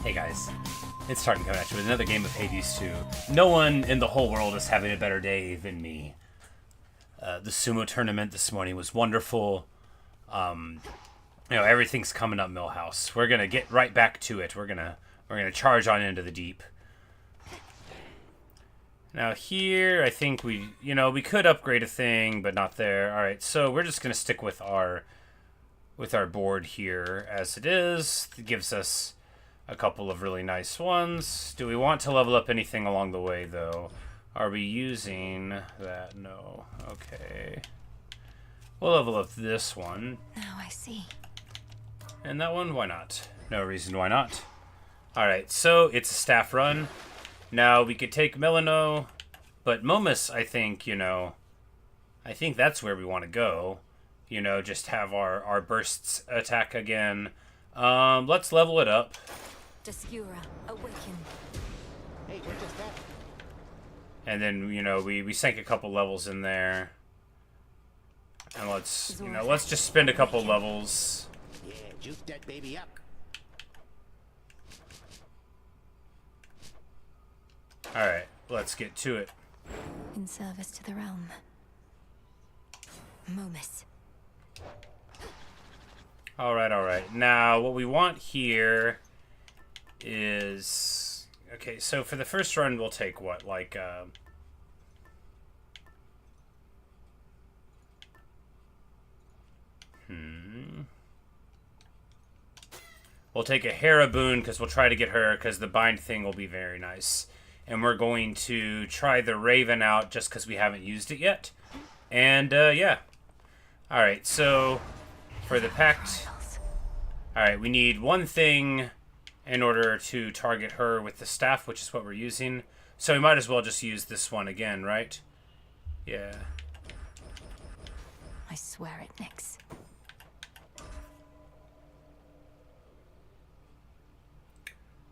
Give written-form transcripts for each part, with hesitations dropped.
Hey guys, it's Tartan coming at you with another game of Hades 2. No one in the whole world is having a better day than me. The sumo tournament this morning was wonderful. Everything's coming up Millhouse. We're gonna get right back to it. We're gonna charge on into the deep. Now here, I think we could upgrade a thing, but not there. All right, so we're just gonna stick with our board here as it is. It gives us a couple of really nice ones. Do we want to level up anything along the way, though? Are we using that? No. Okay. We'll level up this one. Now I see. And that one, why not? No reason why not. Alright, so it's a staff run. Now, we could take Melano, but Momus, I think that's where we want to go. Just have our bursts attack again. Let's level it up. Descura, awaken. Hey, we're just that. And then, we sank a couple levels in there. And let's just spend a couple levels. Yeah, juke that baby up. Alright, let's get to it. In service to the realm. Momus. Alright. Now, what we want here is... Okay, so for the first run, we'll take what? We'll take a Hera boon, because we'll try to get her, because the bind thing will be very nice. And we're going to try the Raven out, just because we haven't used it yet. And, yeah. Alright, so... For the Pact... Alright, we need one thing in order to target her with the staff, which is what we're using. So we might as well just use this one again, right? Yeah. I swear it, Nyx.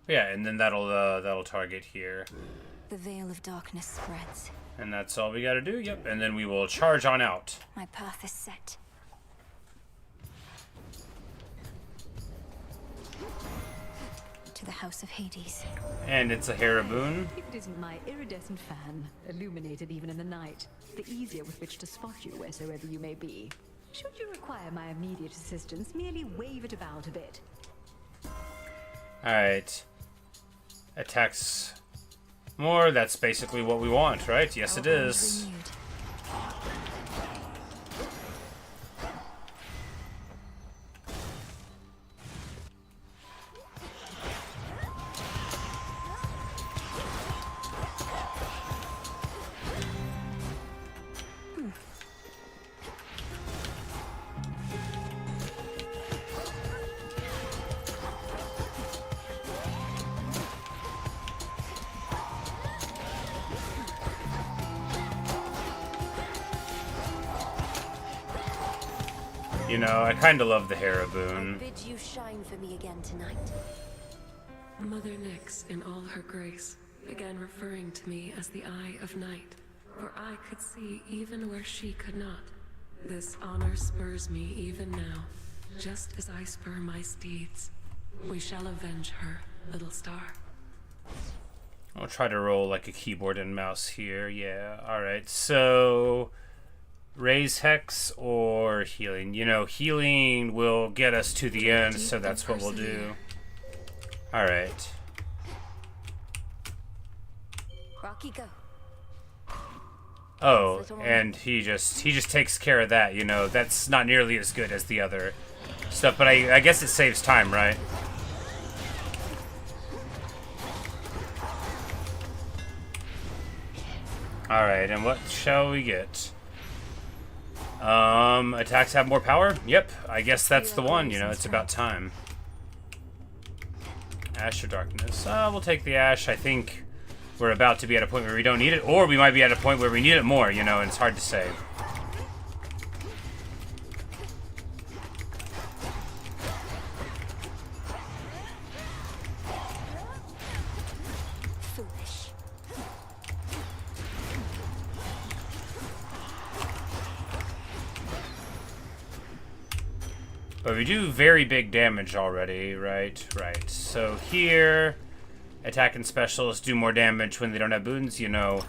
Yeah, and then that'll target here. The veil of darkness spreads. And that's all we gotta do, yep. And then we will charge on out. My path is set. To the House of Hades. And it's a Hera boon. If it isn't my iridescent fan, illuminated even in the night, the easier with which to spot you wheresoever you may be. Should you require my immediate assistance, merely wave it about a bit. Alright. Attacks more, that's basically what we want, right? Yes, it is. Renewed. I kind of love the Hera boon. Bid you shine for me again tonight. Mother Nyx, in all her grace, began referring to me as the Eye of Night, for I could see even where she could not. This honor spurs me even now, just as I spur my steeds. We shall avenge her, little star. I'll try to roll like a keyboard and mouse here. Yeah, alright. So, raise Hex or healing? Healing will get us to the end, so that's what we'll do. Alright. Rocky, go. Oh, and he just takes care of that, That's not nearly as good as the other stuff, but I guess it saves time, right? Alright, and what shall we get? Attacks have more power? Yep, I guess that's the one, it's about time. Ash or Darkness. We'll take the Ash. I think we're about to be at a point where we don't need it, or we might be at a point where we need it more, and it's hard to say. Foolish. But we do very big damage already, right? Right. So here, attack and specials do more damage when they don't have boons, you know.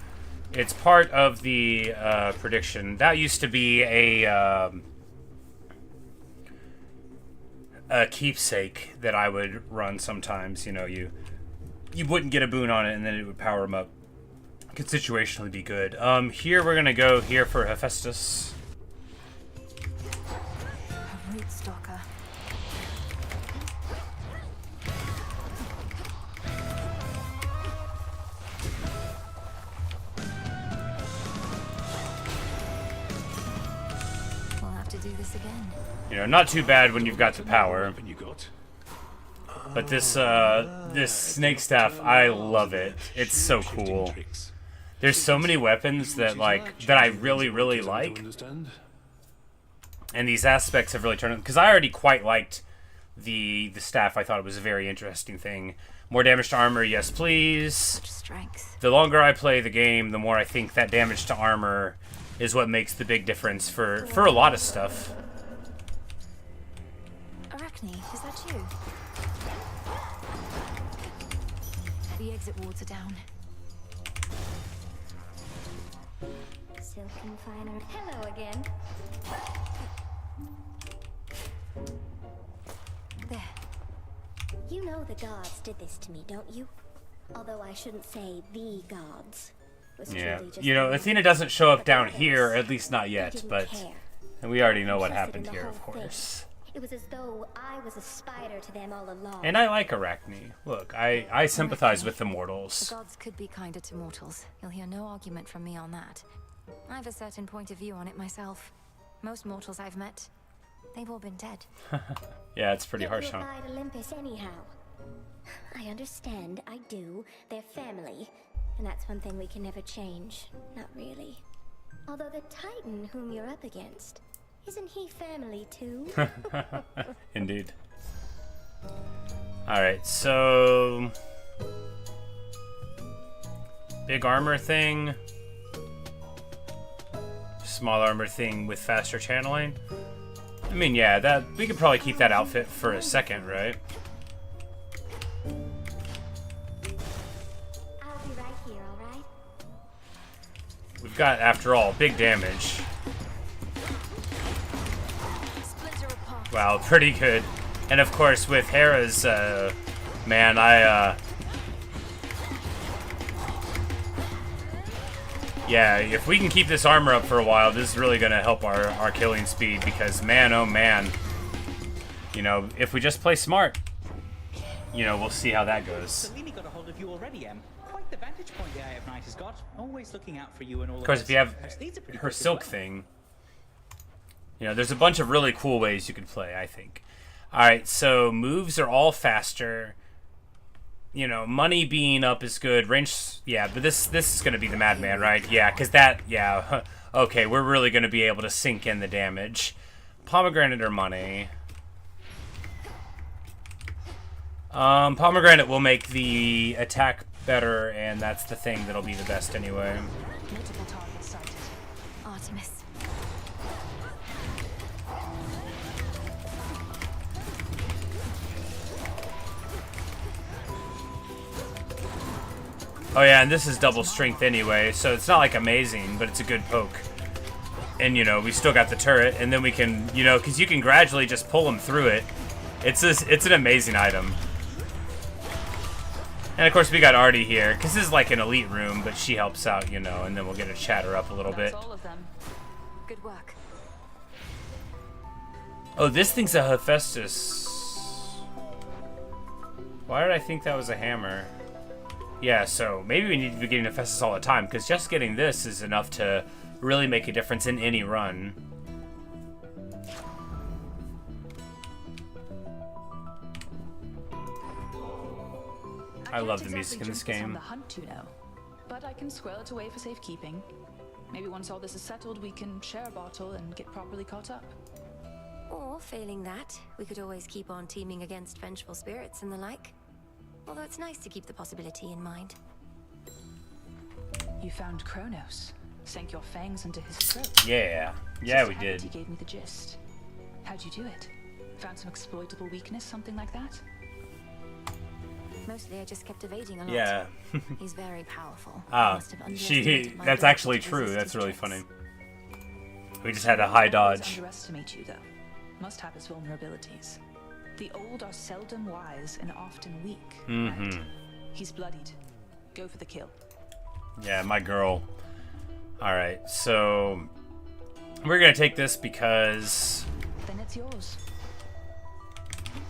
It's part of the prediction. That used to be a keepsake that I would run sometimes. You know, you wouldn't get a boon on it, and then it would power them up. Could situationally be good. Here we're gonna go here for Hephaestus. A root stalker. We'll have to do this again. You know, not too bad when you've got the power. Weapon you got? But this snake staff, I love it. It's so cool. Tricks. There's so many weapons that I really like, and these aspects have really turned. Because I already quite liked the staff. I thought it was a very interesting thing. More damage to armor, yes please. Such strength. The longer I play the game, the more I think that damage to armor is what makes the big difference for a lot of stuff. Arachne, is that you? The exit wards are down. Silken finer. Hello again. There. You know the gods did this to me, don't you? Although I shouldn't say the gods. Was Yeah, truly just you know, the Athena doesn't show up but down others, here, at least not they yet, didn't but care. and we already know what Interested happened in the here, of whole thing. course. It was as though I was a spider to them all along. And I like Arachne. Look, I sympathize with the The mortals. gods could be kinder to mortals. You'll hear no argument from me on that. I have a certain point of view on it myself. Most mortals I've met, they've all been dead. Yeah, it's pretty Yet harsh, you huh? abide Olympus anyhow. I understand, I do. They're family. And that's one thing we can never change. Not really. Although the Titan whom you're up against, isn't he family too? Indeed. Alright, so... big armor thing. Small armor thing with faster channeling. I mean, yeah, that we could probably keep that outfit for a second, right? I'll be right here, alright? We've got, after all, big damage. Splinter apart. Wow, pretty good. And of course, with Hera's, man, yeah, if we can keep this armor up for a while, this is really going to help our killing speed, because man, oh man. You know, if we just play smart, you know, we'll see how that goes. Selene got a hold of you already, Em. Quite the vantage point the Eye of Night has got. Always looking out for you and all Of course, if you have her silk thing, you know, there's a bunch of really cool ways you can play, I think. Alright, so moves are all faster. You know, money being up is good. Range, yeah, but this is going to be the Madman, right? Yeah, because that, yeah. Okay, we're really going to be able to sink in the damage. Pomegranate or money? Pomegranate will make the attack better, and that's the thing that'll be the best anyway. Multiple targets sighted. Artemis. Oh yeah, and this is double strength anyway, so it's not like amazing, but it's a good poke. And you know, we still got the turret, and then we can, you know, because you can gradually just pull them through it. It's an amazing item. And of course we got Artie here, because this is like an elite room, but she helps out, you know, and then we'll get her chatter up a little bit. That's all of them. Good work. Oh, this thing's a Hephaestus. Why did I think that was a hammer? Yeah, so maybe we need to be getting Hephaestus all the time, because just getting this is enough to really make a difference in any run. I love the music in this game. On the hunt, you know, but I can squirrel it away for safekeeping. Maybe once all this is settled, we can share a bottle and get properly caught up. Or, failing that, we could always keep on teaming against vengeful spirits and the like. Although it's nice to keep the possibility in mind. You found Chronos, sank your fangs into his throat. Yeah, we Sister did. He gave me the gist. How'd you do it? Found some exploitable weakness, something like that? Mostly I just kept evading a lot. Yeah. He's very powerful. Ah, Must have underestimated my that's ability actually to true. resist That's his really tricks. funny. We just had a high Always dodge. underestimate you, though. Must have his vulnerabilities. The old are seldom wise and often weak. Right? He's bloodied. Go for the kill. Yeah, my girl. Alright, so we're gonna take this because, Then it's yours.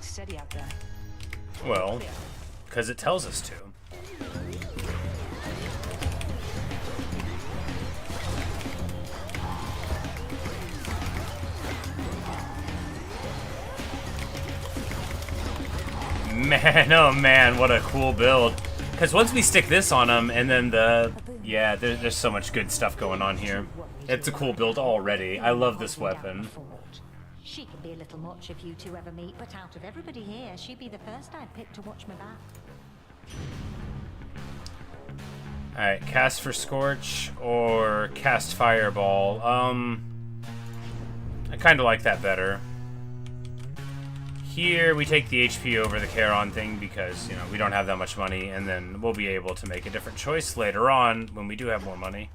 Steady out there. well, because it tells us to. Man, oh man, what a cool build. Because once we stick this on him, and then the... Yeah, there's so much good stuff going on here. It's a cool build already. I love this weapon. She can be a little much if you two ever meet, but out of everybody here, she'd be the first I'd pick to watch my back. Alright, cast for Scorch or cast Fireball. I kind of like that better. Here, we take the HP over the Charon thing because, you know, we don't have that much money, and then we'll be able to make a different choice later on when we do have more money.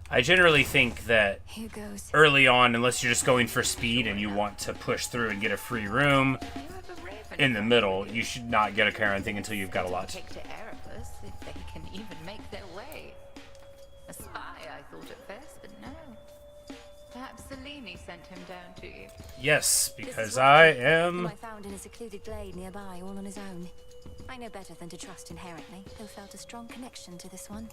I generally think that Here goes. early on, unless you're just going for speed and you want to push through and get a free room in the middle, you should not get a Charon thing until you've got a lot. Take to Erebus if they can even make their way. A spy, I thought at first, but no. Perhaps Selene sent him down to you. Yes, This because is I Rocky, whom am... I found in a secluded glade nearby, all on his own. I know better than to trust inherently, though felt a strong connection to this one.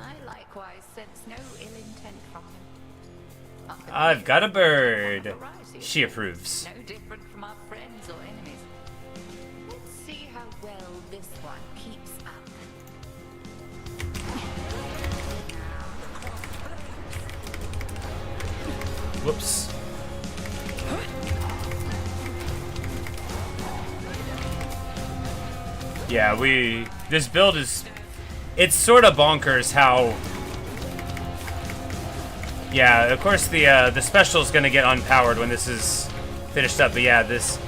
I likewise sense no ill intent from him. Up in I've the got a hills, bird. variety. She approves. No different from our friends or enemies. Let's see how well this one keeps up. Whoops. Yeah, this build is... It's sort of bonkers how... Yeah, of course the special is going to get unpowered when this is finished up, but yeah, this...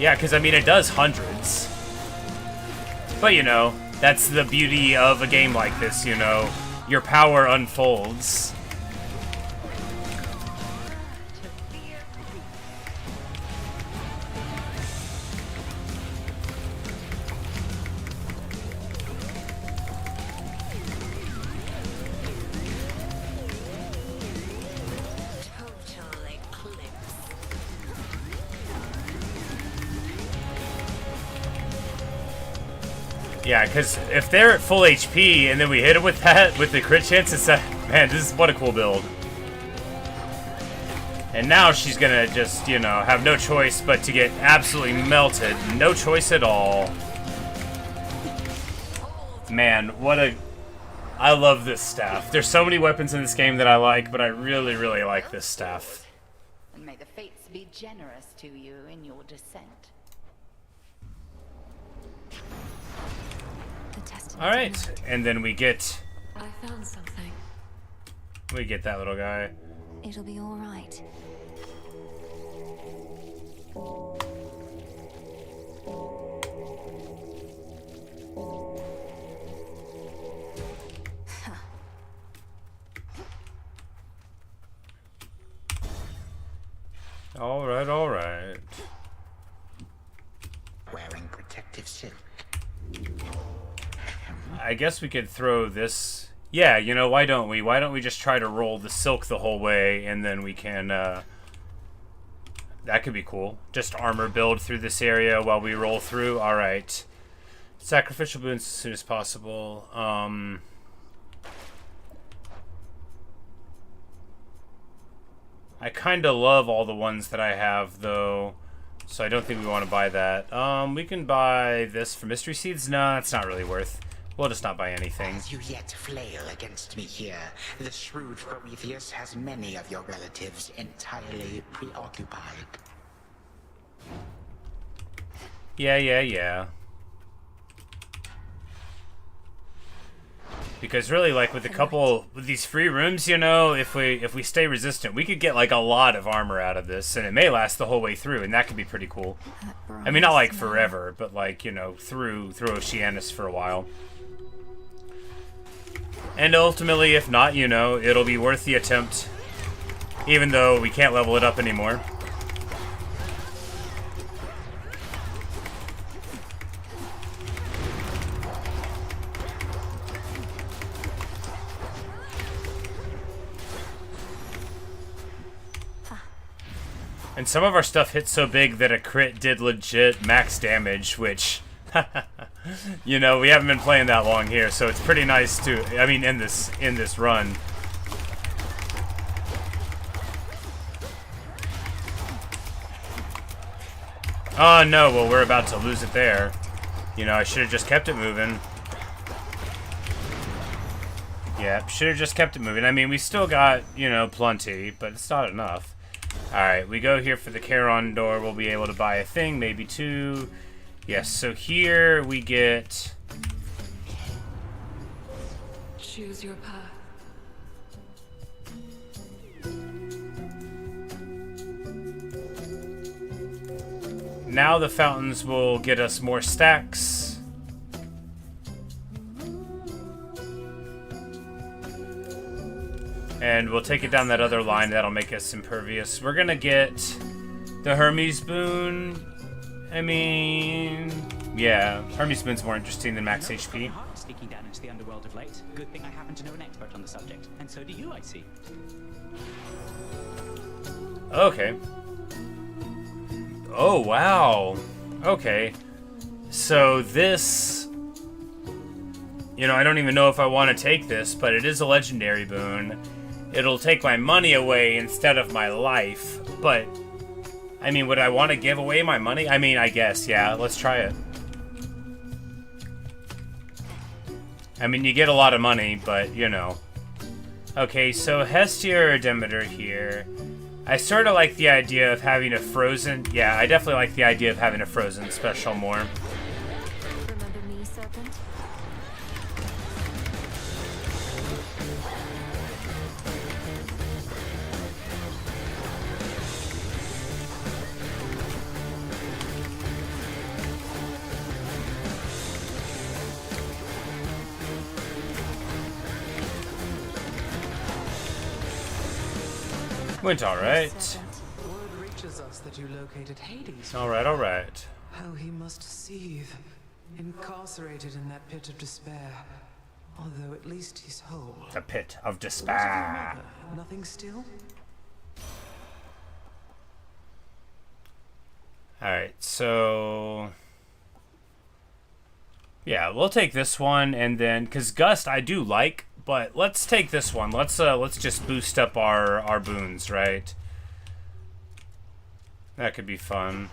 Yeah, because, I mean, it does hundreds. But, you know, that's the beauty of a game like this, you know. Your power unfolds. Total eclipse. Yeah, because if they're at full HP and then we hit them with that, with the crit chance, it's man, this is what a cool build. And now she's gonna just, you know, have no choice but to get absolutely melted. No choice at all. Man, what a... I love this staff. There's so many weapons in this game that I like, but I really, really like this staff. And may the fates be generous to you in your descent. The testament. Alright, and then we get... I found something. We get that little guy. It'll be all right. Alright, alright. Wearing protective silk. I guess we could throw this... Yeah, you know, why don't we? Why don't we just try to roll the silk the whole way, and then we can, That could be cool. Just armor build through this area while we roll through. Alright. Sacrificial boons as soon as possible. I kind of love all the ones that I have, though, so I don't think we want to buy that. We can buy this for Mystery Seeds. No, it's not really worth. We'll just not buy anything. As you yet flail against me here, the shrewd Prometheus has many of your relatives entirely preoccupied. Yeah. Because really, like, with with these free rooms, you know, if we stay resistant, we could get, like, a lot of armor out of this, and it may last the whole way through, and that could be pretty cool. I mean, not, like, forever, but, like, you know, through Oceanus for a while. And ultimately, if not, you know, it'll be worth the attempt, even though we can't level it up anymore. And some of our stuff hit so big that a crit did legit max damage, which, you know, we haven't been playing that long here, so it's pretty nice to, I mean, in this run. Oh no, well, we're about to lose it there. You know, I should have just kept it moving. Yeah, should have just kept it moving. I mean, we still got, you know, plenty, but it's not enough. Alright, we go here for the Charon door. We'll be able to buy a thing, maybe two. Yes, so here we get... Choose your path. Now the fountains will get us more stacks. And we'll take it down that other line. That'll make us impervious. We're gonna get the Hermes boon. I mean, yeah, Hermes boon's more interesting than max HP. Sneaking down into the underworld of late. Good thing I happen to know an expert on the subject, and so do you, I see. Okay. Oh wow. Okay. So this, you know, I don't even know if I want to take this, but it is a legendary boon. It'll take my money away instead of my life, but, I mean, would I want to give away my money? I mean, I guess, yeah, let's try it. I mean, you get a lot of money, but, you know. Okay, so Hestia or Demeter here. I sort of like the idea of having a frozen, yeah, I definitely like the idea of having a frozen special more. Remember me, Serpent? Went alright. Word reaches us that you located Hades. Alright. How he must seethe, incarcerated in that pit of despair. Although at least he's whole. The pit of What of your despair. mother? Nothing still? Alright, so... yeah, we'll take this one, and then... because Gust I do like, but let's take this one. Let's just boost up our boons, right? That could be fun.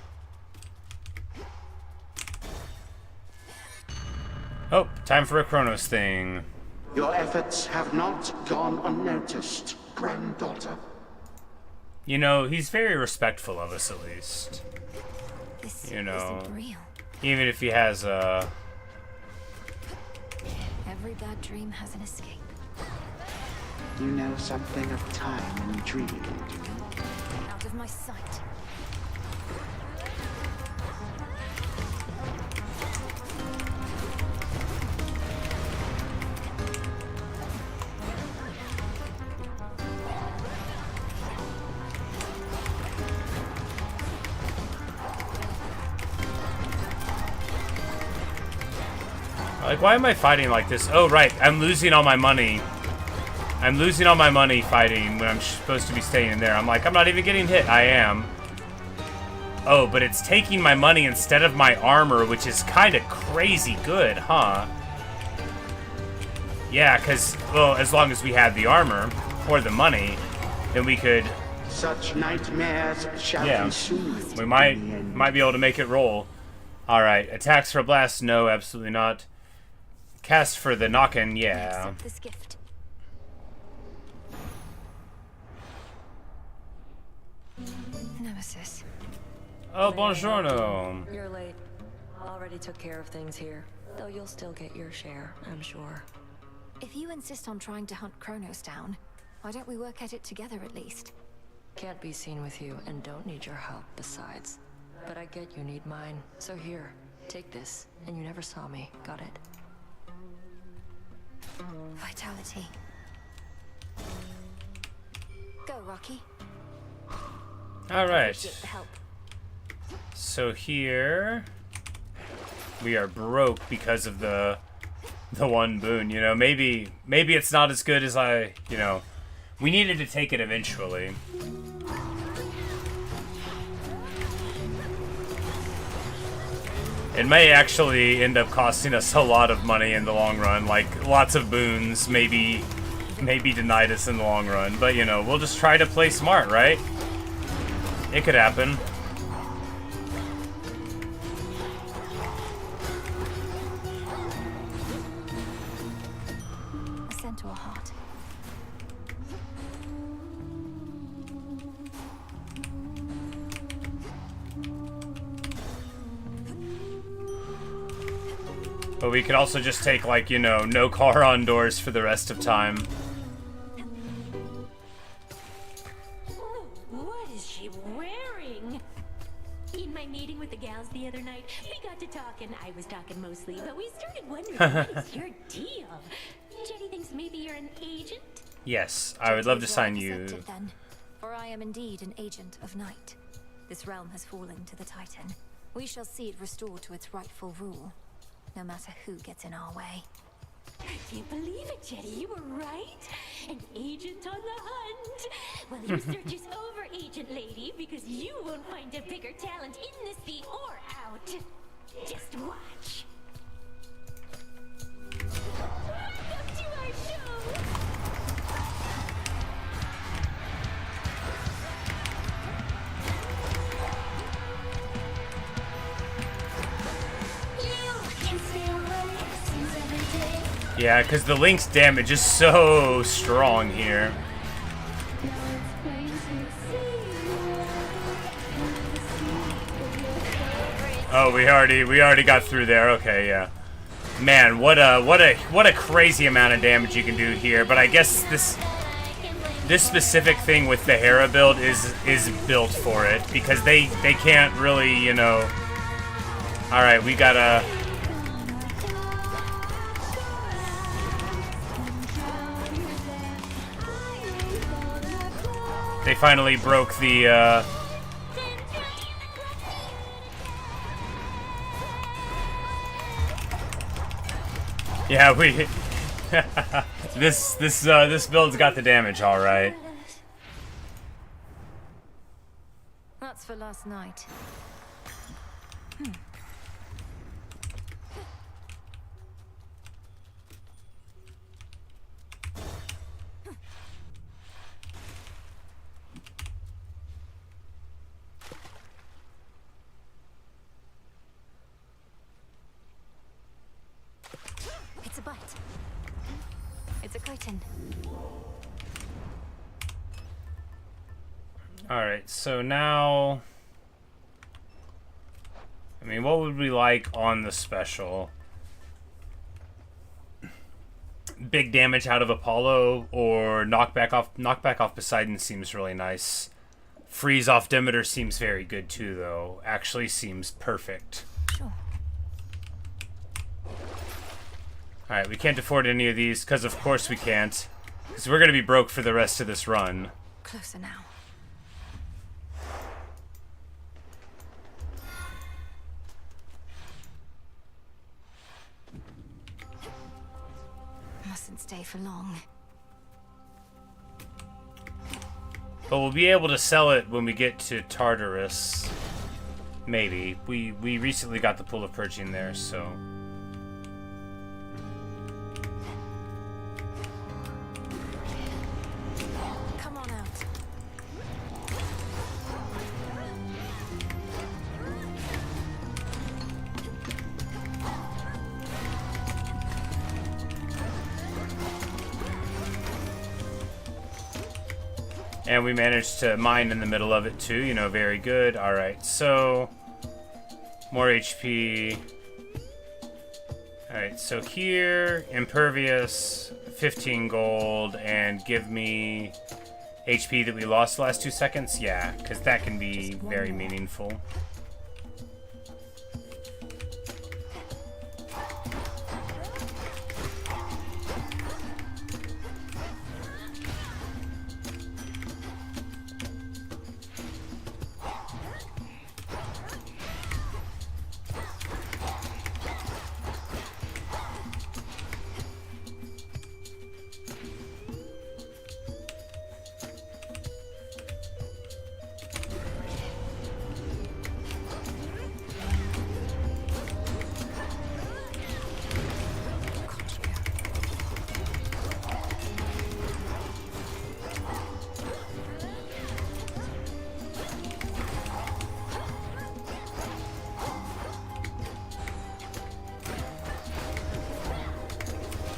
Oh, time for a Chronos thing. Your efforts have not gone unnoticed, granddaughter. You know, he's very respectful of us, at least. This You know, isn't real. even if he has a... Every bad dream has an escape. You know something of time and dream. Out of my sight. Like, why am I fighting like this? Oh, right, I'm losing all my money. I'm losing all my money fighting when I'm supposed to be staying in there. I'm like, I'm not even getting hit. I am. Oh, but it's taking my money instead of my armor, which is kind of crazy good, huh? Yeah, because, well, as long as we had the armor or the money, then we could... Such nightmares shall be soon. We might be able to make it roll. Alright, attacks for blast? No, absolutely not. Cast for the knock-in, yeah. Accept this gift. Nemesis. Oh, buongiorno. You're late. Already took care of things here, though you'll still get your share, I'm sure. If you insist on trying to hunt Chronos down, why don't we work at it together at least? Can't be seen with you and don't need your help besides. But I get you need mine. So here, take this. And you never saw me. Got it? Vitality. Go, Rocky. All right. Appreciate the help. So here we are broke because of the one boon. You know, maybe it's not as good as we needed to take it eventually. It may actually end up costing us a lot of money in the long run, like lots of boons, maybe denied us in the long run. But, you know, we'll just try to play smart, right? It could happen. A centaur heart. But we could also just take, like, you know, no car on doors for the rest of time. What is she wearing? In my meeting with the gals the other night, we got to talking. I was talking mostly, but we started wondering, what is your deal? Jenny thinks maybe you're an agent? Yes, I would love to sign you. Accepted, then, for I am indeed an agent of night. This realm has fallen to the Titan. We shall see it restored to its rightful rule, no matter who gets in our way. I can't believe it, Jenny. You were right. An agent on the hunt. Well, your search is over, agent lady, because you won't find a bigger talent in the sea or out. Just watch. Welcome to our show. Yeah, because the Link's damage is so strong here. Oh, we already got through there. Okay, yeah. Man, what a crazy amount of damage you can do here. But I guess this specific thing with the Hera build is built for it, because they can't really, you know. All right, we gotta. They finally broke the, Yeah, we... this build's got the damage, all right. That's for last night. It's a bite. It's a chitin. Alright, so now... I mean, what would we like on the special? Big damage out of Apollo, or knockback off Poseidon seems really nice. Freeze off Demeter seems very good too, though. Actually seems perfect. Sure. Alright, we can't afford any of these, because of course we can't. Because we're going to be broke for the rest of this run. Closer now. Mustn't stay for long. But we'll be able to sell it when we get to Tartarus. Maybe. We recently got the Pool of Purging there, so... Come on out. And we managed to mine in the middle of it too, you know, very good. Alright, so... more HP. Alright, so here, Impervious, 15 gold and give me HP that we lost the last 2 seconds? Yeah, because that can be very meaningful.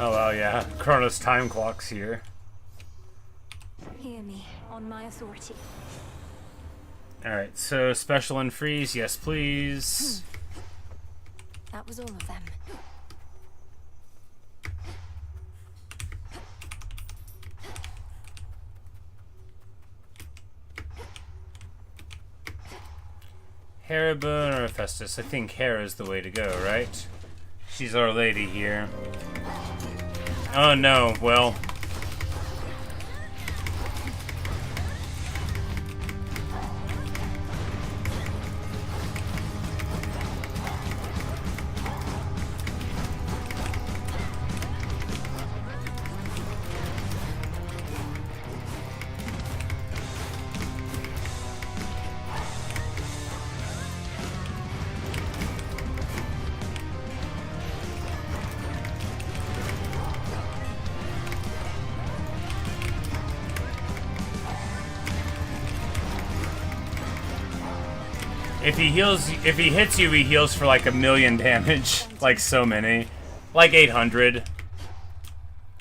Oh well, yeah. Chronos time clock's here. Hear me, on my authority. Alright, so special and freeze, yes please. That was all of them. Hera Boone or Hephaestus? I think Hera's the way to go, right? She's our lady here. Oh no, well. If he hits you, he heals for like 1,000,000 damage. Like so many. Like 800.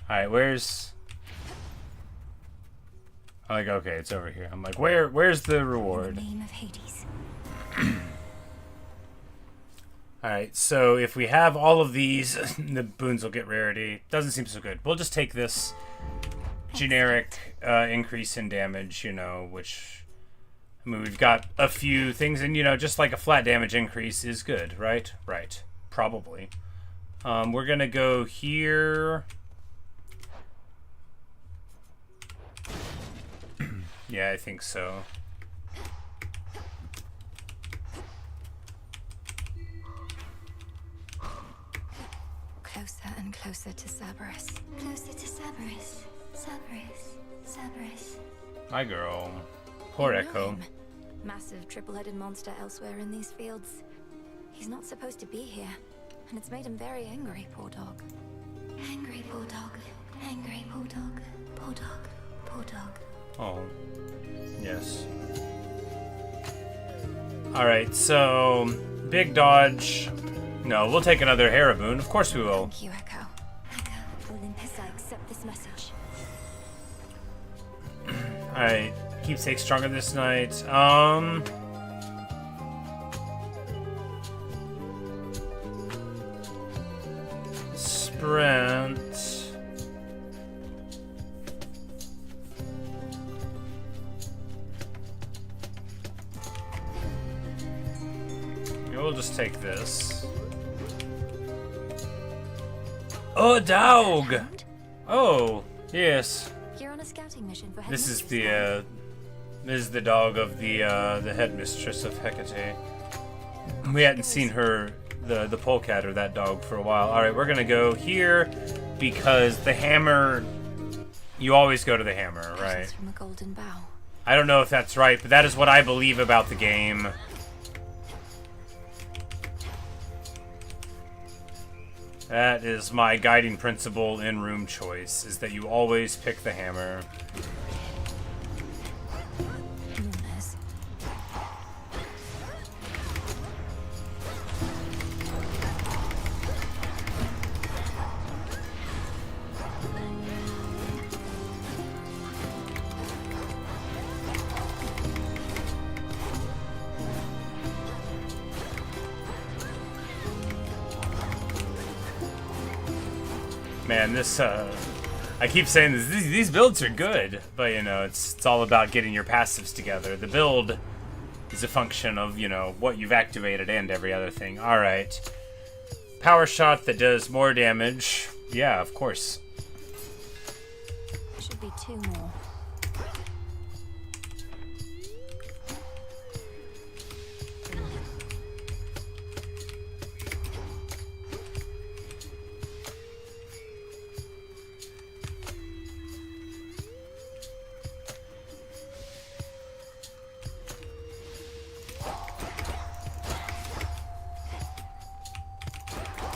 Alright, where's... I'm like, okay, it's over here. I'm like, where's the reward? In the name of Hades. Alright, so if we have all of these, the boons will get rarity. Doesn't seem so good. We'll just take this generic increase in damage, you know, which... I mean, we've got a few things, and, you know, just like a flat damage increase is good, right? Right. Probably. We're gonna go here. Yeah, I think so. Closer and closer to Cerberus. Closer to Cerberus. Cerberus. Cerberus. My girl. Poor You know Echo. him. Massive triple-headed monster elsewhere in these fields. He's not supposed to be here, and it's made him very angry, poor dog. Angry poor dog. Angry poor dog. Poor dog. Poor dog. Oh. Yes. Alright, so... Big dodge. No, we'll take another Hera Boon. Of course we will. Thank you, Echo. Echo. Olympus, I accept this message. Alright. Keepsake stronger this night. Sprint. We'll just take this. Oh, a dog! Oh, yes. You're on a scouting mission for This is Headmistress this is the dog of the headmistress of Hecate. We hadn't seen her, the polecat or that dog for a while. All right, we're gonna go here because the hammer. You always go to the hammer, right? From a golden bough. I don't know if that's right, but that is what I believe about the game. That is my guiding principle in room choice, is that you always pick the hammer. Nunes. Man, this I keep saying this, these builds are good, but you know, it's all about getting your passives together. The build is a function of, you know, what you've activated and every other thing. Alright. Power shot that does more damage. Yeah, of course. Should be 2 more.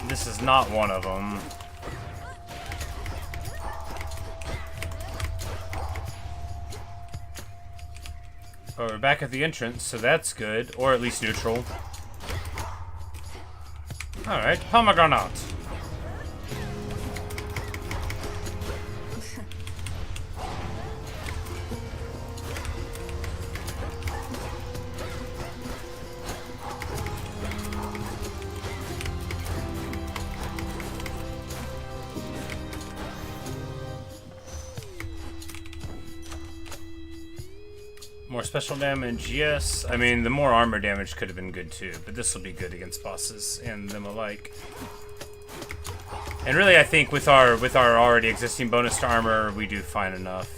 This is not one of them. Oh, we're back at the entrance, so that's good. Or at least neutral. Alright, pomegranate. More special damage, yes. I mean, the more armor damage could have been good too, but this will be good against bosses and them alike. And really, I think with our already existing bonus to armor, we do fine enough.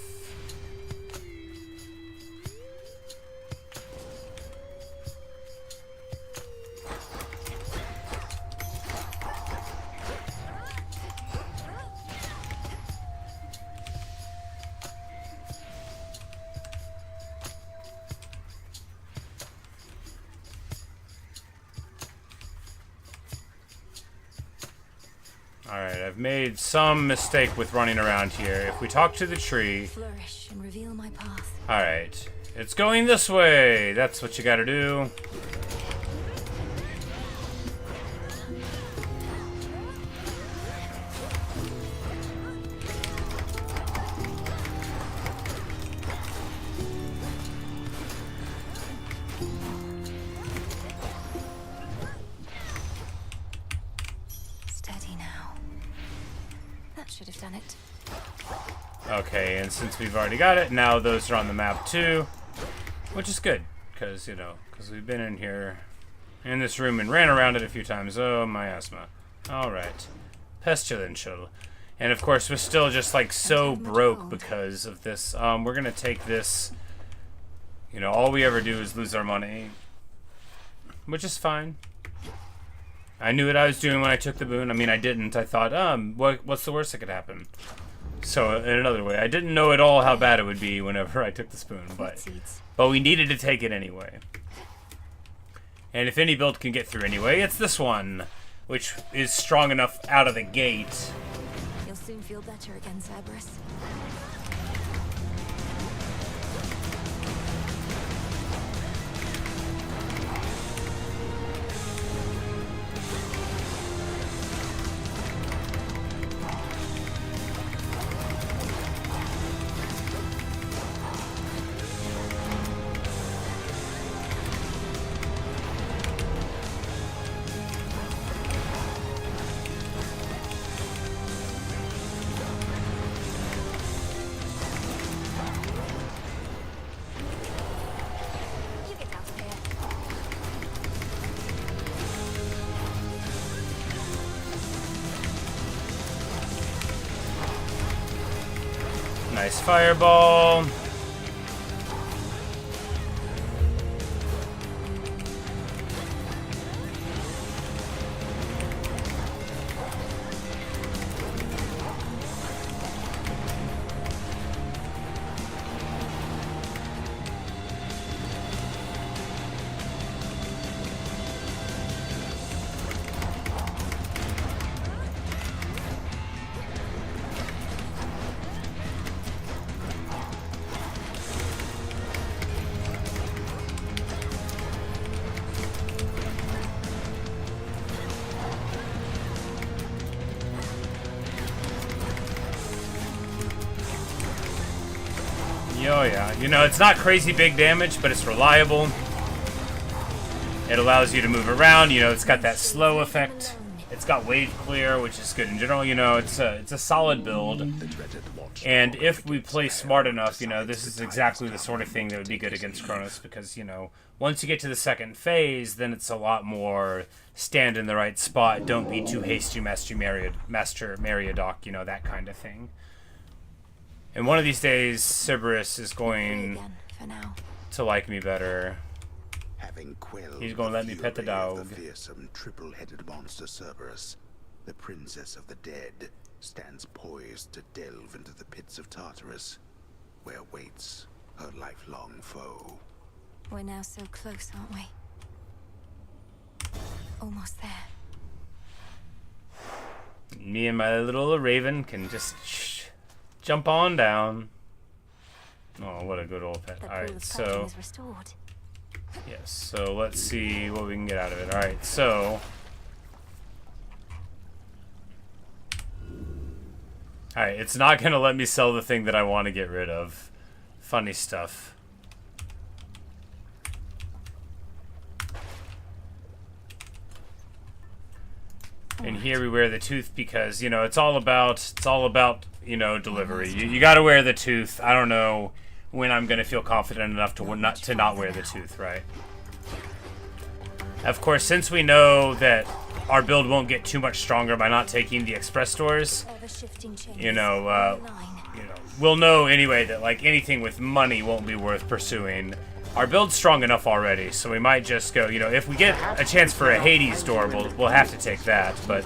Alright, I've made some mistake with running around here. If we talk to the tree... Flourish and reveal my path. Alright. It's going this way! That's what you gotta do. Should have done it. Okay, and since we've already got it, now those are on the map too. Which is good, because, you know, because we've been in here, in this room, and ran around it a few times. Oh, my asthma. Alright. Pestilential. And of course, we're still just, like, so broke because of this. We're gonna take this. You know, all we ever do is lose our money. Which is fine. I knew what I was doing when I took the boon. I mean, I didn't. I thought, what's the worst that could happen? So, in another way, I didn't know at all how bad it would be whenever I took the spoon, but we needed to take it anyway. And if any build can get through anyway, it's this one, which is strong enough out of the gate. You'll soon feel better again, Cerberus. Nice fireball. Oh yeah, you know, it's not crazy big damage, but it's reliable. It allows you to move around, you know, it's got that slow effect It's got wave clear, which is good in general. You know, it's a solid build. And if we play smart enough, you know, this is exactly the sort of thing that would be good against Chronos, because, you know, once you get to the second phase, then it's a lot more stand in the right spot, don't be too hasty, Master Meriadoc, you know, that kind of thing. And one of these days, Cerberus is going to like me better. He's going to let me pet the dog. The fearsome triple-headed monster Cerberus, the princess of the dead, stands poised to delve into the pits of Tartarus, where waits her lifelong foe. We're now so close, aren't we? Almost there. Me and my little raven can just jump on down. Oh, what a good old pet. Alright, so... yes, so let's see what we can get out of it. Alright, so... alright, it's not going to let me sell the thing that I want to get rid of. Funny stuff. And here we wear the tooth because, you know, it's all about, you know, delivery. You got to wear the tooth. I don't know when I'm going to feel confident enough to not wear the tooth, right? Of course, since we know that our build won't get too much stronger by not taking the express stores, you know, we'll know anyway that, like, anything with money won't be worth pursuing. Our build's strong enough already, so we might just go, you know, if we get a chance for a Hades door, we'll have to take that, but...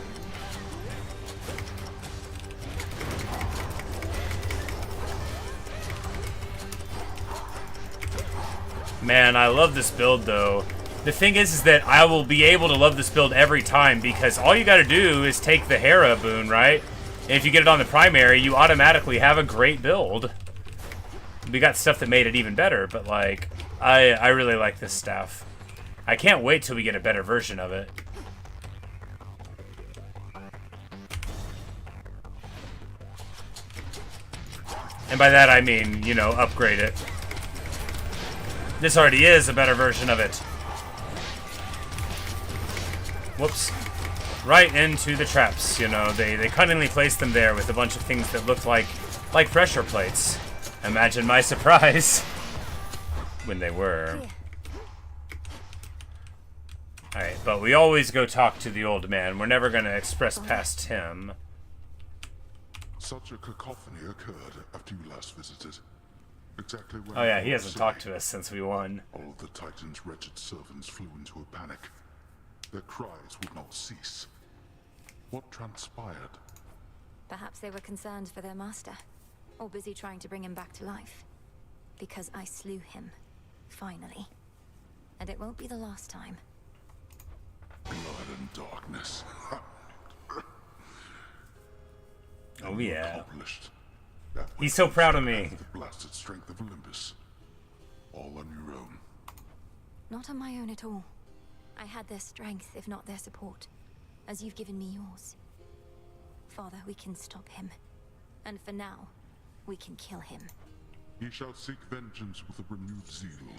man, I love this build, though. The thing is that I will be able to love this build every time, because all you gotta do is take the Hera boon, right? And if you get it on the primary, you automatically have a great build. We got stuff that made it even better, but, like... I really like this staff. I can't wait till we get a better version of it. And by that I mean, you know, upgrade it. This already is a better version of it. Whoops. Right into the traps, you know. They cunningly placed them there with a bunch of things that looked like pressure plates. Imagine my surprise. When they were. Alright, but we always go talk to the old man. We're never going to express past him. Such a cacophony occurred after you last visited. Exactly when... oh yeah, he hasn't talked to us since we won. All of the Titan's wretched servants flew into a panic. Their cries would not cease. What transpired? Perhaps they were concerned for their master, or busy trying to bring him back to life. Because I slew him. Finally. And it won't be the last time. Blood and darkness. Oh yeah. That he's so proud of me. The blasted strength of Olympus. All on your own. Not on my own at all. I had their strength, if not their support. As you've given me yours. Father, we can stop him. And for now, we can kill him. He shall seek vengeance with a renewed zeal.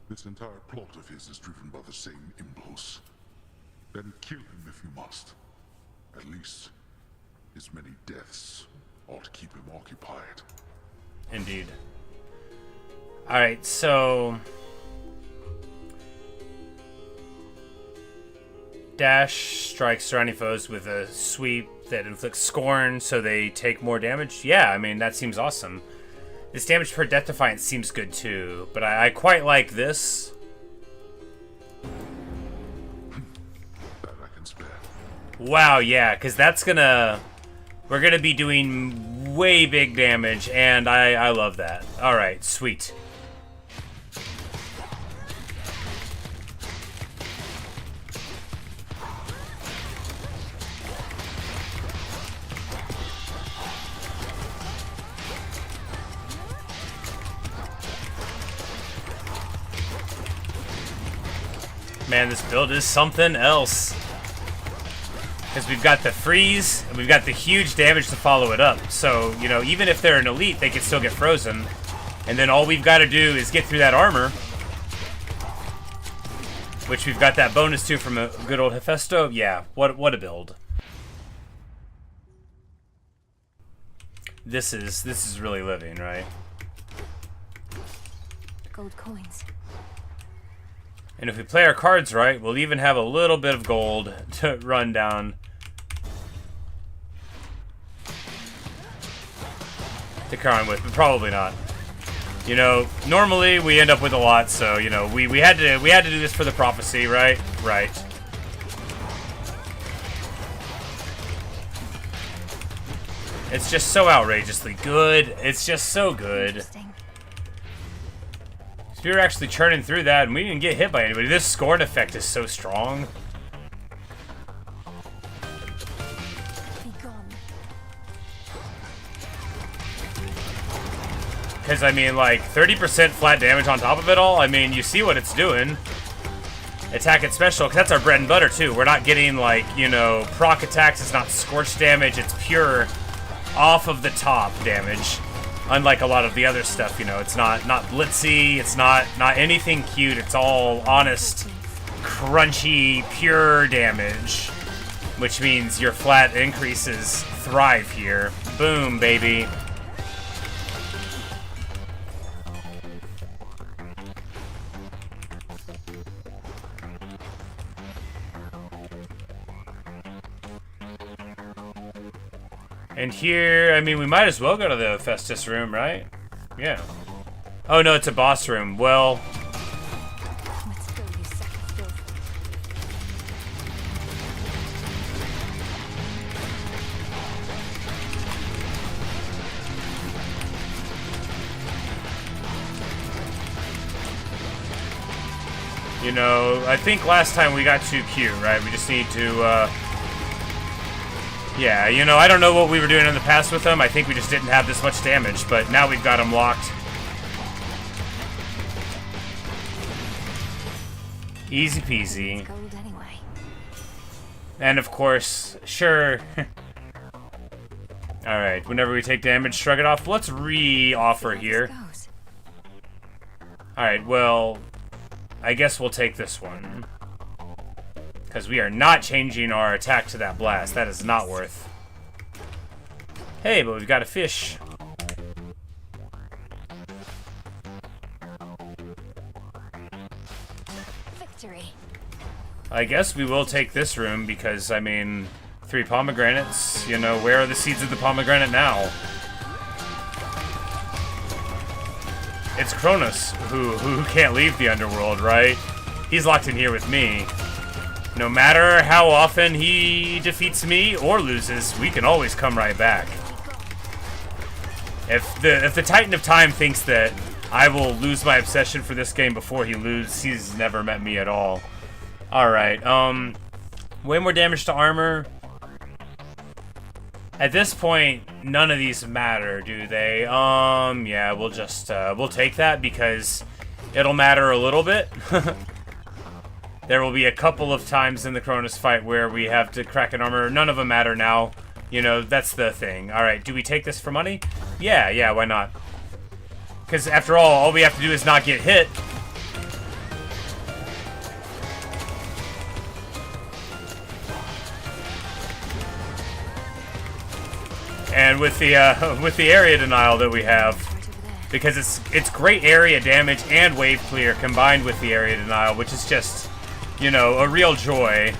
This entire plot of his is driven by the same impulse. Then kill him if you must. At least, his many deaths ought to keep him occupied. Indeed. Alright, so... dash strikes surrounding foes with a sweep that inflicts scorn so they take more damage. Yeah, I mean, that seems awesome. This damage per death defiance seems good too, but I quite like this. That I can spare. Wow, yeah, because that's gonna... we're gonna be doing way big damage, and I love that. Alright, sweet. Man, this build is something else. Because we've got the freeze, and we've got the huge damage to follow it up. So, you know, even if they're an elite, they can still get frozen. And then all we've got to do is get through that armor. which we've got that bonus to from a good old Hephaestus. Yeah, what a build. This is really living, right? Gold coins. And if we play our cards right, we'll even have a little bit of gold to run down to Kron with, but probably not. You know, normally we end up with a lot, so you know, we had to do this for the prophecy, right? Right. It's just so outrageously good. It's just so good. So we were actually churning through that, and we didn't get hit by anybody. This scorn effect is so strong. Because, I mean, like, 30% flat damage on top of it all. I mean, you see what it's doing. Attack and special, because that's our bread and butter, too. We're not getting, like, you know, proc attacks. It's not scorch damage. It's pure off of the top damage. Unlike a lot of the other stuff, you know. It's not blitzy. It's not anything cute. It's all honest, crunchy, pure damage. Which means your flat increases thrive here. Boom, baby. And here, I mean, we might as well go to the Festus room, right? Yeah. Oh, no, it's a boss room. Well... You know, I think last time we got too cute, right? We just need to, yeah, you know, I don't know what we were doing in the past with them. I think we just didn't have this much damage, but now we've got them locked. Easy peasy. Gold anyway. And of course, sure. Alright, whenever we take damage, shrug it off. Let's re-offer here. Alright, well, I guess we'll take this one. Because we are not changing our attack to that blast. That is not worth. Hey, but we've got a fish. Victory. I guess we will take this room because, I mean, 3 pomegranates. You know, where are the seeds of the pomegranate now? It's Chronos who can't leave the underworld, right? He's locked in here with me. No matter how often he defeats me or loses, we can always come right back. If the Titan of Time thinks that I will lose my obsession for this game before he loses, he's never met me at all. Alright, way more damage to armor. At this point, none of these matter, do they? Yeah, we'll just, we'll take that because it'll matter a little bit. There will be a couple of times in the Chronos fight where we have to crack an armor. None of them matter now. You know, that's the thing. Alright, do we take this for money? Yeah, why not? Because after all we have to do is not get hit. And with the area denial that we have, because it's great area damage and wave clear combined with the area denial, which is just, you know, a real joy.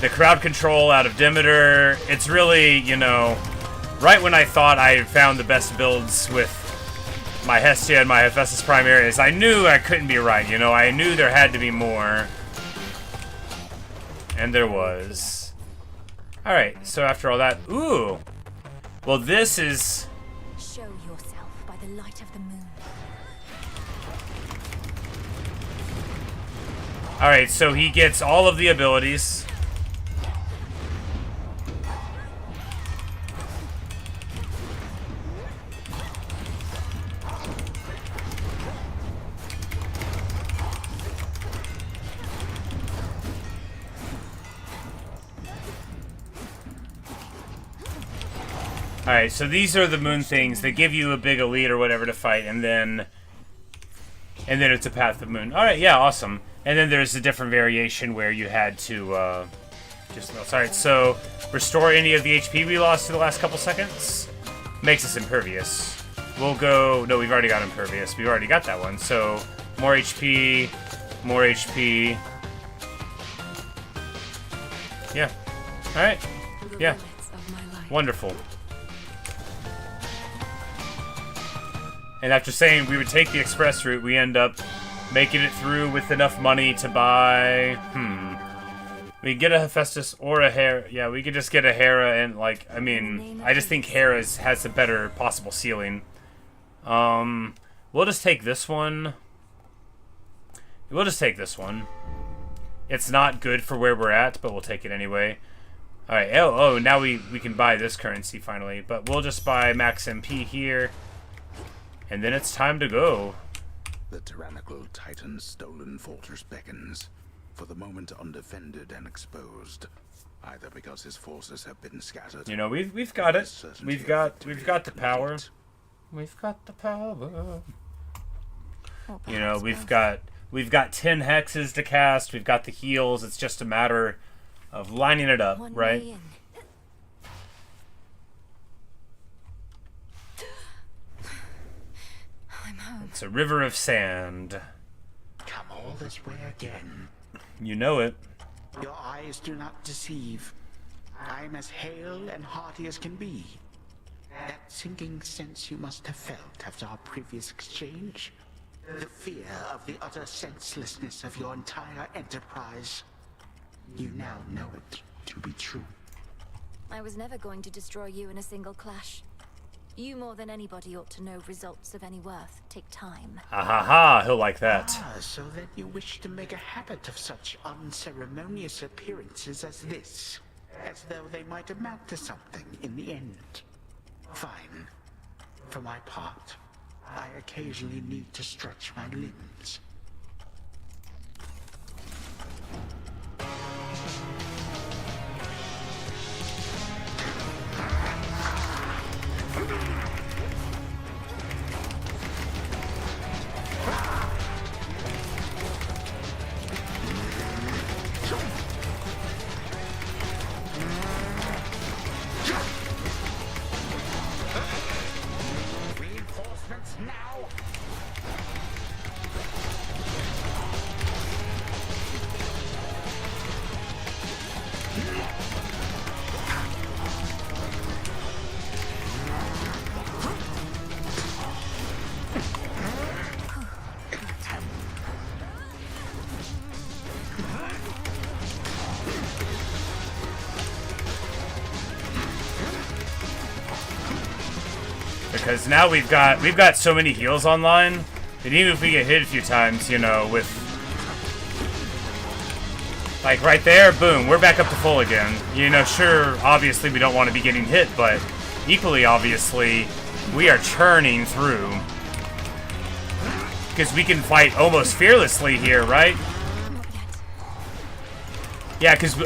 The crowd control out of Demeter, it's really, you know, right when I thought I had found the best builds with my Hestia and my Hephaestus Prime areas, I knew I couldn't be right, you know, I knew there had to be more. And there was. Alright, so after all that, ooh! Well, this is... Show yourself by the light of the moon. Alright, so he gets all of the abilities. Alright, so these are the moon things. They give you a big elite or whatever to fight, and then And then it's a Path of Moon. Alright, yeah, awesome. And then there's a different variation where you had to, alright, so restore any of the HP we lost in the last couple seconds. Makes us impervious. We'll go... No, we've already got impervious. We've already got that one. So, more HP, more HP. Yeah. Alright. Yeah. Wonderful. And after saying we would take the express route, we end up making it through with enough money to buy... We get a Hephaestus or a Hera. Yeah, we could just get a Hera and, like, I mean, I just think Hera's has a better possible ceiling. We'll just take this one. We'll just take this one. It's not good for where we're at, but we'll take it anyway. Alright, oh, now we can buy this currency finally. But we'll just buy max MP here. And then it's time to go. The tyrannical Titan's stolen fortress beckons, for the moment undefended and exposed, either because his forces have been scattered. You know, we've got it. We've got the power. We've got the power. You know, we've got 10 hexes to cast. We've got the heals. It's just a matter of lining it up, right? I'm home. It's a river of sand. Come all this way again. You know it. Your eyes do not deceive. I'm as hale and hearty as can be. That sinking sense you must have felt after our previous exchange. The fear of the utter senselessness of your entire enterprise. You now know it to be true. I was never going to destroy you in a single clash. You more than anybody ought to know results of any worth take time. Ha ha ha, he'll like that. Ah, so that you wish to make a habit of such unceremonious appearances as this. As though they might amount to something in the end. Fine. For my part, I occasionally need to stretch my limbs. Reinforcements now! Because now we've got so many heals online that even if we get hit a few times, you know, with like right there, boom, we're back up to full again. You know, sure, obviously we don't want to be getting hit, but equally obviously we are churning through. Because we can fight almost fearlessly here, right? Yeah, because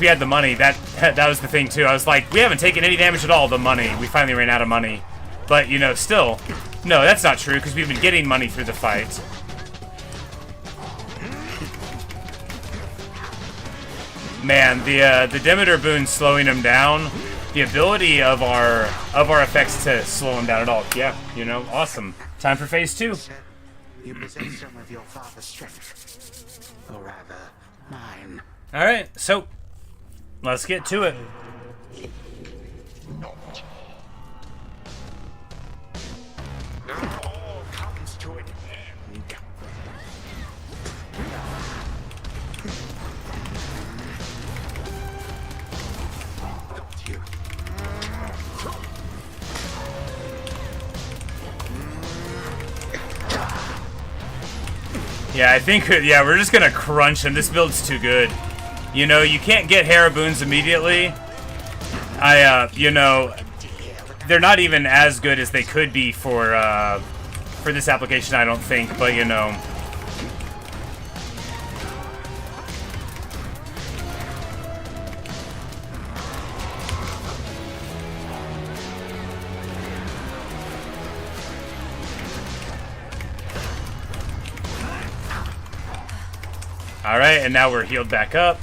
we had the money. That was the thing too. I was like, we haven't taken any damage at all. The money. We finally ran out of money. But you know, still, no, that's not true because we've been getting money through the fight. Man, the Demeter boon slowing him down. The ability of our effects to slow him down at all. Yeah, you know, awesome. Time for phase 2. You possess some of your father's strength. Or rather, mine. Alright, so let's get to it. All comes to an end. Don't you? Yeah, I think, yeah, we're just gonna crunch him. This build's too good. You know, you can't get Hera boons immediately. You know, they're not even as good as they could be for this application, I don't think, but you know. Alright, and now we're healed back up.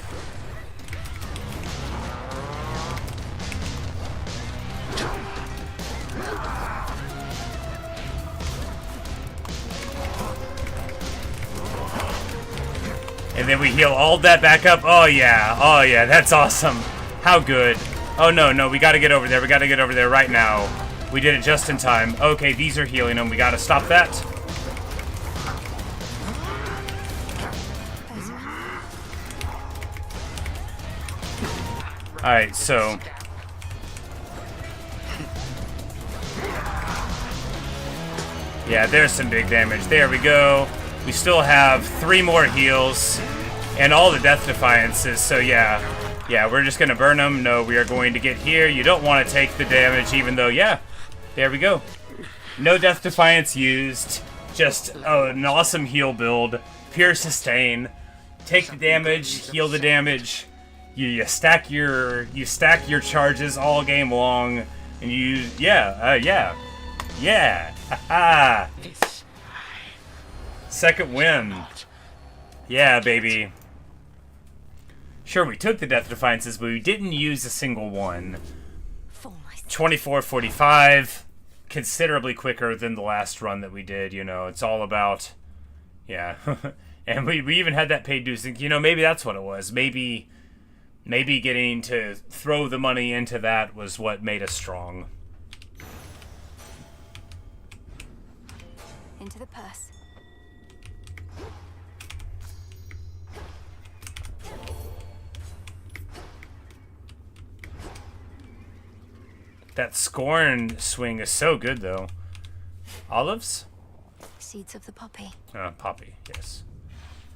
And then we heal all that back up. Oh yeah, that's awesome. How good. Oh no, we gotta get over there. We gotta get over there right now. We did it just in time. Okay, these are healing them. We gotta stop that. Alright, so... yeah, there's some big damage. There we go. We still have 3 more heals and all the Death Defiances, so yeah, we're just gonna burn them. No, we are going to get here. You don't want to take the damage, even though, yeah, there we go. No Death Defiance used, just an awesome heal build, pure sustain. Take the damage, heal the damage. You stack your charges all game long, and you haha. Second win. Yeah, baby. Sure, we took the Death Defiances, but we didn't use a single one. 24:45, considerably quicker than the last run that we did, you know. It's all about... yeah. And we even had that paid dues. You know, maybe that's what it was. Maybe getting to throw the money into that was what made us strong. Into the purse. That Scorn swing is so good, though. Olives? Seeds of the poppy. Poppy, yes.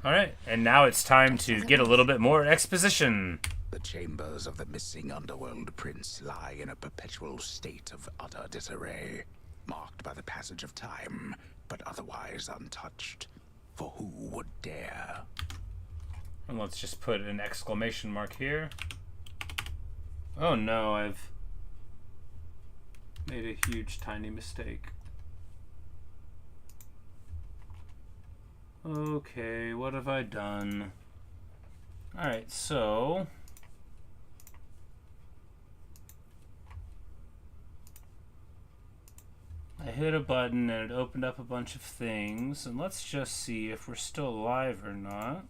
Alright, and now it's time to get a little bit more exposition. The chambers of the missing underworld prince lie in a perpetual state of utter disarray, marked by the passage of time, but otherwise untouched. For who would dare? And let's just put an exclamation mark here. Oh no, I've made a huge tiny mistake. Okay, what have I done? Alright, so I hit a button and it opened up a bunch of things, and let's just see if we're still alive or not.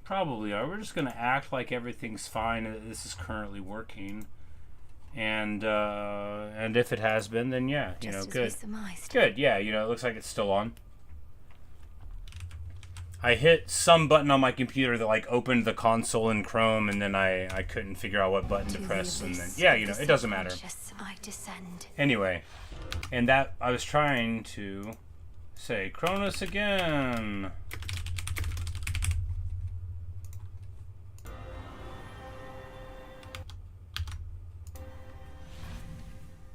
Probably are. We're just gonna act like everything's fine and that this is currently working. And if it has been, then yeah, you know, good. Good, yeah, you know, it looks like it's still on. I hit some button on my computer that like opened the console in Chrome, and then I couldn't figure out what button to press, and then yeah, you know, it doesn't matter. Anyway, and that I was trying to say Chronos again.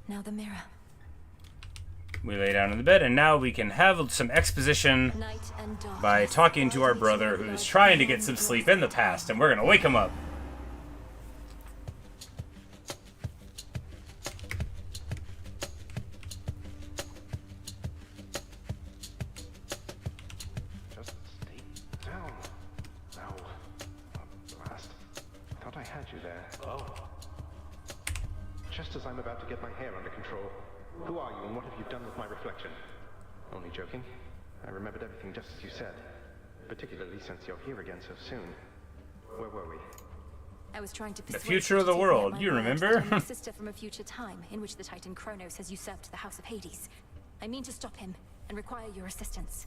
Now the mirror. We lay down in the bed, and now we can have some exposition by talking to our brother who's trying to get some sleep in the past, and we're gonna wake him up. Just stay down. Now, blast. I thought I had you there. Oh. Just as I'm about to get my hair under control. Who are you and what have you done with my reflection? Only joking. I remembered everything just as you said. Particularly since you're here again so soon. Where were we? I was trying to the future of the world, you remember? My sister from a future time in which the Titan Chronos has usurped the House of Hades. I mean to stop him and require your assistance.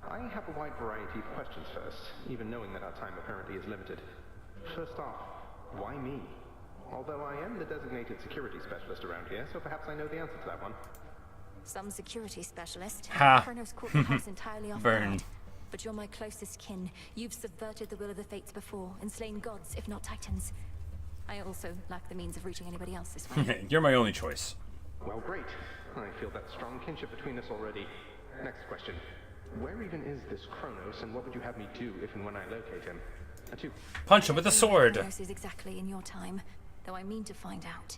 I have a wide variety of questions first, even knowing that our time apparently is limited. First off, why me? Although I am the designated security specialist around here, so perhaps I know the answer to that one. Some security specialist. Ha. Chronos caught the house entirely off Burned. guard. But you're my closest kin. You've subverted the will of the fates before and slain gods, if not titans. I also lack the means of reaching anybody else this way. You're my only choice. Well, great. I feel that strong kinship between us already. Next question. Where even is this Chronos, and what would you have me do if and when I locate him? Punch him with a sword. Chronos is exactly in your time, though I mean to find out.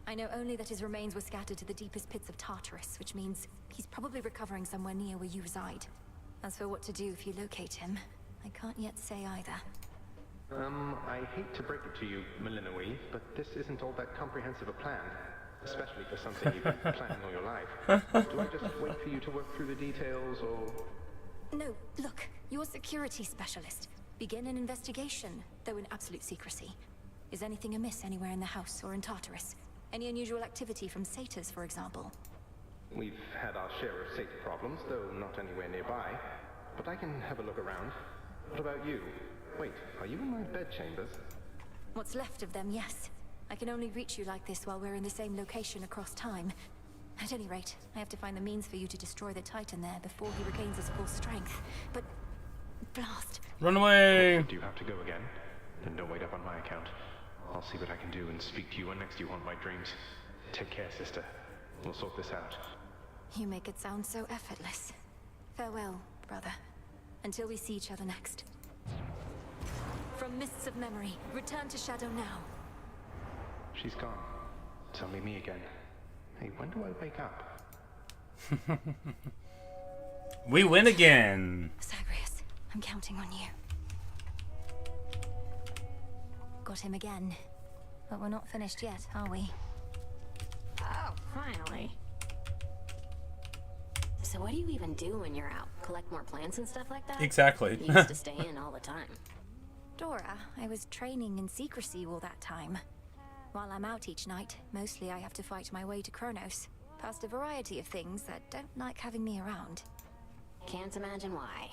I know only that his remains were scattered to the deepest pits of Tartarus, which means he's probably recovering somewhere near where you reside. As for what to do if you locate him, I can't yet say either. I hate to break it to you, Melinoe, but this isn't all that comprehensive a plan. Especially for something you've been planning all your life. Do I just wait for you to work through the details, or...? No, look, you're security specialist. Begin an investigation, though in absolute secrecy. Is anything amiss anywhere in the house or in Tartarus? Any unusual activity from satyrs, for example? We've had our share of satyr problems, though not anywhere nearby. But I can have a look around. What about you? Wait, are you in my bedchambers? What's left of them, yes. I can only reach you like this while we're in the same location across time. At any rate, I have to find the means for you to destroy the Titan there before he regains his full strength. But... blast! Run away! Do you have to go again? Then don't wait up on my account. I'll see what I can do and speak to you when next you haunt my dreams. Take care, sister. We'll sort this out. You make it sound so effortless. Farewell, brother. Until we see each other next. From mists of memory, return to Shadow now. She's gone. It's only me again. Hey, when do I wake up? We win again! Zagreus, I'm counting on you. Got him again. But we're not finished yet, are we? Oh, finally. So what do you even do when you're out? Collect more plants and stuff like that? Exactly. You used to stay in all the time. Dora, I was training in secrecy all that time. While I'm out each night, mostly I have to fight my way to Chronos, past a variety of things that don't like having me around. Can't imagine why.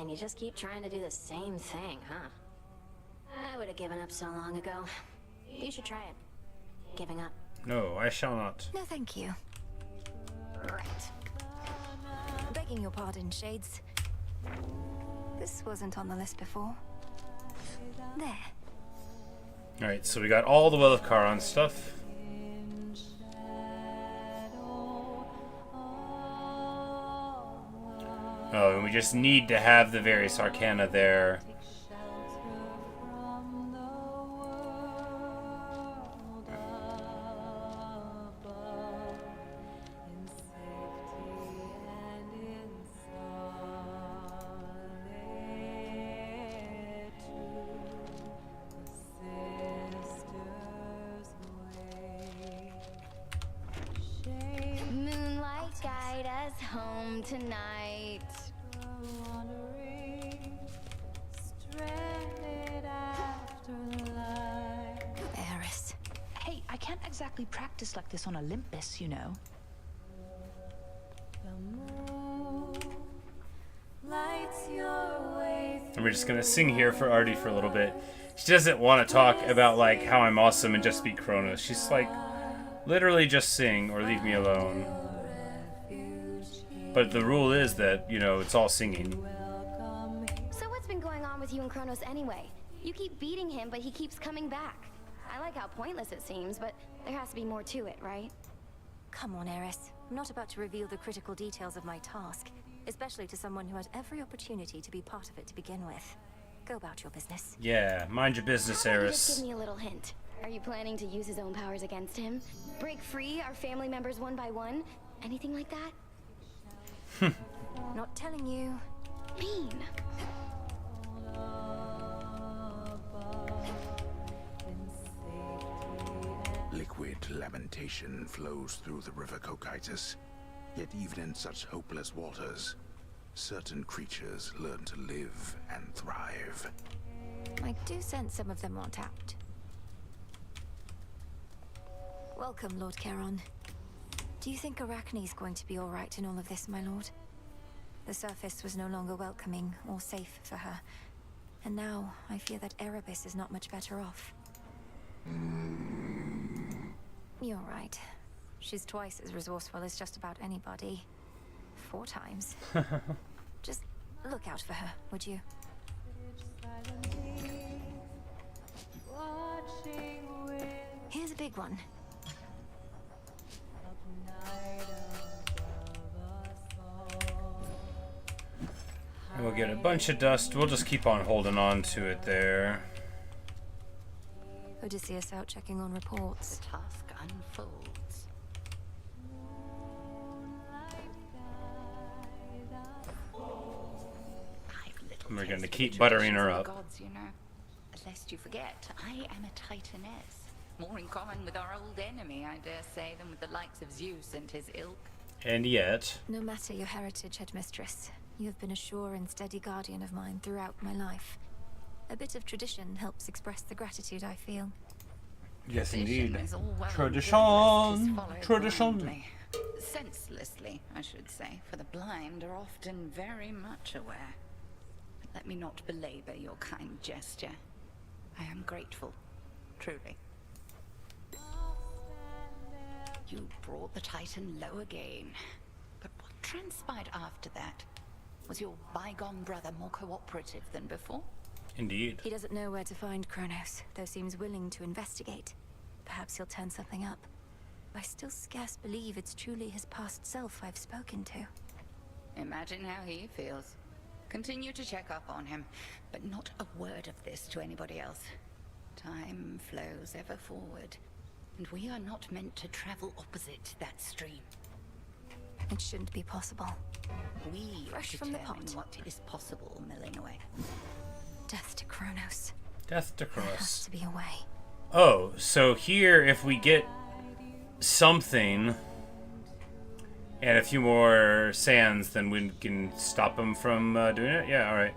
And you just keep trying to do the same thing, huh? I would have given up so long ago. You should try it. Giving up. No, I shall not. No, thank you. Right. Begging your pardon, Shades. This wasn't on the list before. There. Alright, so we got all the Well of Charon stuff. Oh, and we just need to have the various arcana there. Moonlight, guide us home tonight. Eris. Hey, I can't exactly practice like this on Olympus, you know. And we're just gonna sing here for Artie for a little bit. She doesn't want to talk about like how I'm awesome and just beat Chronos. She's like, literally just sing or leave me alone. But the rule is that, you know, it's all singing. So what's been going on with you and Chronos anyway? You keep beating him, but he keeps coming back. I like how pointless it seems, but there has to be more to it, right? Come on, Eris. I'm not about to reveal the critical details of my task, especially to someone who had every opportunity to be part of it to begin with. Go about your business. Yeah, mind your business, How about you just Eris. give me a little hint? Are you planning to use his own powers against him? Break free our family members one by one? Anything like that? Not telling you. Mean. Liquid lamentation flows through the river Cocytus. Yet even in such hopeless waters, certain creatures learn to live and thrive. I do sense some of them want out. Welcome, Lord Charon. Do you think Arachne's going to be alright in all of this, my lord? The surface was no longer welcoming or safe for her. And now, I fear that Erebus is not much better off. You're right. She's twice as resourceful as just about anybody. 4 times. Just look out for her, would you? Here's a big one. And we'll get a bunch of dust. We'll just keep on holding on to it there. Odysseus out checking on reports. The task unfolds. We're going to taste keep of the buttering her traditions of the up. gods, you know. Lest you forget, I am a Titaness. More in common with our old enemy, I dare say, than with the likes of Zeus and his ilk. And yet... No matter your heritage, Headmistress, you have been a sure and steady guardian of mine throughout my life. A bit of tradition helps express the gratitude I feel. Yes, indeed. Is all well and good, Tradition. lest 'tis followed Tradition. blindly. Senselessly, I should say, for the blind are often very much aware. But let me not belabor your kind gesture. I am grateful, truly. You brought the Titan low again. But what transpired after that? Was your bygone brother more cooperative than before? Indeed. He doesn't know where to find Chronos, though seems willing to investigate. Perhaps he'll turn something up. I still scarce believe it's truly his past self I've spoken to. Imagine how he feels. Continue to check up on him, but not a word of this to anybody else. Time flows ever forward, and we are not meant to travel opposite that stream. It shouldn't be possible. We Fresh from the determine pot. what is possible milling away. Death to Chronos. Death to There has Chronos. to be a way. Oh, so here, if we get something and a few more sands, then we can stop them from doing it? Yeah, alright.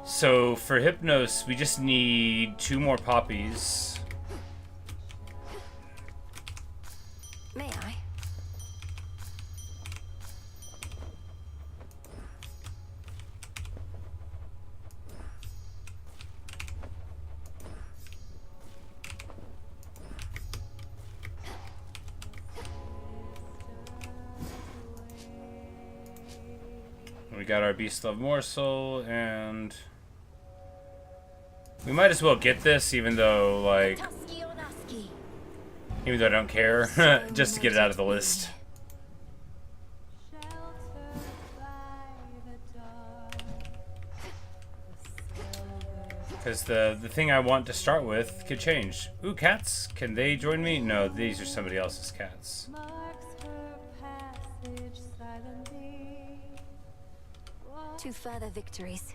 So for Hypnos, we just need 2 more poppies. May I? We got our Beast of Morsel, and we might as well get this, even though, like, even though I don't care, just to get it out of the list. Because the thing I want to start with could change. Ooh, cats? Can they join me? No, these are somebody else's cats. 2 further victories.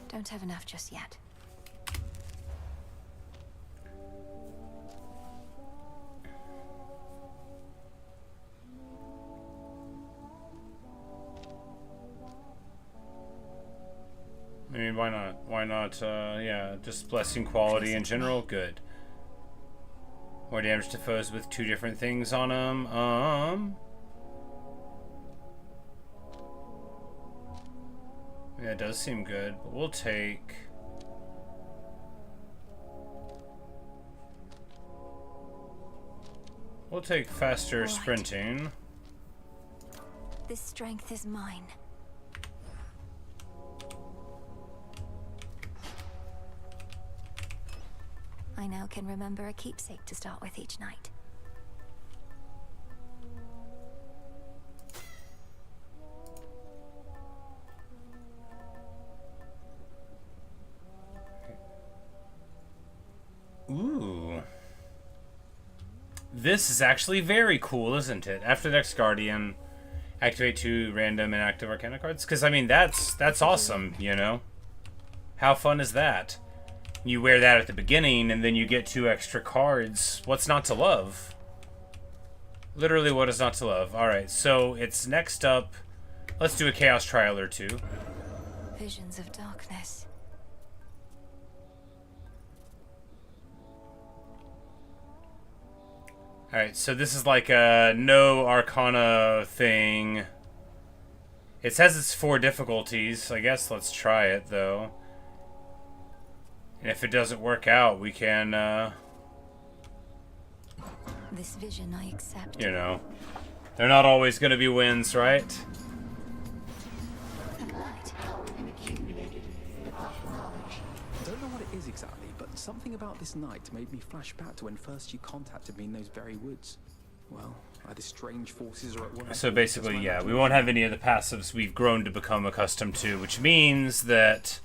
Don't have enough just yet. I mean, why not? Why not, yeah, just blessing quality in general? Good. More damage to foes with 2 different things on them. Yeah, it does seem good, but we'll take... We'll take faster sprinting. This strength is mine. I now can remember a keepsake to start with each night. Ooh. This is actually very cool, isn't it? After the next Guardian, activate 2 random and active Arcana cards. Because, I mean, that's awesome, you know? How fun is that? You wear that at the beginning, and then you get 2 extra cards. What's not to love? Literally, what is not to love? Alright, so it's next up. Let's do a Chaos Trial or 2. Visions of darkness. Alright, so this is like a no Arcana thing. It says it's 4 difficulties. I guess let's try it, though. And if it doesn't work out, we can, This vision I accept. you know, they're not always going to be wins, right? I don't know what it is exactly, but something about this night made me flash back to when first you contacted me in those very woods. Well, either strange forces are at work. So basically, yeah, we won't have any of the passives we've grown to become accustomed to, which means that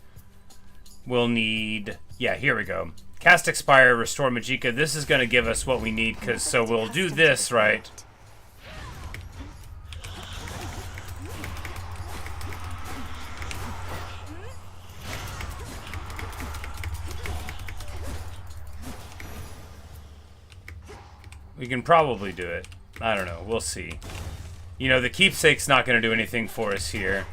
we'll need... Yeah, here we go. Cast Expire, Restore Magicka. This is going to give us what we need, because so we'll do this, right? We can probably do it. I don't know. We'll see. You know, the Keepsake's not going to do anything for us here.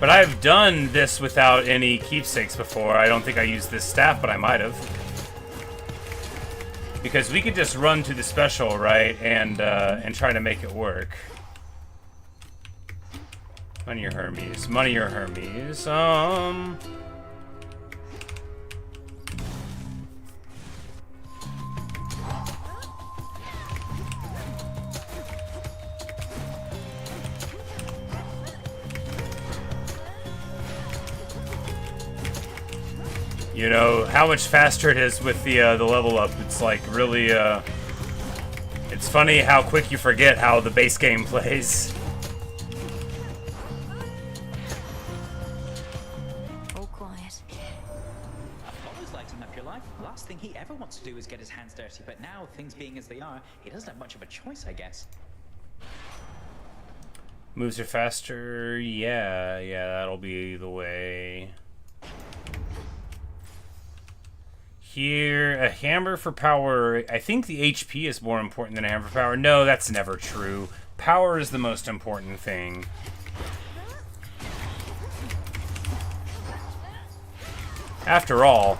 But I've done this without any Keepsakes before. I don't think I used this staff, but I might have. Because we could just run to the special, right? And try to make it work. Money or Hermes. Money or Hermes. You know, how much faster it is with the level up. It's like really, it's funny how quick you forget how the base game plays. All quiet. Apollo's lighting up your life. Last thing he ever wants to do is get his hands dirty, but now, things being as they are, he doesn't have much of a choice, I guess. Moves are faster. Yeah, that'll be the way. Here, a hammer for power. I think the HP is more important than a hammer for power. No, that's never true. Power is the most important thing. After all,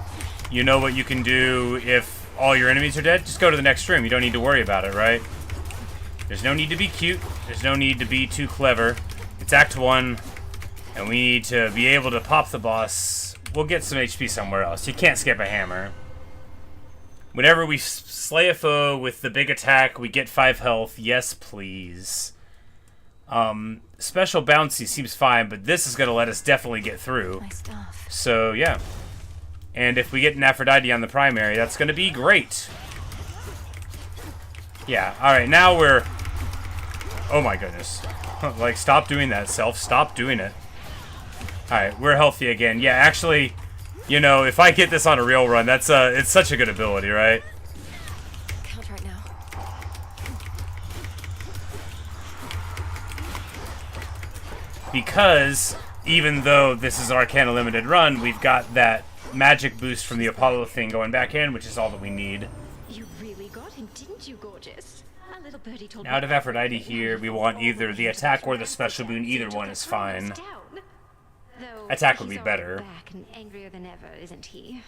you know what you can do if all your enemies are dead? Just go to the next room. You don't need to worry about it, right? There's no need to be cute. There's no need to be too clever. It's Act 1, and we need to be able to pop the boss. We'll get some HP somewhere else. You can't skip a hammer. Whenever we slay a foe with the big attack, we get 5 health. Yes, please. Special bouncy seems fine, but this is going to let us definitely get through. My stuff. So, yeah. And if we get an Aphrodite on the primary, that's going to be great. Yeah, alright, now we're... Oh my goodness. Like, stop doing that, Self. Stop doing it. Alright, we're healthy again. Yeah, actually... You know, if I get this on a real run, that's it's such a good ability, right? Count right now. Because even though this is Arcana limited run, we've got that magic boost from the Apollo thing going back in, which is all that we need. You really got him, didn't you, gorgeous? A little birdie told Out of Aphrodite here, we want either the attack or the special boon. Either one is fine. Though Attack would be he's all better. Back and angrier than ever, isn't he?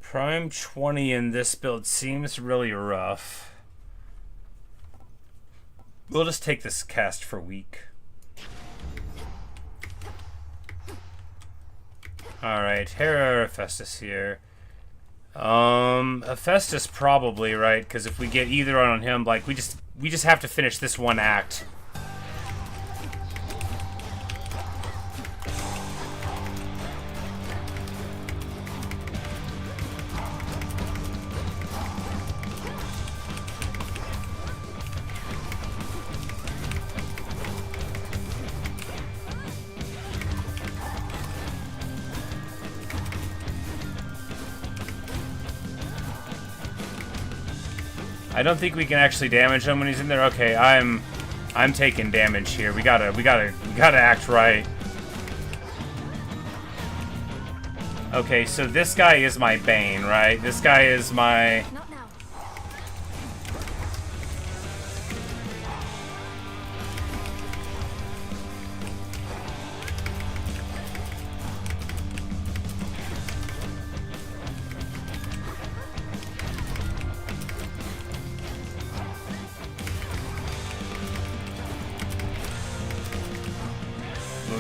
Prime 20 in this build seems really rough. We'll just take this cast for weak. Alright, Hera or Hephaestus here. Hephaestus probably, right? Because if we get either on him, like, we just have to finish this one act. I don't think we can actually damage him when he's in there. Okay, I'm taking damage here. We gotta act right. Okay, so this guy is my Bane, right? This guy is my... Not now.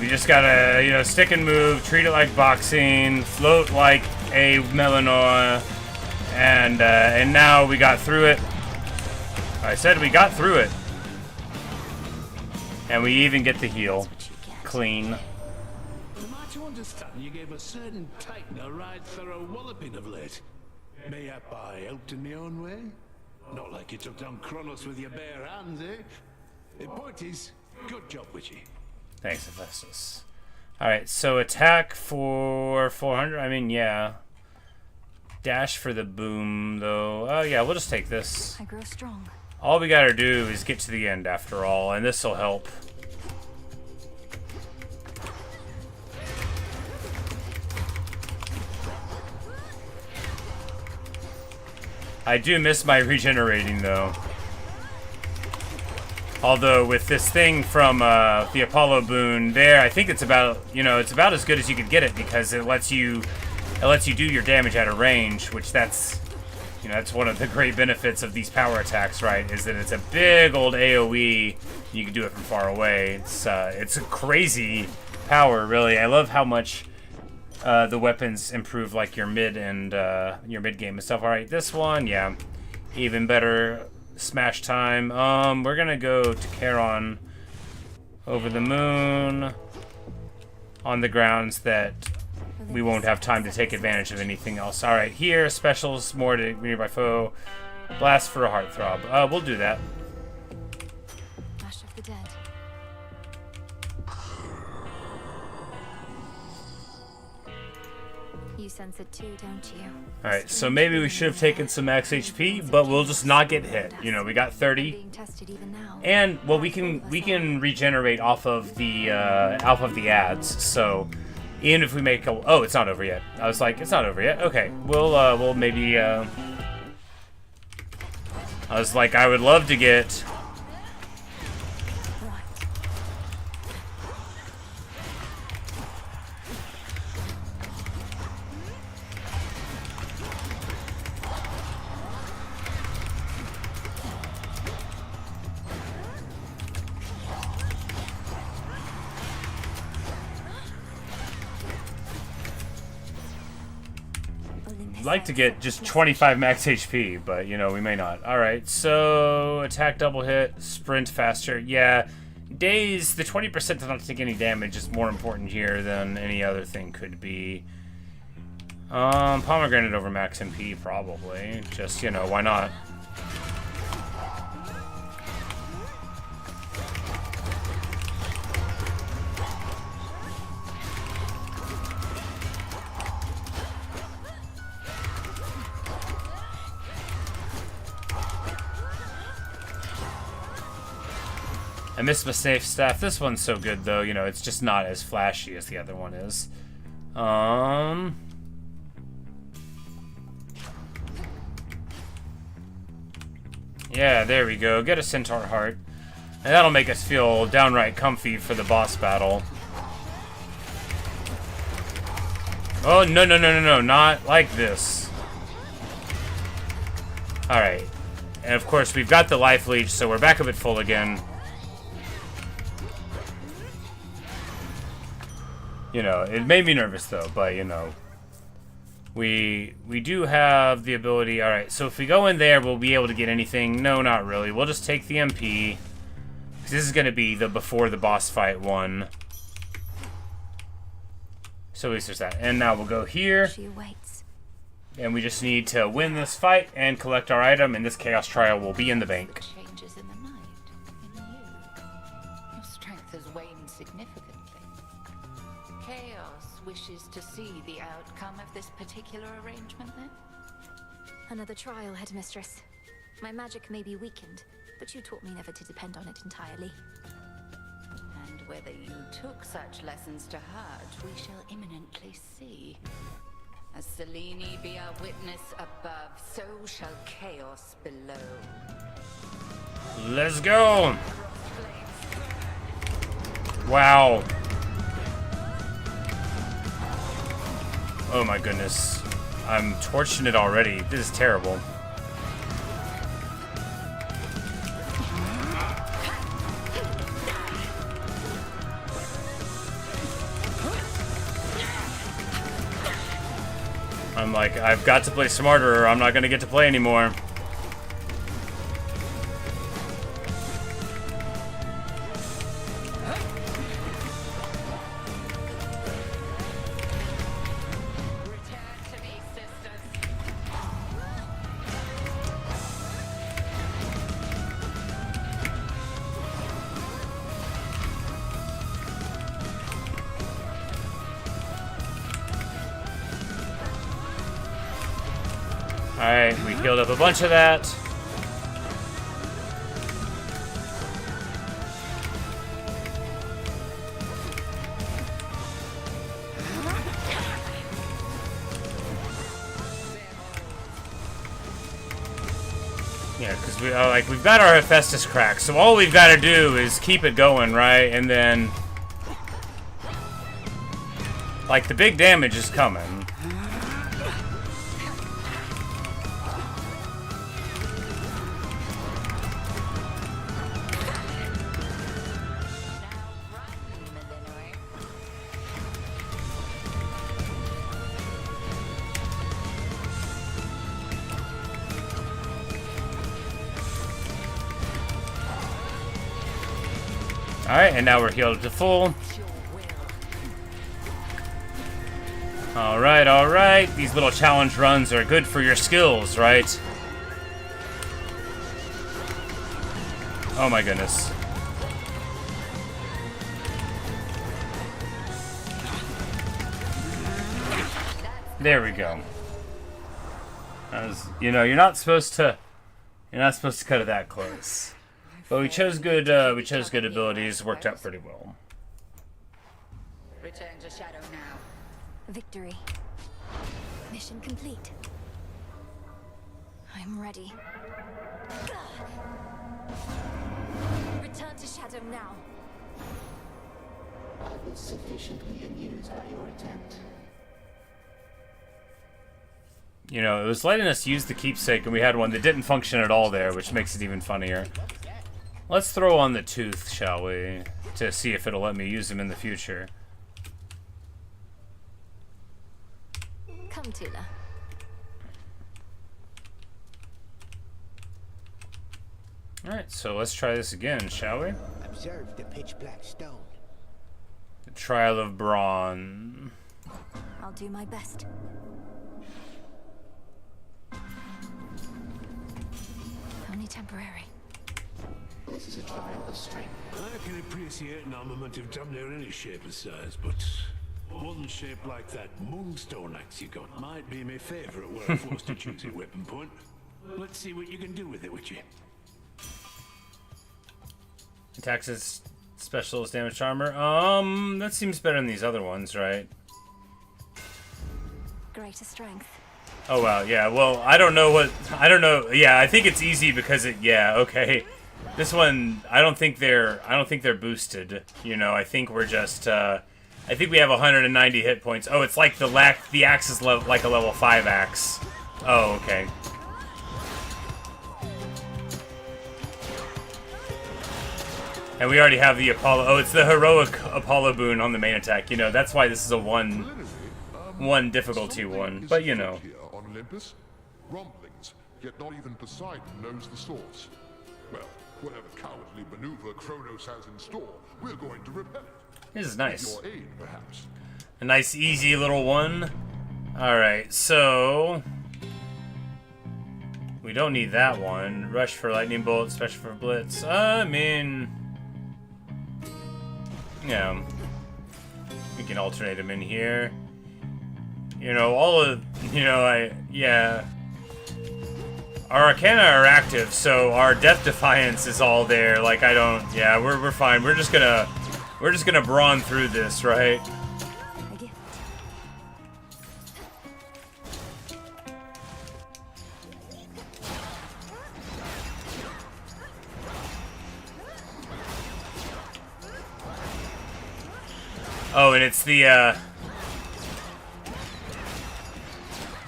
We just gotta, you know, stick and move, treat it like boxing, float like a Melanor, and now we got through it. I said we got through it. And we even get the heal. Clean. Am I to understand you gave a certain Titan a right thorough walloping of late? Mayhap I helped in my own way? Not like you took down Chronos with your bare hands, eh? The point is, good job, Witchy. Thanks, Hephaestus. Alright, so attack for 400. I mean, yeah. Dash for the boom, though. Oh, yeah, we'll just take this. I grow strong. All we gotta do is get to the end after all, and this will help. I do miss my regenerating, though. Although with this thing from the Apollo boon there, I think it's about, you know, it's about as good as you could get it because it lets you do your damage at a range, which that's, you know, that's one of the great benefits of these power attacks, right? Is that it's a big old AOE. You can do it from far away. It's a crazy power, really. I love how much the weapons improve, like your mid and your mid game and stuff. All right, this one, yeah, even better. Smash time. We're gonna go to Charon over the moon on the grounds that we won't have time to take advantage of anything else. All right, here specials more to nearby foe. Blast for a heartthrob. We'll do that. Ash of the dead. You sense it too, don't you? Alright, so maybe we should have taken some max HP, but we'll just not get hit. You know, we got 30. And well, we can regenerate off of the ads. So even if we make a, oh, it's not over yet. I was like, it's not over yet. Okay, we'll maybe I was like, I would love to get like to get just 25 max HP, but you know, we may not. Alright, so attack double hit, sprint faster. Yeah, days, the 20% to not take any damage is more important here than any other thing could be. Pomegranate over max MP, probably. Just, you know, why not? I miss my safe staff. This one's so good, though. You know, it's just not as flashy as the other one is. Yeah, there we go. Get a Centaur Heart. And that'll make us feel downright comfy for the boss battle. Oh, no, no, no, no, no. Not like this. Alright. And, of course, we've got the Life Leech, so we're back up at full again. You know, it made me nervous, though, but, you know, we do have the ability. All right, so if we go in there, we'll be able to get anything. No, not really. We'll just take the MP. This is going to be the before the boss fight one. So at least there's that. And now we'll go here. She awaits. And we just need to win this fight and collect our item, and this Chaos Trial will be in the bank. Changes in the night, in you. Your strength has waned significantly. Chaos wishes to see the outcome of this particular arrangement, then? Another trial, Headmistress. My magic may be weakened, but you taught me never to depend on it entirely. And whether you took such lessons to heart, we shall imminently see. As Selene be our witness above, so shall chaos below. Let's go! Wow. Oh my goodness. I'm torching it already. This is terrible. I'm like, I've got to play smarter or I'm not going to get to play anymore. Alright, we healed up a bunch of that. Yeah, because we've got our Hephaestus crack, so all we've got to do is keep it going, right? And then, like, the big damage is coming. Alright, and now we're healed to full. Alright, alright. These little challenge runs are good for your skills, right? Oh my goodness. There we go. You know, you're not supposed to cut it that close. But we chose good abilities, worked out pretty well. Return to Shadow now. Victory. Mission complete. I'm ready. Return to Shadow now. I was sufficiently amused by your attempt. You know, it was letting us use the keepsake, and we had one that didn't function at all there, which makes it even funnier. Let's throw on the tooth, shall we? To see if it'll let me use them in the future. Come, Tula. Alright, so let's try this again, shall we? Observe the pitch black stone. The Trial of Brawn. I'll do my best. Only temporary. This is a trial of strength. I can appreciate an armament of damn near any shape or size, but one shaped like that moonstone axe you got might be my favourite were I forced to choose a weapon point. Let's see what you can do with it, would you? Attacks as specialist damage armor. That seems better than these other ones, right? Greater strength. Oh wow, yeah. Well, I don't know. Yeah, I think it's easy because yeah, okay. This one, I don't think they're boosted. You know, I think we're just I think we have 190 hit points. Oh, it's like the axe is like a level 5 axe. Oh, okay. And we already have the Apollo. Oh, it's the heroic Apollo boon on the main attack. You know, that's why this is a one difficulty one. But you know. Here on Olympus, rumblings, yet not even Poseidon knows the source. Well, whatever cowardly maneuver Chronos has in store, we're going to repel it. This is nice. With your aid, perhaps. A nice, easy little one. Alright, so we don't need that one. Rush for lightning bolt, special for blitz. I mean, yeah, we can alternate them in here. You know, our Arcana are active, so our Death Defiance is all there. Like, yeah, we're fine. We're just gonna brawn through this, right? Oh, and it's the,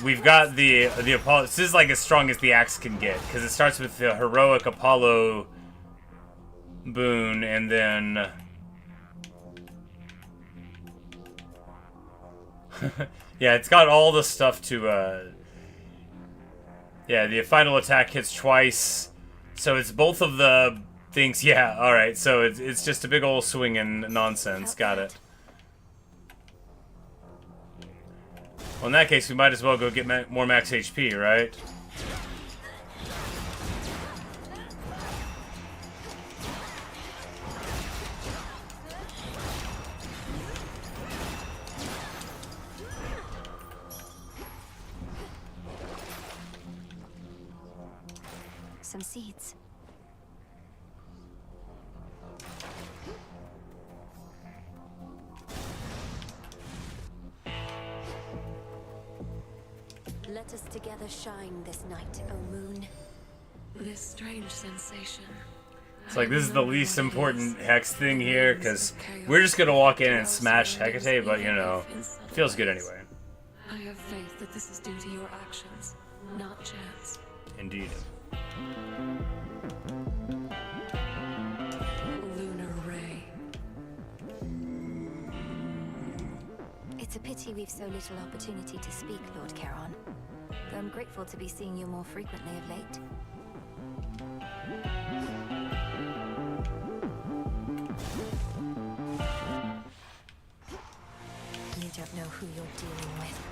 we've got the Apollo. This is like as strong as the axe can get, because it starts with the heroic Apollo boon, and then yeah, it's got all the stuff to yeah, the final attack hits twice, so it's both of the things. Yeah, all right, so it's just a big old swinging nonsense. Got it. Well, in that case, we might as well go get more max HP, right? some seeds. Let us together shine this night, O moon. This strange sensation. It's like this is the least important hex thing here, because we're just gonna walk in and smash Hecate, but you know, it feels good anyway. I have faith that this is due to your actions, not chance. Indeed. Lunar ray. It's a pity we've so little opportunity to speak, Lord Charon. Though I'm grateful to be seeing you more frequently of late. You don't know who you're dealing with.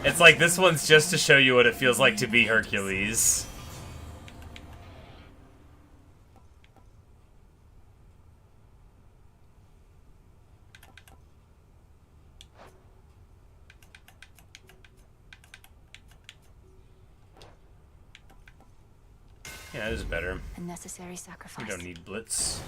It's like this one's just to show you what it feels like to be Hercules. Yeah, this is better. A necessary sacrifice. We don't need Blitz.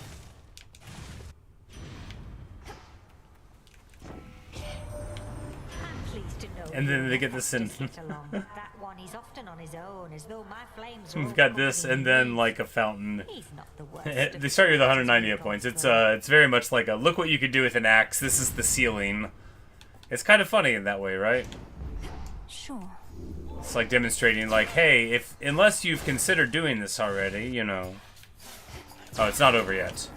And then they get this in. That one, he's often on his own, as though my flames We've got this, and then like a fountain. He's not the worst. They start you with 190 hit points. It's very much like a look what you could do with an axe. This is the ceiling. It's kind of funny in that way, right? Sure. It's like demonstrating, like, hey, unless you've considered doing this already, you know. Oh, it's not over yet.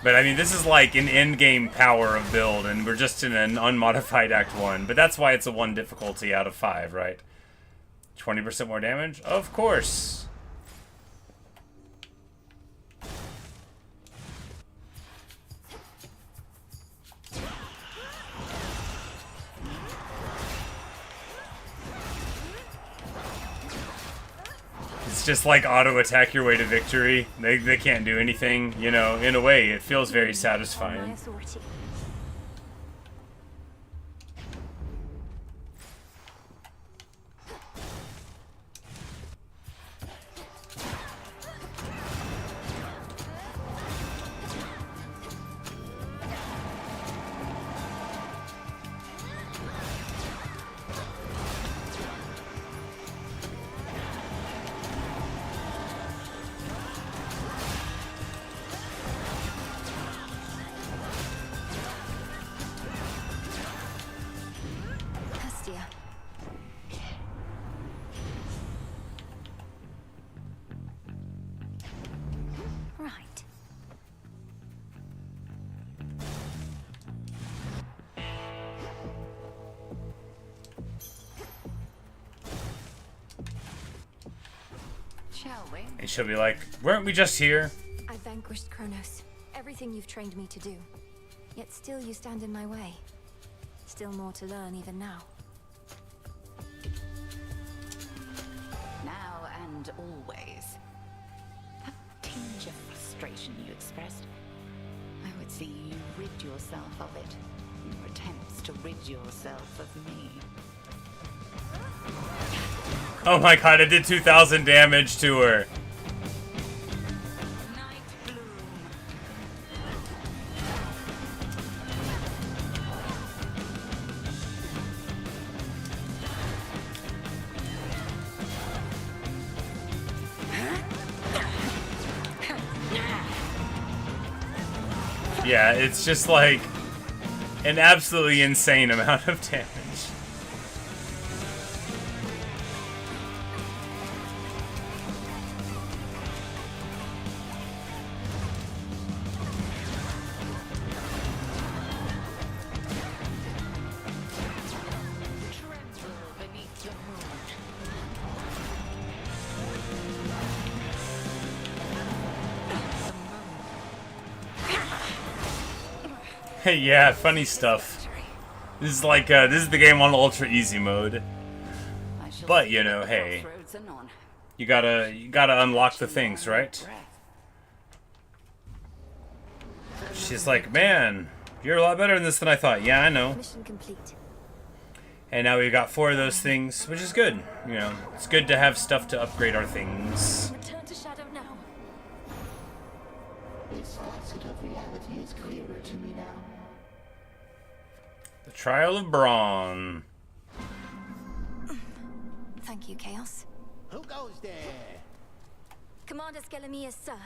But I mean, this is like an end-game power of build, and we're just in an unmodified Act 1. But that's why it's a 1 difficulty out of 5, right? 20% more damage? Of course. It's just like auto-attack your way to victory. They can't do anything, you know, in a way, it feels very satisfying. Shall we? And she'll be like, weren't we just here? I vanquished Chronos. Everything you've trained me to do. Yet still you stand in my way. Still more to learn even now. Now and always. That tinge of frustration you expressed, I would see you rid yourself of it in your attempts to rid yourself of me. Oh my god, I did 2,000 damage to her. Yeah, it's just like an absolutely insane amount of damage. Yeah, funny stuff. This is like, this is the game on ultra easy mode. But, you know, hey. You gotta unlock the things, right? She's like, man, you're a lot better in this than I thought. Yeah, I know. Mission complete. And now we've got 4 of those things, which is good. You know, it's good to have stuff to upgrade our things. Return to Shadow now. This facet of reality is clearer to me now. The Trial of Brawn. Thank you, Chaos. Who goes there? Commander Skelemius, sir.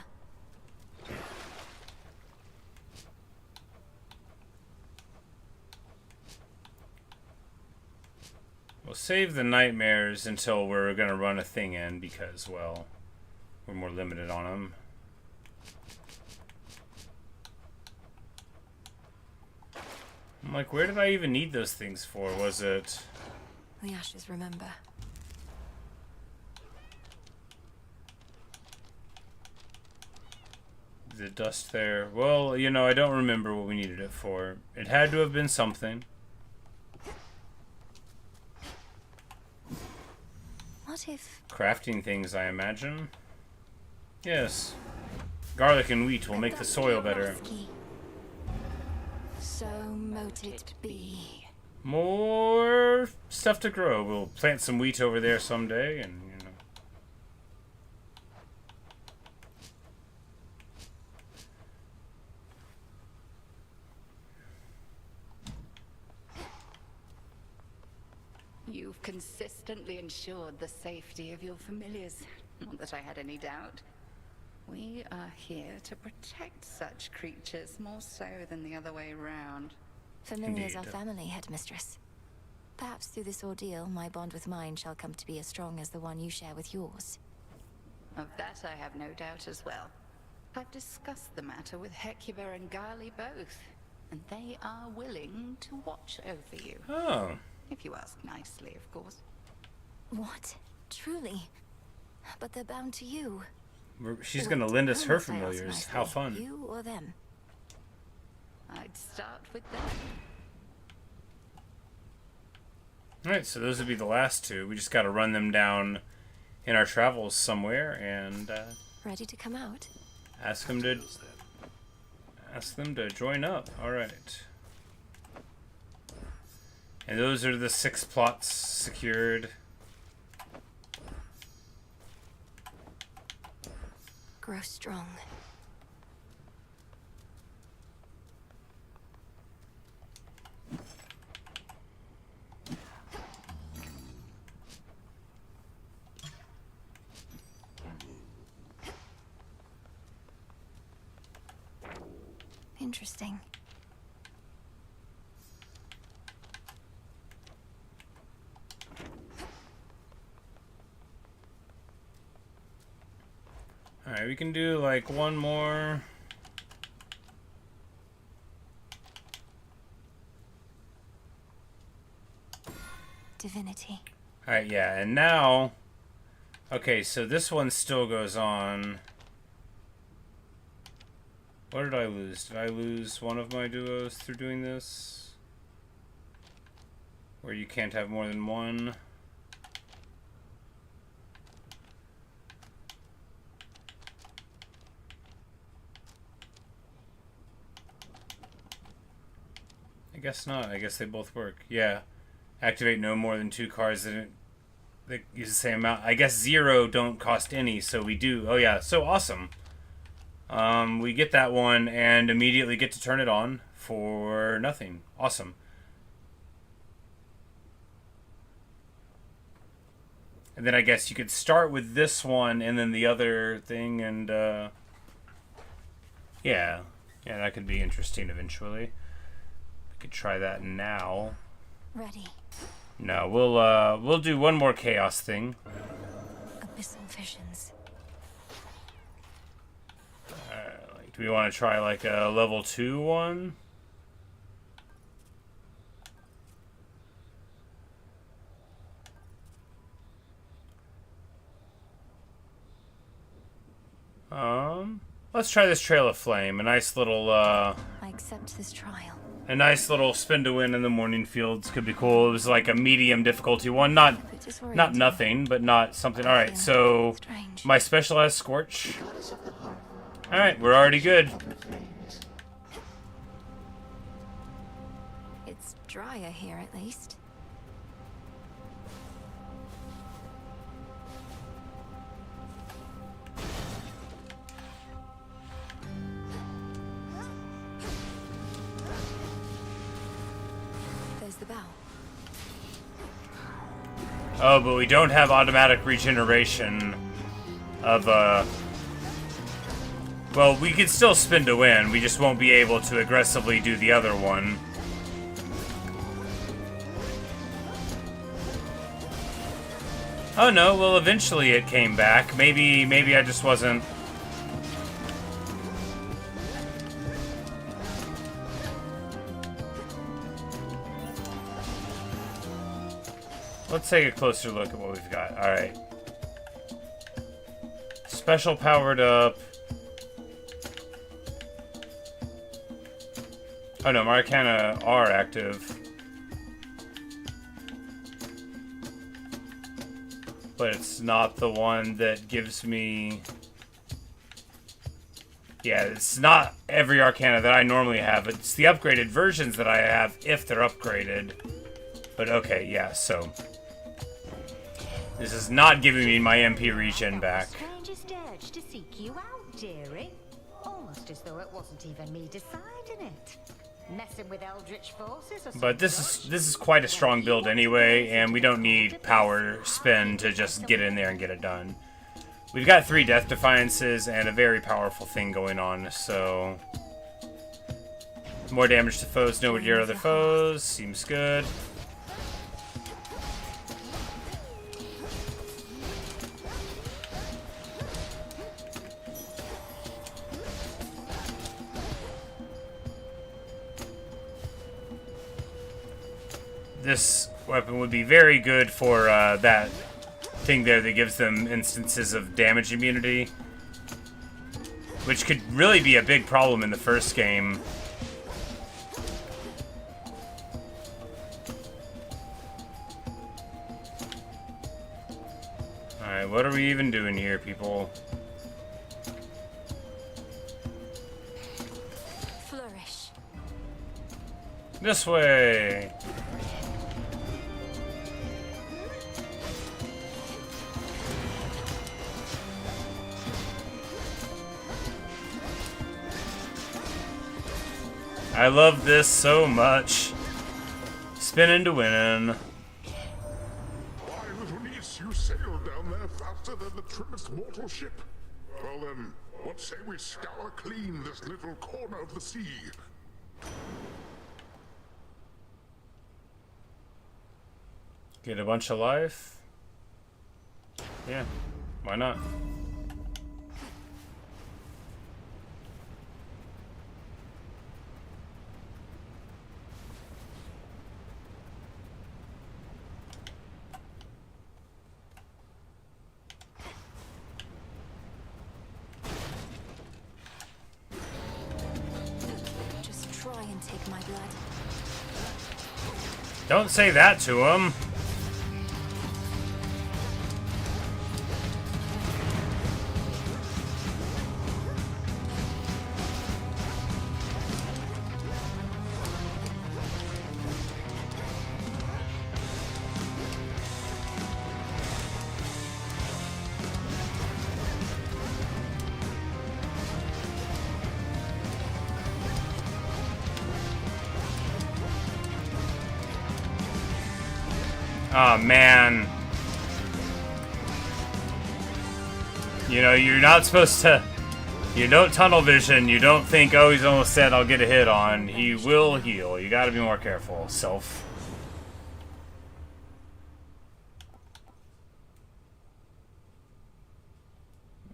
We'll save the nightmares until we're going to run a thing in because, well, we're more limited on them. I'm like, where did I even need those things for? Was it... The ashes remember. The dust there. Well, you know, I don't remember what we needed it for. It had to have been something. What if... Crafting things, I imagine. Yes. Garlic and wheat will make the soil better. So mote it be. More stuff to grow. We'll plant some wheat over there someday, and, you know. You've consistently ensured the safety of your familiars. Not that I had any doubt. We are here to protect such creatures more so than the other way round. Familiars are family, Headmistress. Perhaps through this ordeal, my bond with mine shall come to be as strong as the one you share with yours. Of that I have no doubt as well. I've discussed the matter with Hecuba and Gali both, and they are willing to watch over you. Oh. If you ask nicely, of course. What? Truly? But they're bound to you. She's going to lend us her familiars. How fun. You or them? I'd start with them. Alright, so those would be the last 2. We just got to run them down in our travels somewhere and ready to come out. Ask them to join up. Alright. And those are the 6 plots secured. Grow strong. Interesting. Alright, we can do like one more. Divinity. Alright, yeah, and now... Okay, so this one still goes on. What did I lose? Did I lose one of my duos through doing this? Where you can't have more than one? I guess not. I guess they both work. Yeah. Activate no more than 2 cards that use the same amount. I guess 0 don't cost any, so we do. Oh yeah, so awesome. We get that one and immediately get to turn it on for nothing. Awesome. And then I guess you could start with this one and then the other thing, and yeah, that could be interesting eventually. We could try that now. Ready. No, we'll do one more chaos thing. Abyssal visions. Do we want to try like a level 2 one? Let's try this Trail of Flame. A nice little I accept this trial. A nice little spin to win in the morning fields could be cool. It was like a medium difficulty one, not nothing, but not something. All right, so my special has Scorch. All right, we're already good. drier here at least. There's the bell. Oh, but we don't have automatic regeneration of, well, we could still spin to win. We just won't be able to aggressively do the other one. Oh no, well eventually it came back. Maybe I just wasn't... Let's take a closer look at what we've got. Alright. Special powered up. Oh no, Marcana are active. But it's not the one that gives me... Yeah, it's not every Arcana that I normally have. It's the upgraded versions that I have if they're upgraded. But okay, yeah, so... This is not giving me my MP regen back. Strangest urge to seek you out, dearie. Almost as though it wasn't even me deciding it. Messing with eldritch forces or But this is quite a strong build anyway, and we don't need power spin to just get in there and get it done. We've got 3 Death Defiances and a very powerful thing going on, so... More damage to foes, no dear other foes, seems good. This weapon would be very good for that thing there that gives them instances of damage immunity, which could really be a big problem in the first game. Alright, what are we even doing here, people? Flourish. This way! I love this so much. Spinning to winning. Why, little niece, you sailed down there faster than the trimmest mortal ship. Well then, what say we scour clean this little corner of the sea? Get a bunch of life? Yeah, why not? Try and take my blood. Don't say that to him. Oh, man. You know, you're not supposed to... You don't tunnel vision. You don't think, oh, he's almost dead, I'll get a hit on. He will heal. You gotta be more careful, self.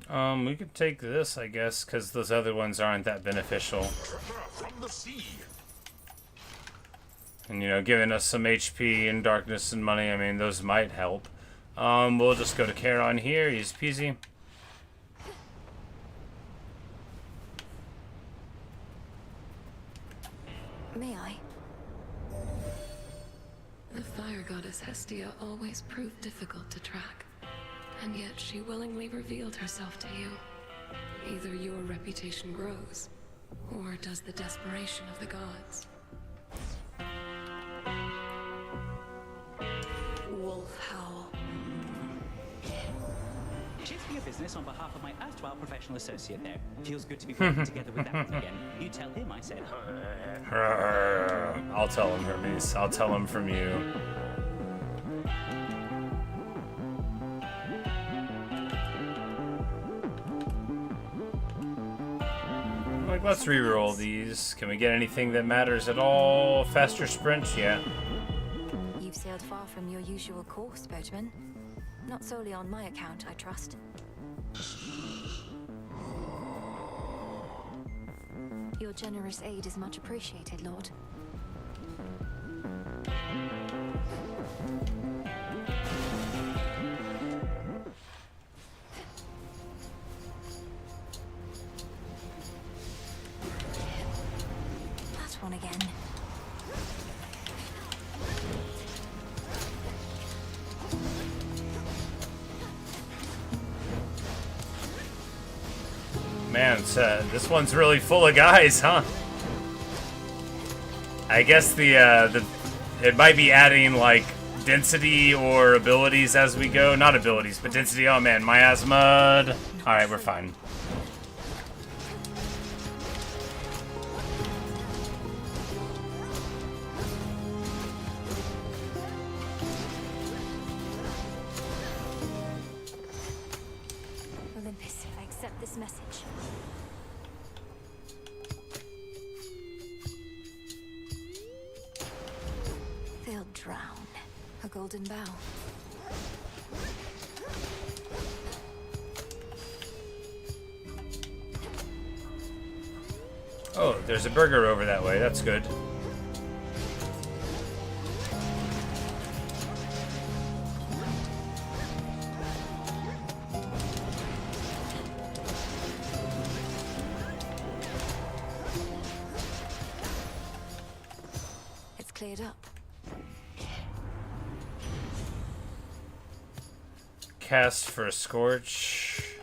We could take this, I guess, because those other ones aren't that beneficial. From the sea. And, you know, giving us some HP and darkness and money, I mean, those might help. We'll just go to Charon here, easy peasy. May I? The fire goddess Hestia always proved difficult to track, and yet she willingly revealed herself to you. Either your reputation grows, or does the desperation of the gods. Cheers for your business on behalf of my erstwhile professional associate there. Feels good to be working together with that again. You tell him I said. I'll tell him, Hermes. I'll tell him from you. Like, let's reroll these. Can we get anything that matters at all? Faster sprint? Yeah. You've sailed far from your usual course, boatman. Not solely on my account, I trust. Your generous aid is much appreciated, Lord. That one again. Man, this one's really full of guys, huh? I guess it might be adding like density or abilities as we go. Not abilities, but density. Oh man, miasma. All right, we're fine. Olympus, I accept this message. They'll drown. A golden bow. Oh, there's a burger over that way. That's good. It's cleared up. Cast for a scorch.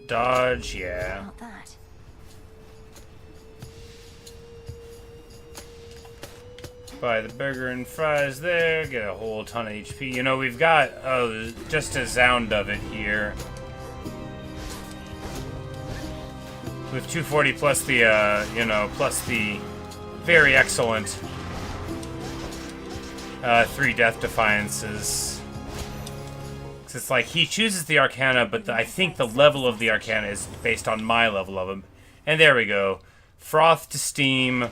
Dodge, yeah. Not that. Buy the burger and fries there. Get a whole ton of HP. You know, we've got just a sound of it here. With 240 plus the, plus the very excellent 3 Death Defiances. It's like he chooses the Arcana, but I think the level of the Arcana is based on my level of him. And there we go. Froth to Steam.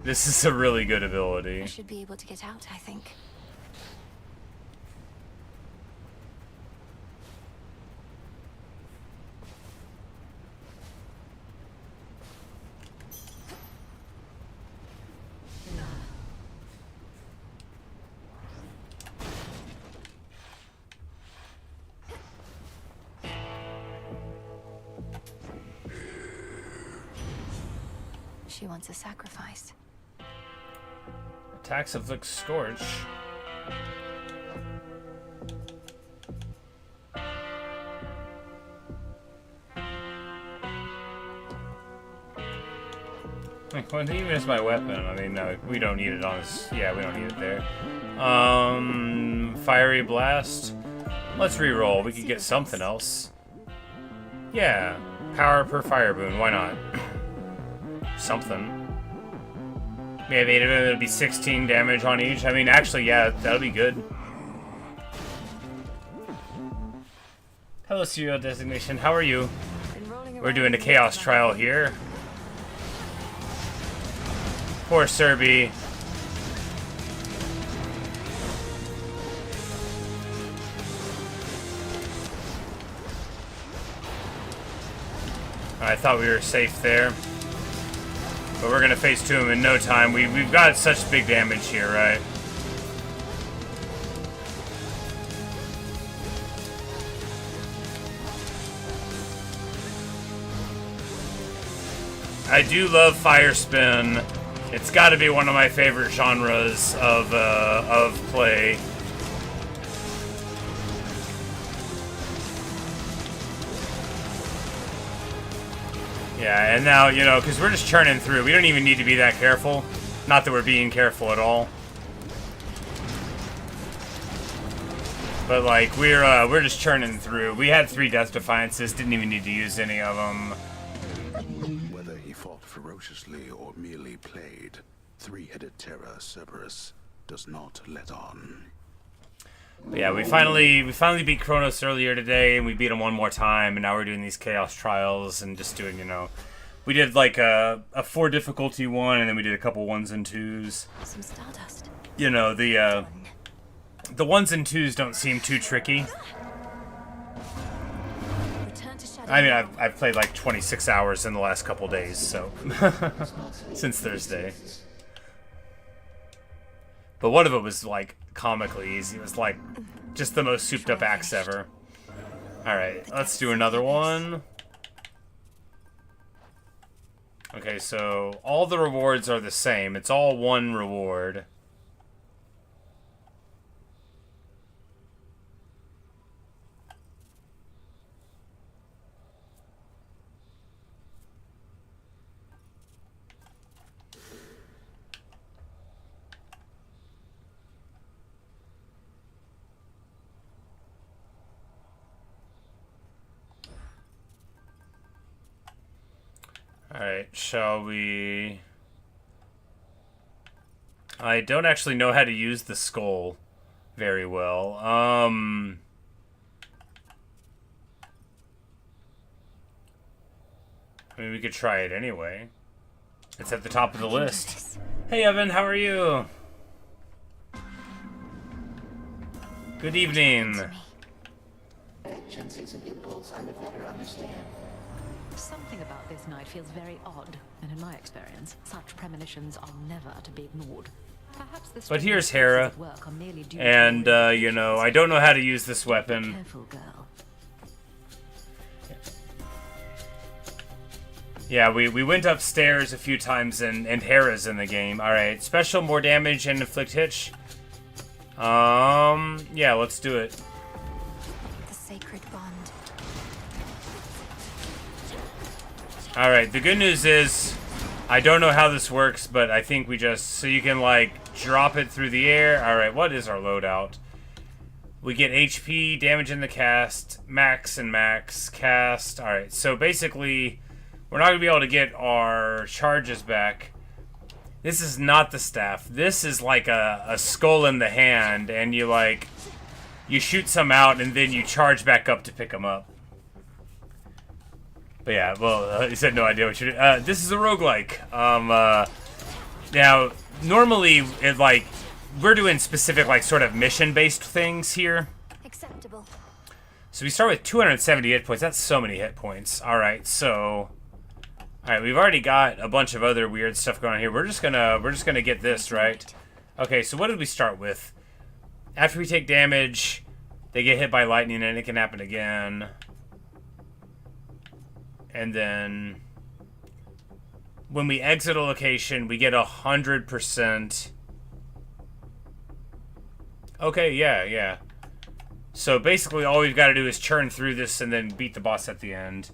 This is a really good ability. I should be able to get out, I think. She wants a sacrifice. Attacks inflict scorch. Like, what even is my weapon? I mean, no, we don't need it on this. Yeah, we don't need it there. Fiery blast. Let's reroll. We could get something else. Yeah, power per fire boon. Why not? Something. Maybe it'll be 16 damage on each. I mean, actually, yeah, that'll be good. Hello, serial designation. How are you? We're doing a chaos trial here. Poor Serby. I thought we were safe there. But we're gonna face 2 in no time. We've got such big damage here, right? I do love Fire Spin. It's got to be one of my favorite genres of play. Yeah, and now, you know, because we're just churning through. We don't even need to be that careful. Not that we're being careful at all. But like we're just churning through. We had 3 Death Defiances, didn't even need to use any of them. Whether he fought ferociously or merely played, three-headed terror Cerberus does not let on. But yeah, we finally beat Chronos earlier today, and we beat him one more time, and now we're doing these Chaos Trials and just doing, you know, we did like a 4 difficulty one, and then we did a couple 1s and 2s. Some stardust. You know, the 1s and 2s don't seem too tricky. I mean, I've played like 26 hours in the last couple days, so since Thursday. But one of it was like comically easy. It was like just the most souped up axe ever. Alright, let's do another one. Okay, so all the rewards are the same. It's all 1 reward. Alright, shall we... I don't actually know how to use the skull very well. I mean, we could try it anyway. It's at the top of the list. Hey, Evan, how are you? Good evening. Vengeance is an impulse I would never understand. Something about this night feels very odd, and in my experience, such premonitions are never to be ignored. Perhaps the But here's Hera, and, you know, I don't know how to use this weapon. Careful, girl. Yeah, we went upstairs a few times, and Hera's in the game. Alright, special, more damage, and inflict hitch. Yeah, let's do it. The sacred bond. Alright, the good news is, I don't know how this works, but I think we just, so you can like, drop it through the air. Alright, what is our loadout? We get HP, damage in the cast, max and max, cast. Alright, so basically, we're not going to be able to get our charges back. This is not the staff. This is like a skull in the hand, and you like, you shoot some out, and then you charge back up to pick them up. But yeah, well, he said no idea what you're doing. This is a roguelike. Now, normally, we're doing specific, like, sort of mission-based things here. Acceptable. So we start with 270 hit points. That's so many hit points. Alright, so... Alright, we've already got a bunch of other weird stuff going on here. We're just gonna get this, right? Okay, so what did we start with? After we take damage, they get hit by lightning, and it can happen again. And then when we exit a location, we get 100%. Okay, yeah. So basically all we've got to do is churn through this and then beat the boss at the end.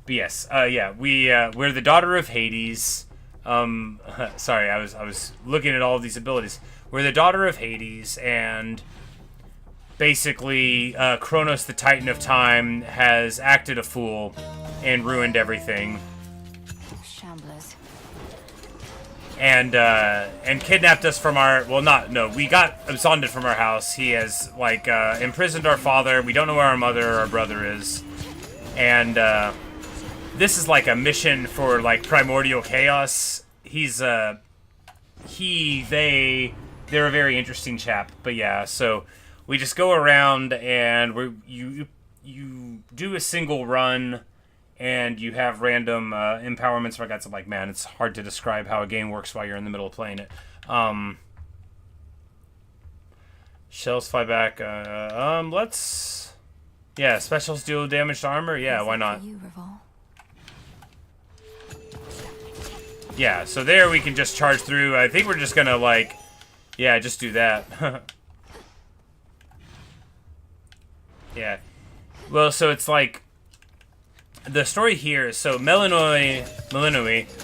But yes, yeah, we're the daughter of Hades. Sorry, I was looking at all of these abilities. We're the daughter of Hades, and basically, Chronos, the Titan of Time, has acted a fool and ruined everything. Shamblers. And kidnapped us from our... Well, we got absconded from our house. He has, like, imprisoned our father. We don't know where our mother or our brother is. And, this is, like, a mission for, like, primordial chaos. They're a very interesting chap. But, yeah, so... We just go around and you do a single run, and you have random empowerments. So I got some, like, man, it's hard to describe how a game works while you're in the middle of playing it. Shells fly back. Let's... Yeah, specials deal damage to armor. Yeah, why not? Yeah, so there we can just charge through. I think we're just gonna, like... Yeah, just do that. Yeah. Well, so it's like... The story here, so Melanoi,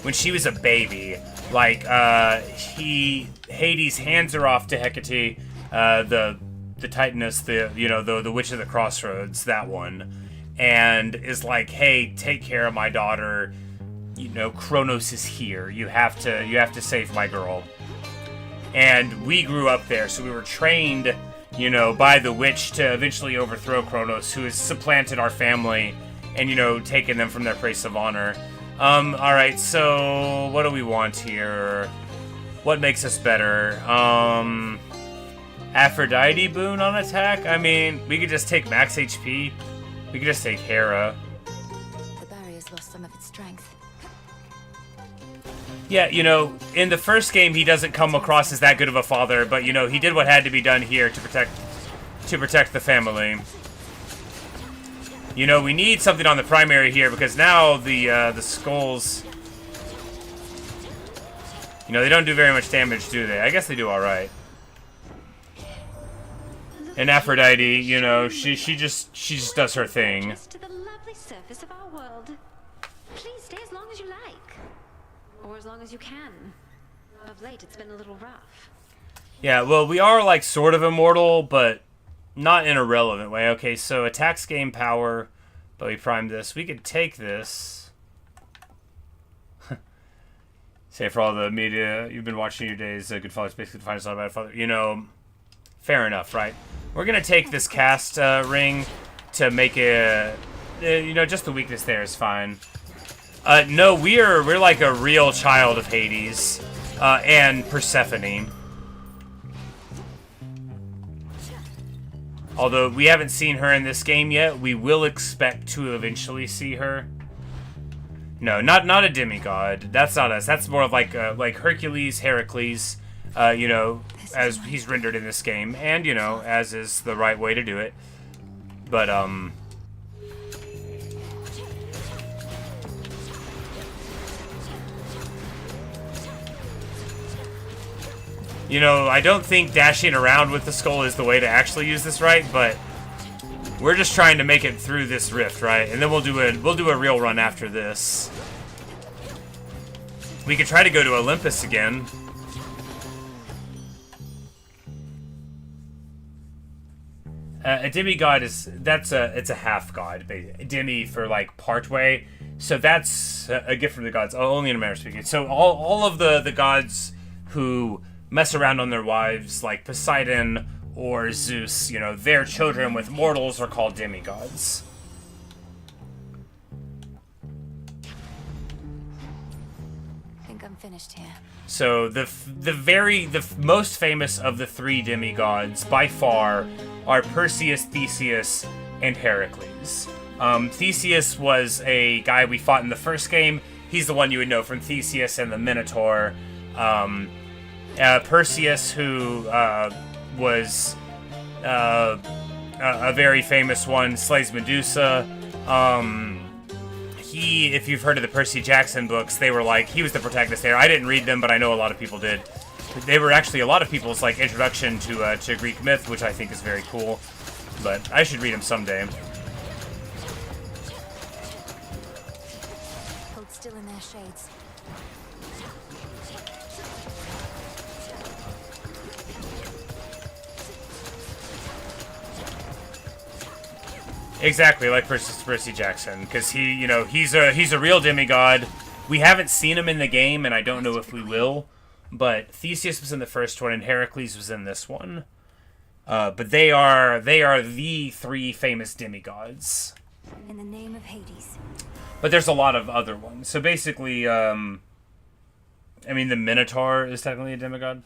when she was a baby, like, Hades hands her off to Hecate, the Titaness, the Witch of the Crossroads, that one, and is like, hey, take care of my daughter. Chronos is here. You have to save my girl. And we grew up there, so we were trained, by the witch to eventually overthrow Chronos, who has supplanted our family and, taken them from their place of honor. Alright, so what do we want here? What makes us better? Aphrodite boon on attack? I mean, we could just take max HP. We could just take Hera. The barrier's lost some of its strength. Yeah, in the first game he doesn't come across as that good of a father, but he did what had to be done here to protect the family. We need something on the primary here because now the skulls, they don't do very much damage, do they? I guess they do all right. And Aphrodite, she just does her thing. To the lovely surface of our world. Please stay as long as you like, or as long as you can. Of late, it's been a little rough. Yeah, well, we are like sort of immortal, but not in a relevant way. Okay, so attacks gain power, but we prime this. We could take this. Say for all the media you've been watching your days, good father's basically defined as not a bad father. Fair enough, right? We're gonna take this cast ring to make it, just the weakness there is fine. No, we're like a real child of Hades, and Persephone. Although we haven't seen her in this game yet, we will expect to eventually see her. No, not a demigod. That's not us. That's more of like Hercules, Heracles, as he's rendered in this game, and as is the right way to do it. But I don't think dashing around with the skull is the way to actually use this right, but we're just trying to make it through this rift, right? And then we'll do a real run after this. We could try to go to Olympus again. A demigod it's a half god, demi for like part way. So that's a gift from the gods, only in a manner of speaking. So all of the gods who mess around on their wives, like Poseidon or Zeus, their children with mortals are called demigods. I think I'm finished here. So the most famous of the three demigods by far are Perseus, Theseus, and Heracles. Theseus was a guy we fought in the first game. He's the one you would know from Theseus and the Minotaur. Perseus, who was a very famous one, slays Medusa. If you've heard of the Percy Jackson books, they were like, he was the protagonist there. I didn't read them, but I know a lot of people did. They were actually a lot of people's like introduction to Greek myth, which I think is very cool. But I should read them someday. Hold still in their shades. Exactly, like Percy Jackson, because he's a real demigod. We haven't seen him in the game, and I don't know if we will. But Theseus was in the first one, and Heracles was in this one. But they are the three famous demigods. In the name of Hades. But there's a lot of other ones. So basically, I mean, the Minotaur is technically a demigod.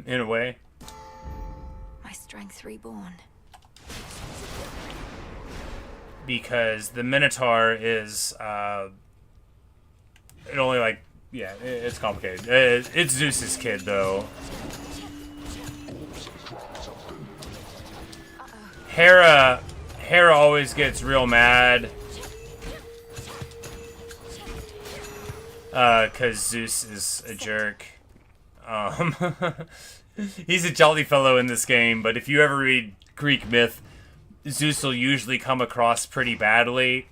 In a way. My strength reborn. Because the Minotaur is, it only like, yeah, it's complicated. It's Zeus's kid, though. Hera always gets real mad. Cause Zeus is a jerk. He's a jolly fellow in this game, but if you ever read Greek myth, Zeus will usually come across pretty badly.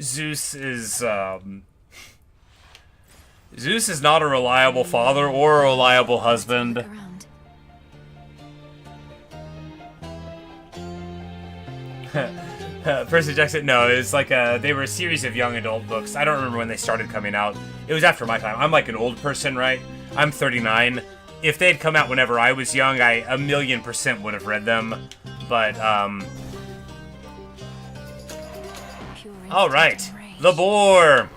Zeus is not a reliable father or a reliable husband. Percy Jackson, no, it was like they were a series of young adult books. I don't remember when they started coming out. It was after my time. I'm like an old person, right? I'm 39. If they had come out whenever I was young, I 1,000,000% would have read them. But, alright. The boar!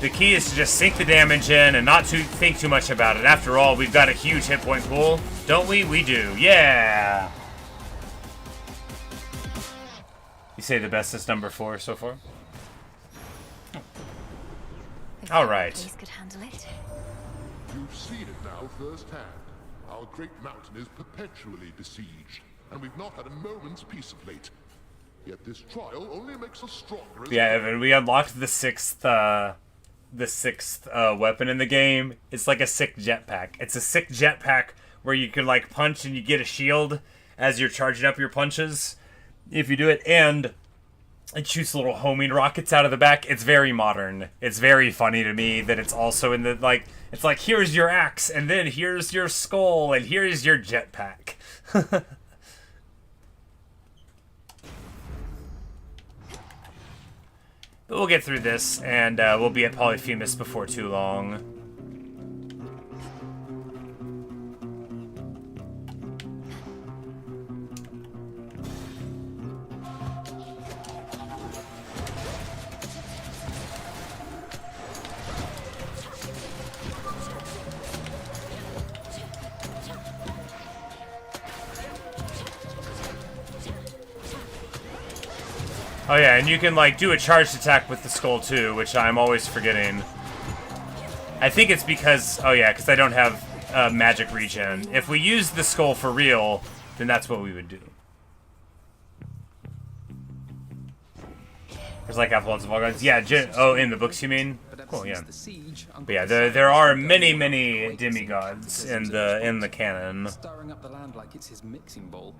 The key is to just sink the damage in and not to think too much about it. After all, we've got a huge hit point pool, don't we? We do. Yeah! You say the best is number 4 so far? Alright. You've seen it now firsthand. Our great mountain is perpetually besieged, and we've not had a moment's peace of late. Yet this trial only makes us stronger as Yeah, Evan, we unlocked the sixth weapon in the game. It's like a sick jetpack. It's a sick jetpack where you can like punch and you get a shield as you're charging up your punches if you do it, and it shoots little homing rockets out of the back. It's very modern. It's very funny to me that it's also in the like, it's like, here's your axe and then here's your skull and here's your jetpack. But we'll get through this, and we'll be at Polyphemus before too long. Oh yeah, and you can like do a charged attack with the skull too, which I'm always forgetting. I think it's because, oh yeah, because I don't have magic regen. If we use the skull for real, then that's what we would do. There's like lots of all guns. Yeah, oh, in the books you mean? Cool, yeah. But yeah, there are many demigods in the canon. Stirring up the land like it's his mixing bowl.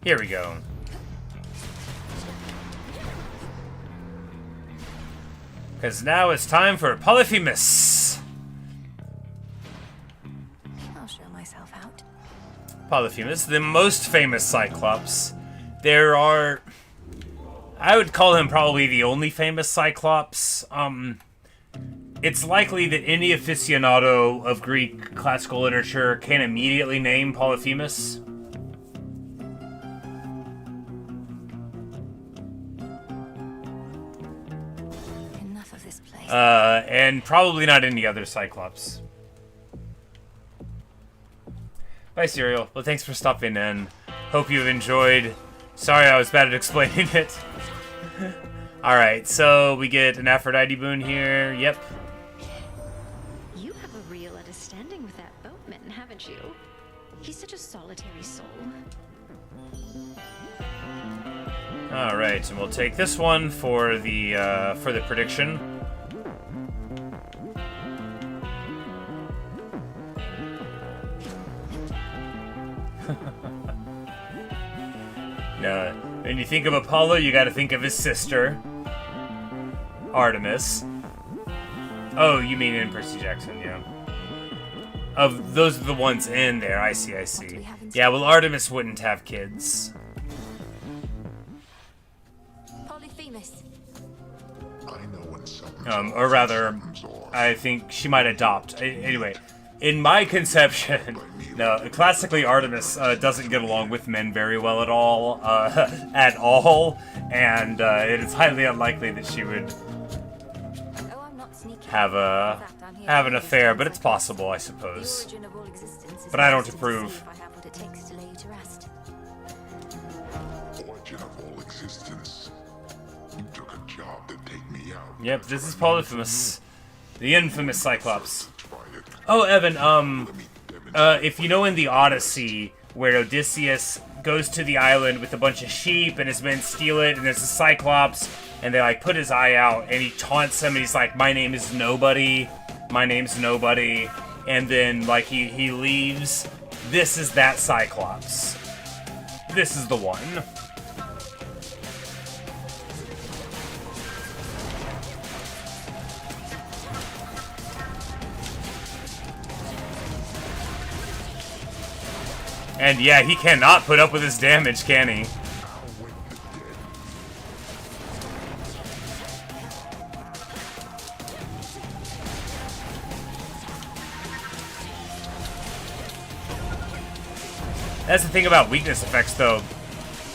Here we go. Because now it's time for Polyphemus. I'll show myself out. Polyphemus, the most famous Cyclops. There are... I would call him probably the only famous Cyclops. It's likely that any aficionado of Greek classical literature can immediately name Polyphemus. And probably not any other Cyclops. Bye, Serial. Well, thanks for stopping in. Hope you've enjoyed. Sorry I was bad at explaining it. Alright, so we get an Aphrodite boon here. Yep. You have a real understanding with that boatman, haven't you? He's such a solitary soul. Alright, and we'll take this one for the prediction. When you think of Apollo, you gotta think of his sister, Artemis. Oh, you mean in Percy Jackson, yeah. Those are the ones in there, I see. Yeah, well, Artemis wouldn't have kids. Polyphemus. I know when something's Or rather, I think she might adopt. Anyway, in my conception, no, classically Artemis doesn't get along with men very well at all, and it is highly unlikely that she would have an affair, but it's possible, I suppose. But I don't approve. Origin of all existence. You took a job to take me out. Yep, this is Polyphemus, the infamous Cyclops. Oh, Evan, if you know in the Odyssey, where Odysseus goes to the island with a bunch of sheep and his men steal it, and there's a Cyclops, and they like put his eye out, and he taunts him, and he's like, "My name is nobody. My name's nobody." And then like he leaves. This is that Cyclops. This is the one. And yeah, he cannot put up with his damage, can he? That's the thing about weakness effects, though.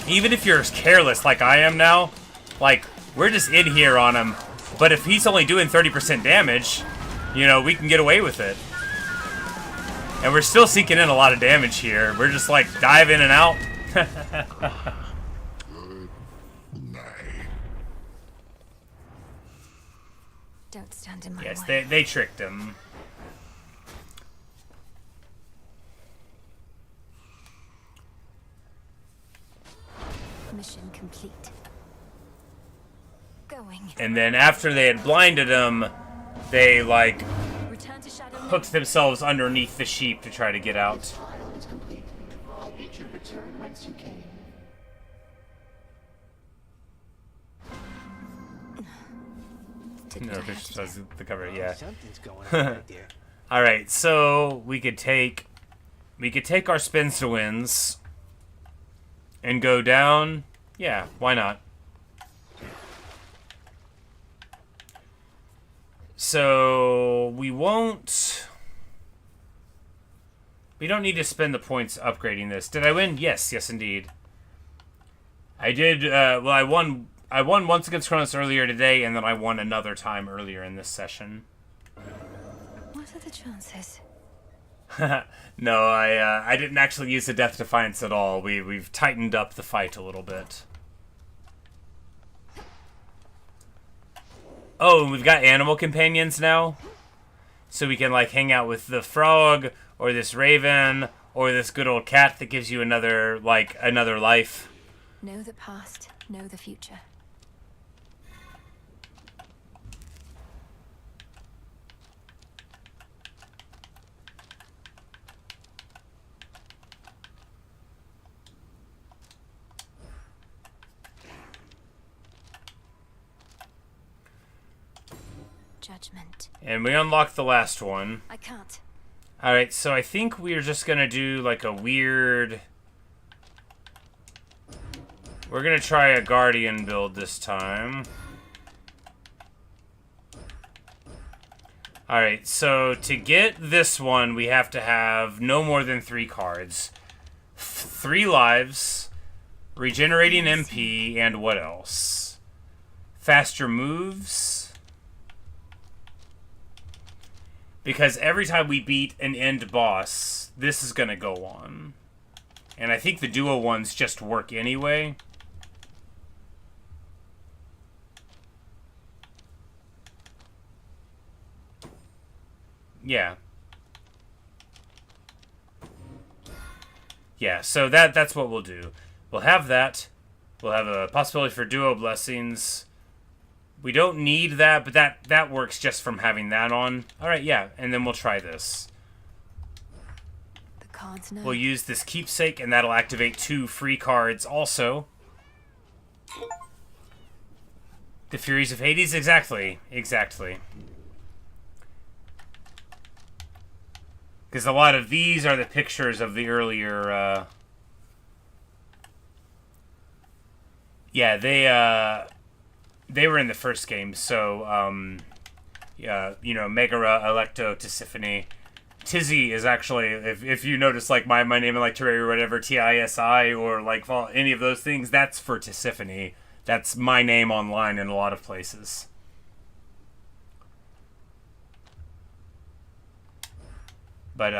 Even if you're careless like I am now, like, we're just in here on him. But if he's only doing 30% damage, you know, we can get away with it. And we're still sinking in a lot of damage here. We're just like dive in and out. Don't stand in my way. Yes, they tricked him. Mission complete. Going. And then after they had blinded him, they like hooked themselves underneath the sheep to try to get out. No, this was the cover, yeah. Something's going on right there. All right, so we could take our spins to wins and go down. Yeah, why not? So we don't need to spend the points upgrading this. Did I win? Yes, indeed. I did. Well, I won once against Chronos earlier today, and then I won another time earlier in this session. What are the chances? No, I didn't actually use the Death Defiance at all. We've tightened up the fight a little bit. Oh, and we've got animal companions now, so we can like hang out with the frog or this raven or this good old cat that gives you another life. Know the past, know the future. Judgment. And we unlocked the last one. I can't. Alright, so I think we're just gonna do like a weird... We're gonna try a Guardian build this time. Alright, so to get this one, we have to have no more than 3 cards. 3 lives, regenerating MP, and what else? Faster moves. Because every time we beat an end boss, this is gonna go on. And I think the duo ones just work anyway. Yeah. Yeah, so that's what we'll do. We'll have that. We'll have a possibility for duo blessings. We don't need that, but that works just from having that on. Alright, yeah, and then we'll try this. The cards now. We'll use this keepsake, and that'll activate 2 free cards also. The Furies of Hades, exactly. Exactly. Because a lot of these are the pictures of the earlier, yeah, they were in the first game, so, yeah, you know, Megara, Electo, Tisiphone. Tizzy is actually, if you notice, like, my name in, like, Terraria or whatever, Tisi, or, like, any of those things, that's for Tisiphone. That's my name online in a lot of places. But,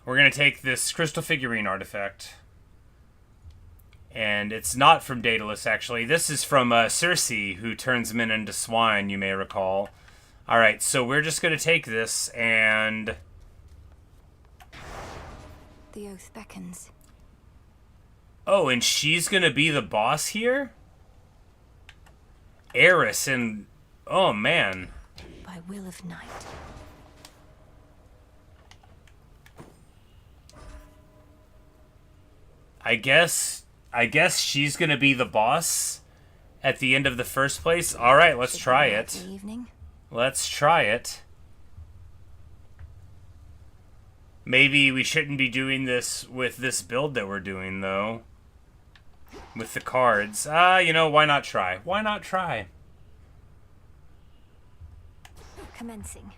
we're gonna take this crystal figurine artifact. And it's not from Daedalus, actually. This is from Circe, who turns men into swine, you may recall. Alright, so we're just gonna take this and... The oath beckons. Oh, and she's gonna be the boss here? Eris and... Oh, man. By will of night. I guess she's gonna be the boss at the end of the first place. All right, let's try it. Let's try it. Maybe we shouldn't be doing this with this build that we're doing, though. With the cards. You know, why not try? Why not try? Commencing.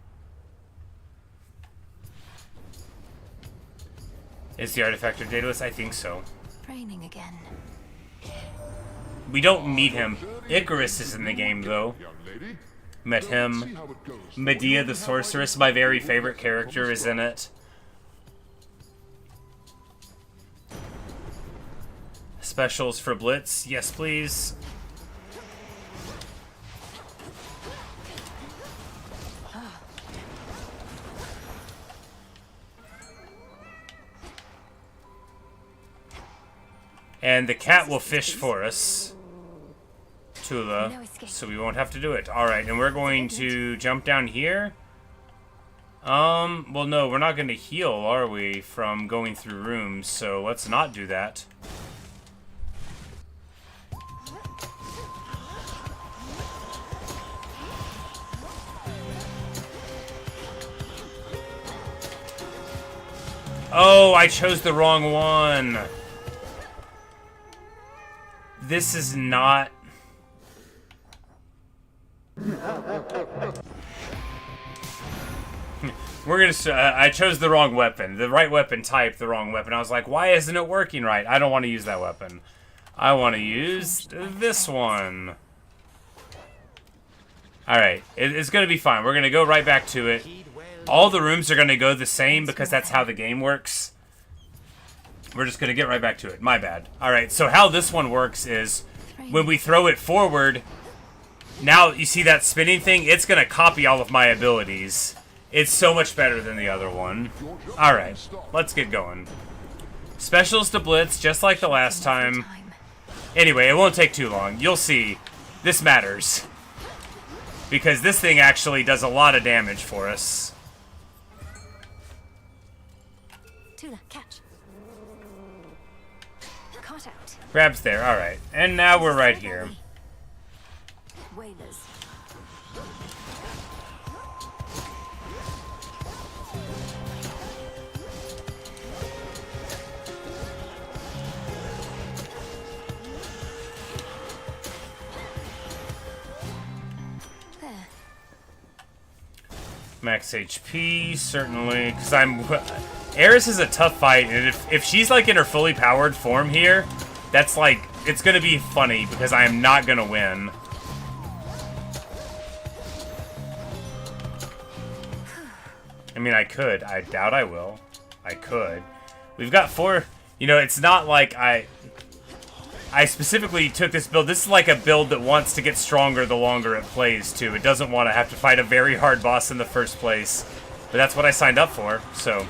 Is the artifact of Daedalus? I think so. Raining again. We don't meet him. Icarus is in the game, though. Met him. Medea the Sorceress, my very favorite character, is in it. Specials for Blitz. Yes, please. And the cat will fish for us, Tula, so we won't have to do it. Alright, and we're going to jump down here. Well, no, we're not going to heal, are we, from going through rooms, so let's not do that. Oh, I chose the wrong one. This is not... We're gonna... I chose the wrong weapon. The right weapon type, the wrong weapon. I was like, why isn't it working right? I don't want to use that weapon. I want to use this one. Alright, it's gonna be fine. We're gonna go right back to it. All the rooms are gonna go the same because that's how the game works. We're just gonna get right back to it. My bad. Alright, so how this one works is when we throw it forward, now you see that spinning thing? It's gonna copy all of my abilities. It's so much better than the other one. Alright, let's get going. Specials to Blitz, just like the last time. Anyway, it won't take too long. You'll see. This matters. Because this thing actually does a lot of damage for us. Tula, catch. Caught out. Grab's there, alright. And now we're right here. Whalers. Max HP, certainly, because Eris is a tough fight, and if she's, like, in her fully powered form here, that's, like, it's gonna be funny, because I am not gonna win. I mean, I could. I doubt I will. I could. We've got 4... You know, it's not like I specifically took this build. This is like a build that wants to get stronger the longer it plays, too. It doesn't want to have to fight a very hard boss in the first place. But that's what I signed up for, so...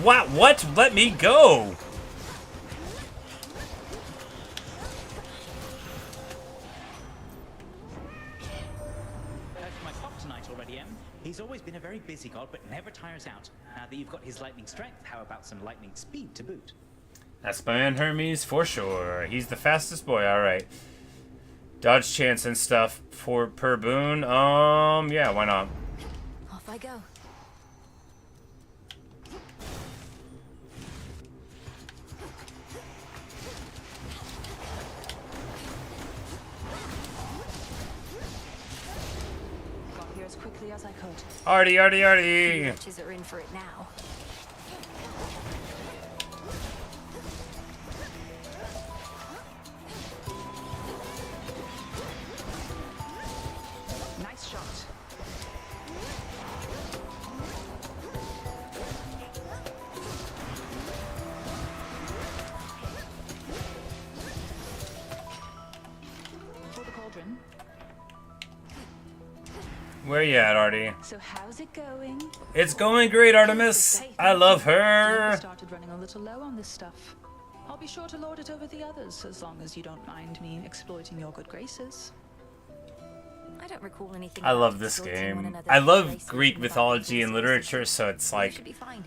What? Let me go! Heard from my pop tonight already, Em. He's always been a very busy god, but never tires out. Now that you've got his lightning strength, how about some lightning speed to boot? That's my man Hermes, for sure. He's the fastest boy, alright. Dodge chance and stuff per boon. Yeah, why not? Off I go. Got here as quickly as I could. Artie! Witches are in for it now. Nice shot. For the cauldron. Where you at, Artie? So how's it going? It's going great, Artemis! I love her! Started running a little low on this stuff. I'll be sure to lord it over the others, as long as you don't mind me exploiting your good graces. I don't recall anything. I about love this exploiting one game. another's I love races Greek and mythology and resources. literature, so it's You like should be fine.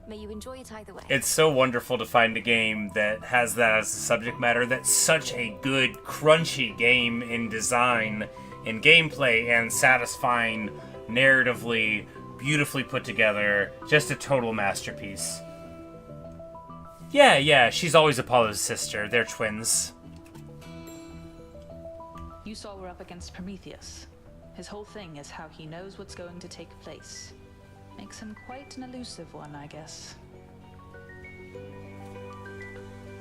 May you enjoy it either way. it's so wonderful to find a game that has that as a subject matter. That's such a good, crunchy game in design, in gameplay, and satisfying narratively, beautifully put together. Just a total masterpiece. Yeah, she's always Apollo's sister. They're twins. You saw we're up against Prometheus. His whole thing is how he knows what's going to take place. Makes him quite an elusive one, I guess.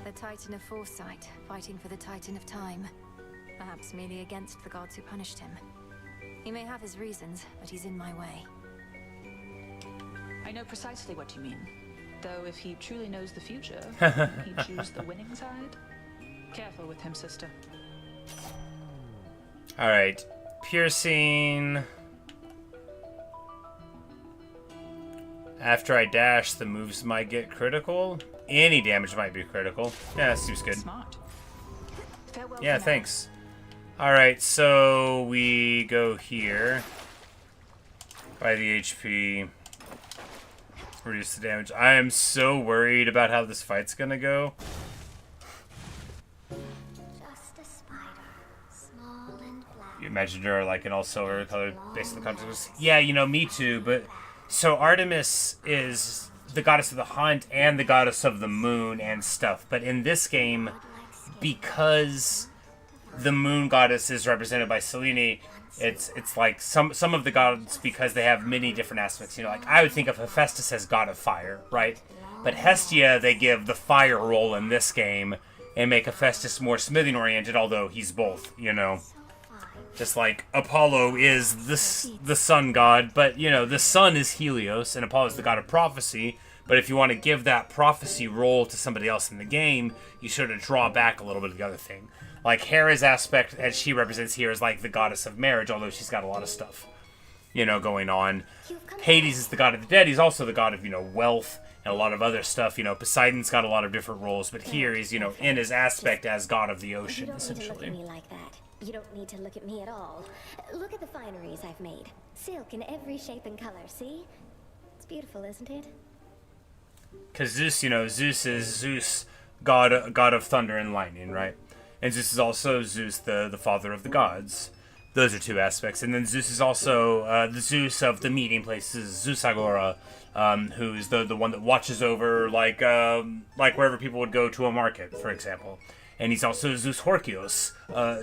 The Titan of Foresight, fighting for the Titan of Time. Perhaps merely against the gods who punished him. He may have his reasons, but he's in my way. I know precisely what you mean. Though if he truly knows the future, he'd choose the winning side. Careful with him, sister. Alright. Piercing. After I dash, the moves might get critical. Any damage might be critical. Yeah, that seems good. Smart. Farewell Yeah, for now. thanks. Alright, so we go here. By the HP. Reduce the damage. I am so worried about how this fight's gonna go. Just a spider, small and black. You imagined her like in all silver colored based on the context. Yeah, you know, me too, but so Artemis is the goddess of the hunt and the goddess of the moon and stuff. But in this game, because the moon goddess is represented by Selene, it's like some of the gods, because they have many different aspects. You know, like I would think of Hephaestus as god of fire, right? But Hestia, they give the fire role in this game and make Hephaestus more smithing oriented, although he's both, you know. Just like Apollo is the sun god, but, you know, the sun is Helios, and Apollo is the god of prophecy. But if you want to give that prophecy role to somebody else in the game, you sort of draw back a little bit of the other thing. Like Hera's aspect, as she represents here, is like the goddess of marriage, although she's got a lot of stuff, you know, going on. Hades is the god of the dead. He's also the god of, you know, wealth and a lot of other stuff. You know, Poseidon's got a lot of different roles, but here he's, you know, in his aspect as god of the ocean, essentially. You don't need to look at me like that. You don't need to look at me at all. Look at the fineries I've made. Silk in every shape and color, see? It's beautiful, isn't it? Because Zeus, you know, Zeus is Zeus, god of thunder and lightning, right? And Zeus is also Zeus, the father of the gods. Those are two aspects. And then Zeus is also the Zeus of the meeting places, Zeus Agora, who's the one that watches over, like wherever people would go to a market, for example. And he's also Zeus Horkios,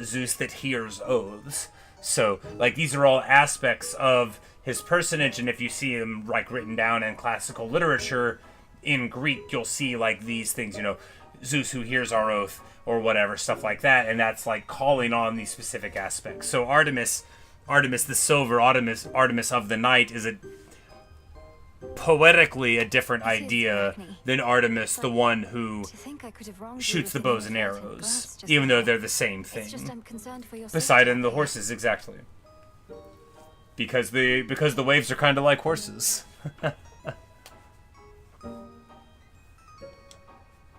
Zeus that hears oaths. So, like, these are all aspects of his personage, and if you see him, like, written down in classical literature, in Greek, you'll see, like, these things, you know, Zeus who hears our oath, or whatever, stuff like that, and that's, like, calling on these specific aspects. So Artemis the Silver, Artemis of the Night, is poetically a different idea than Artemis, the one who shoots the bows and arrows, even though they're the same thing. Poseidon, the horses, exactly. Because the waves are kind of like horses.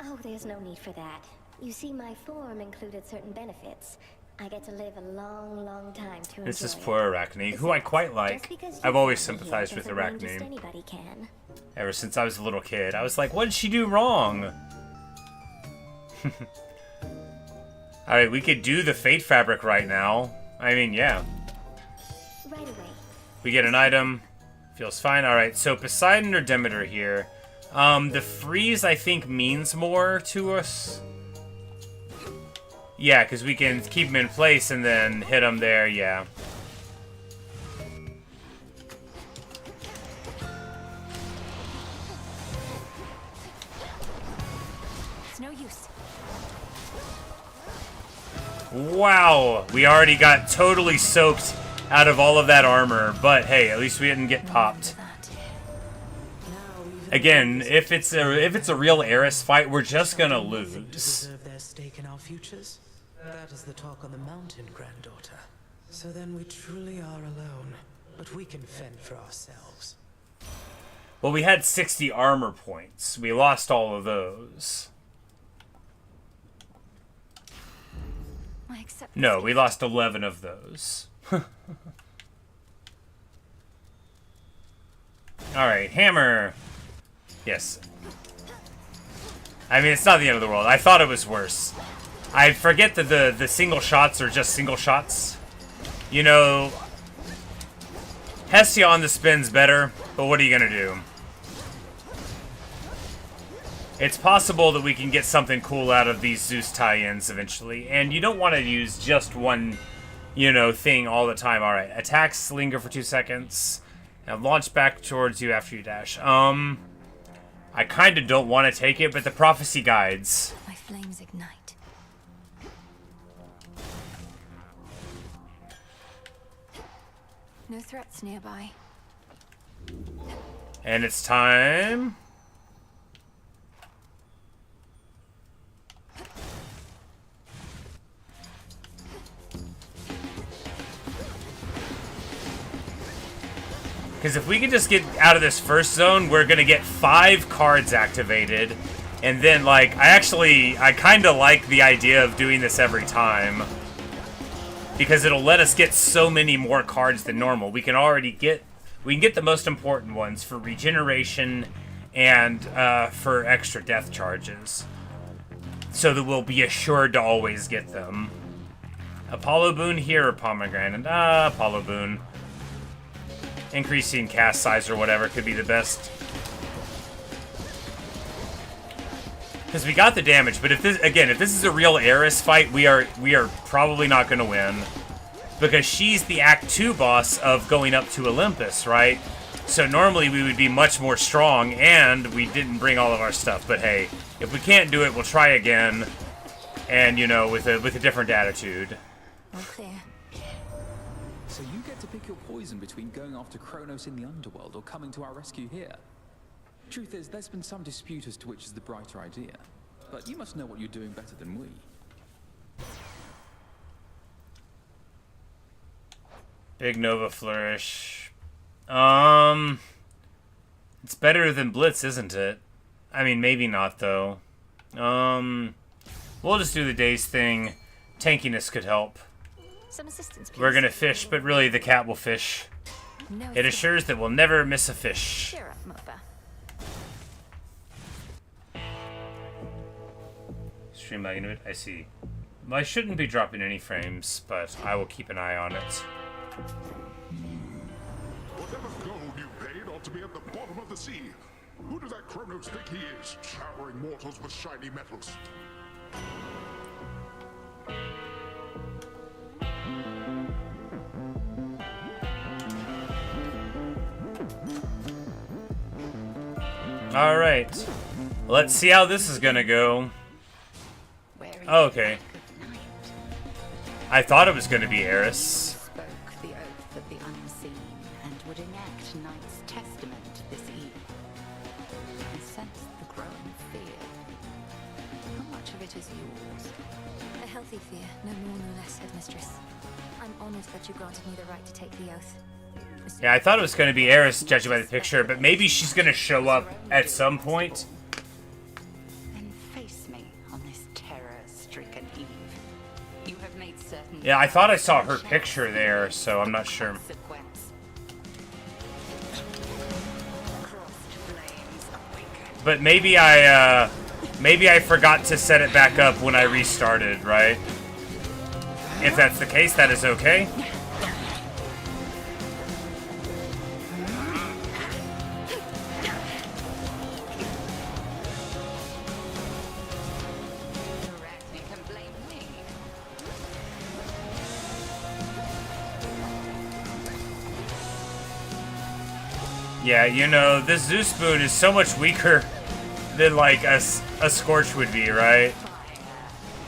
Oh, there's no need for that. You see, my form included certain benefits. I get to live a long, long time to enjoy. This is poor Arachne, who I quite like. I've always sympathized with Arachne. Anybody can. Ever since I was a little kid. I was like, what did she do wrong? Alright, we could do the Fate Fabric right now. I mean, yeah. Right away. We get an item. Feels fine. Alright, so Poseidon or Demeter here. The freeze, I think, means more to us. Yeah, because we can keep him in place and then hit him there, yeah. It's no use. Wow, we already got totally soaked out of all of that armor, but hey, at least we didn't get popped. Again, if it's a real Eris fight, we're just gonna lose. Deserve their stake in our futures? That is the talk on the mountain, granddaughter. So then we truly are alone, but we can fend for ourselves. Well, we had 60 armor points. We lost all of those. My accept No, this we gift. lost 11 of those. Alright, hammer. Yes. I mean, it's not the end of the world. I thought it was worse. I forget that the single shots are just single shots. You know, Hestia on the spin's better, but what are you gonna do? It's possible that we can get something cool out of these Zeus tie-ins eventually, and you don't want to use just one, you know, thing all the time. Alright, attacks linger for 2 seconds, and launch back towards you after you dash. I kind of don't want to take it, but the prophecy guides. My flames ignite. No threats nearby. And it's time. Because if we can just get out of this first zone, we're going to get 5 cards activated. And then, like, I kind of like the idea of doing this every time. Because it'll let us get so many more cards than normal. We can get the most important ones for regeneration and for extra death charges. So that we'll be assured to always get them. Apollo Boon here or Pomegranate? Apollo Boon. Increasing cast size or whatever could be the best. Because we got the damage, but if this is a real Eris fight, we are probably not going to win. Because she's the Act 2 boss of going up to Olympus, right? So normally we would be much more strong, and we didn't bring all of our stuff. But hey, if we can't do it, we'll try again. And, you know, with a different attitude. All clear. So you get to pick your poison between going after Chronos in the underworld or coming to our rescue here. Truth is, there's been some dispute as to which is the brighter idea. But you must know what you're doing better than we. Big Nova Flourish. It's better than Blitz, isn't it? I mean, maybe not, though. We'll just do the days thing. Tankiness could help. Some assistance, please. We're gonna fish, but really the cat will fish. No It assures that we'll never miss a fish. Cheer up, Mofa. Stream lagging a bit, I see. Well, I shouldn't be dropping any frames, but I will keep an eye on it. Whatever gold you paid ought to be at the bottom of the sea. Who does that Chronos think he is, showering mortals with shiny metals? Alright. Let's see how this is gonna go. Oh, okay. I thought it was gonna be Eris. Spoke the oath of the unseen and would enact Night's testament this eve. I sense the growing fear. How much of it is yours? A healthy fear, no more no less, Headmistress. I'm honored that you granted me the right to take the oath. Yeah, I thought it was gonna be Eris, judging by the picture, but maybe she's gonna show up at some point. Then face me on this terror-stricken eve. You have made certain. Yeah, I thought I saw her picture there, so I'm not sure. But maybe I forgot to set it back up when I restarted, right? If that's the case, that is okay. Yeah, you know, this Zeus Boon is so much weaker than, like, a Scorch would be, right?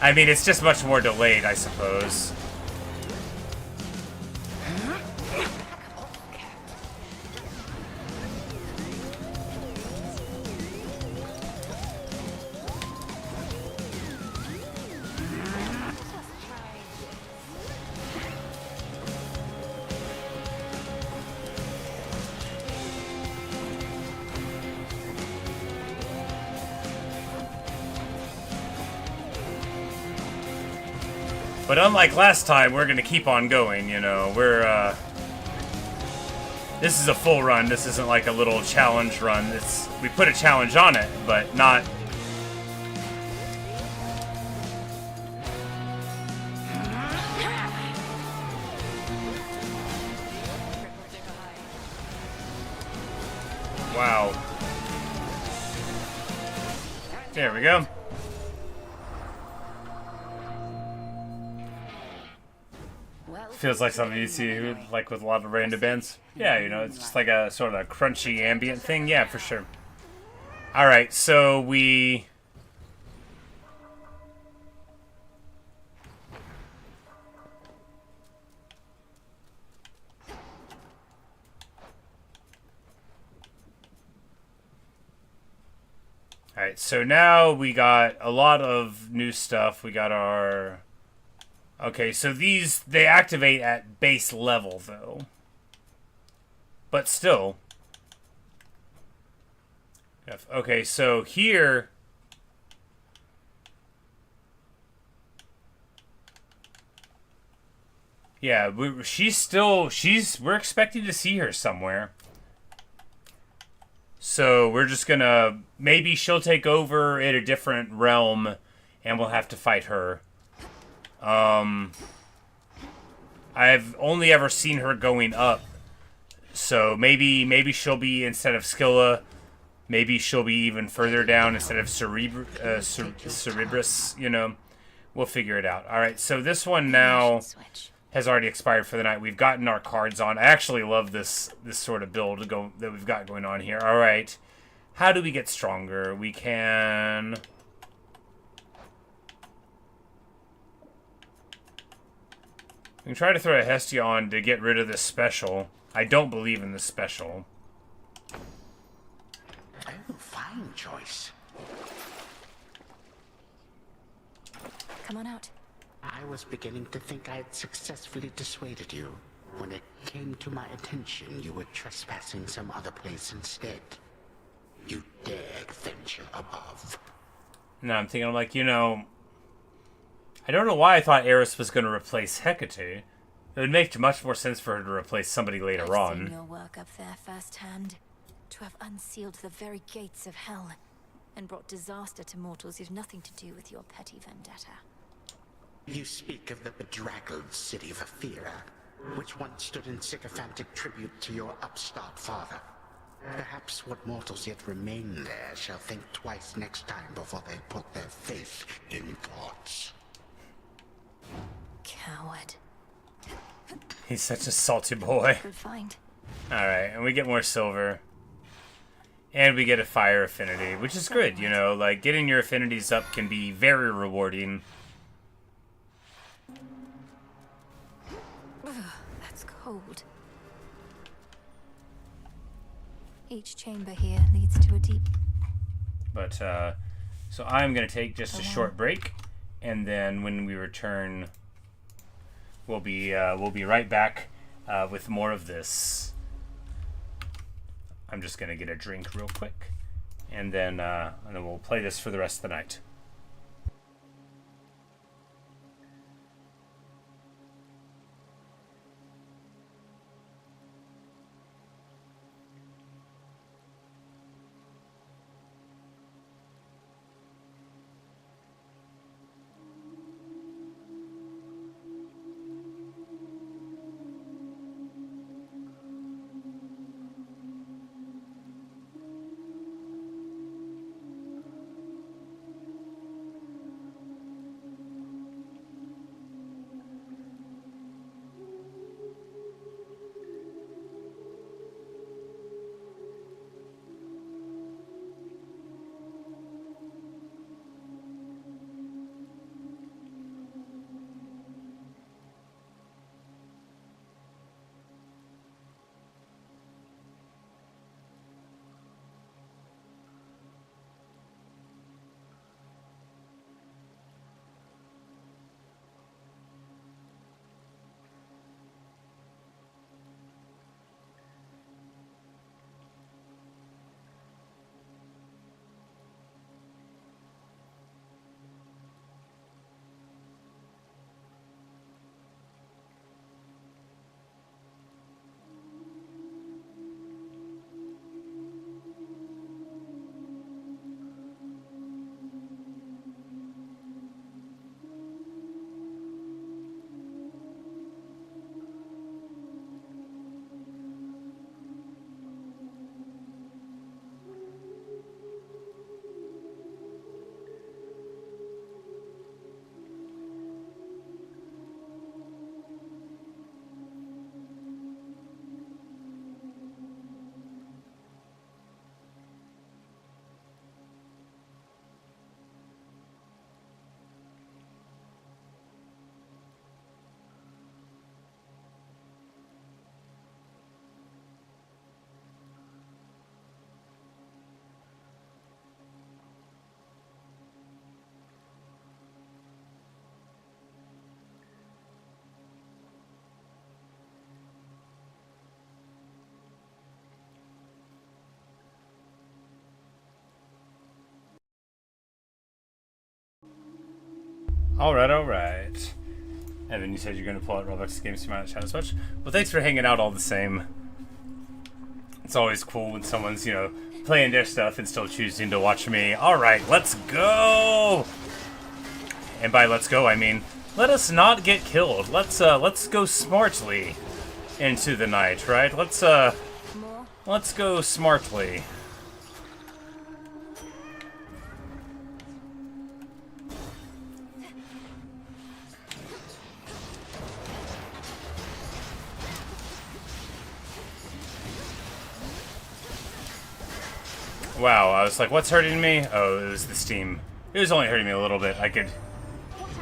I mean, it's just much more delayed, I suppose. But unlike last time, we're gonna keep on going, you know. We're, this is a full run. This isn't like a little challenge run. We put a challenge on it, but not... Wow. There we go. Feels like something you see like with a lot of random bands. Yeah, you know, it's just like a sort of crunchy ambient thing. Yeah, for sure. Alright, so we... Alright, so now we got a lot of new stuff. We got our... Okay, so these, they activate at base level, though. But still. Okay, so here... Yeah, we're expecting to see her somewhere. So we're just gonna... Maybe she'll take over in a different realm, and we'll have to fight her. I've only ever seen her going up, so maybe she'll be, instead of Scylla, maybe she'll be even further down instead of Cerebrus, you know. We'll figure it out. Alright, so this one now has already expired for the night. We've gotten our cards on. I actually love this sort of build that we've got going on here. Alright, how do we get stronger? We can... We can try to throw a Hestia on to get rid of this special. I don't believe in this special. Oh, fine choice. Come on out. I was beginning to think I had successfully dissuaded you. When it came to my attention, you were trespassing some other place instead. You dared venture above. No, I'm thinking, like, you know... I don't know why I thought Eris was going to replace Hecate. It would make much more sense for her to replace somebody later on. I've seen your work up there firsthand. To have unsealed the very gates of hell and brought disaster to mortals is nothing to do with your petty vendetta. You speak of the bedraggled city of Athera, which once stood in sycophantic tribute to your upstart father. Perhaps what mortals yet remain there shall think twice next time before they put their faith in gods. Coward. He's such a salty boy. Good find. Alright, and we get more silver. And we get a fire affinity, which is good, you know, like, getting your affinities up can be very rewarding. Ugh, that's cold. Each chamber here leads to a deep... But, so I'm going to take just a short break, and then when we return, we'll be right back with more of this. I'm just going to get a drink real quick, and then we'll play this for the rest of the night. Alright, alright. Evan, you said you're going to pull out Roblox games to manage Shadow Switch. Well, thanks for hanging out all the same. It's always cool when someone's, you know, playing their stuff and still choosing to watch me. Alright, let's go! And by let's go, I mean, let us not get killed. Let's go smartly into the night, right? Let's go smartly. Wow, I was like, what's hurting me? Oh, it was the steam. It was only hurting me a little bit. I could...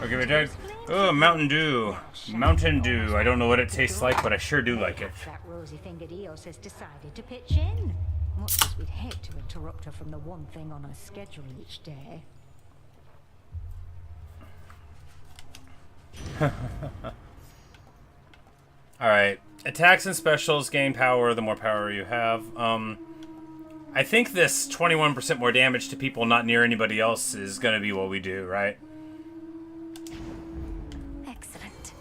Or give it a drag. Oh, Mountain Dew. Mountain Dew. I don't know what it tastes like, but I sure do like it. That rosy-fingered Eos has decided to pitch in. Much as we'd hate to interrupt her from the one thing on her schedule each day. Alright. Attacks and specials gain power the more power you have. I think this 21% more damage to people not near anybody else is going to be what we do, right? Excellent.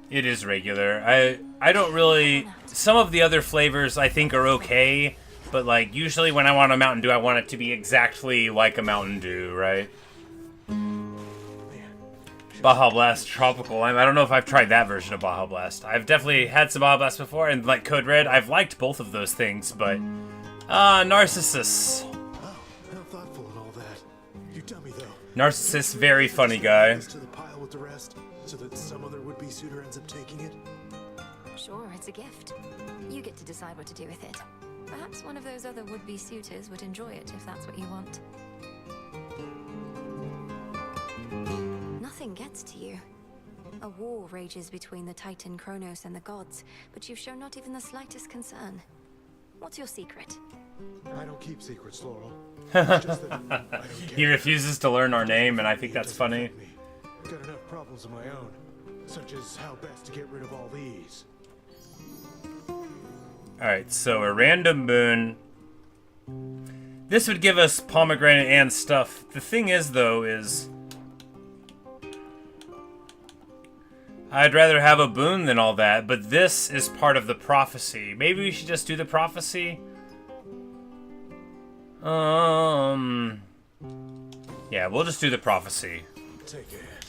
It is regular. I don't really... Some of the other flavors I think are okay, but like usually when I want a Mountain Dew, I want it to be exactly like a Mountain Dew, right? Baja Blast Tropical. I don't know if I've tried that version of Baja Blast. I've definitely had some Baja Blast before, and like Code Red, I've liked both of those things, but... Narcissus. Oh, how thoughtful and all that. You dummy though. Narcissus, very funny guy. To the pile with the rest, so that some other would-be suitor ends up taking it. Sure, it's a gift. You get to decide what to do with it. Perhaps one of those other would-be suitors would enjoy it if that's what you want. Nothing gets to you. A war rages between the Titan Chronos and the gods, but you've shown not even the slightest concern. What's your secret? I don't keep secrets, Laurel. Just that I don't care. He refuses to learn our name, and I think that's funny. I've got enough problems of my own, such as how best to get rid of all these. Alright, so a random boon. This would give us pomegranate and stuff. The thing is, though, is... I'd rather have a boon than all that, but this is part of the prophecy. Maybe we should just do the prophecy? Yeah, we'll just do the prophecy.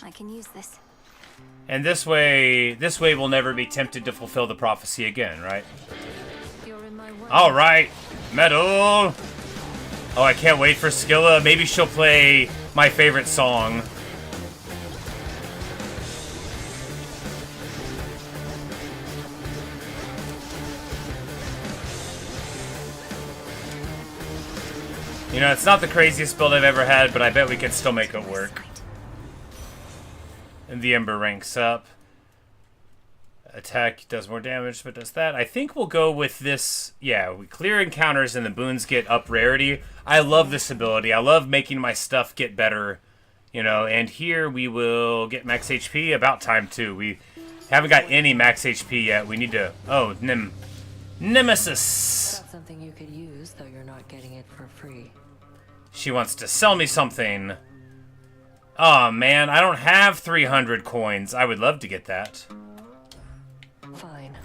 I can use this. And this way we'll never be tempted to fulfill the prophecy again, right? Alright, metal! Oh, I can't wait for Skilla. Maybe she'll play my favorite song. You know, it's not the craziest build I've ever had, but I bet we can still make it work. And the Ember ranks up. Attack does more damage, but does that. I think we'll go with this. Yeah, we clear encounters and the boons get up rarity. I love this ability. I love making my stuff get better. You know, and here we will get max HP. About time, too. We haven't got any max HP yet. We need to... Oh, Nemesis! That's something you could use, though you're not getting it for free. She wants to sell me something. Oh man, I don't have 300 coins. I would love to get that. Fine.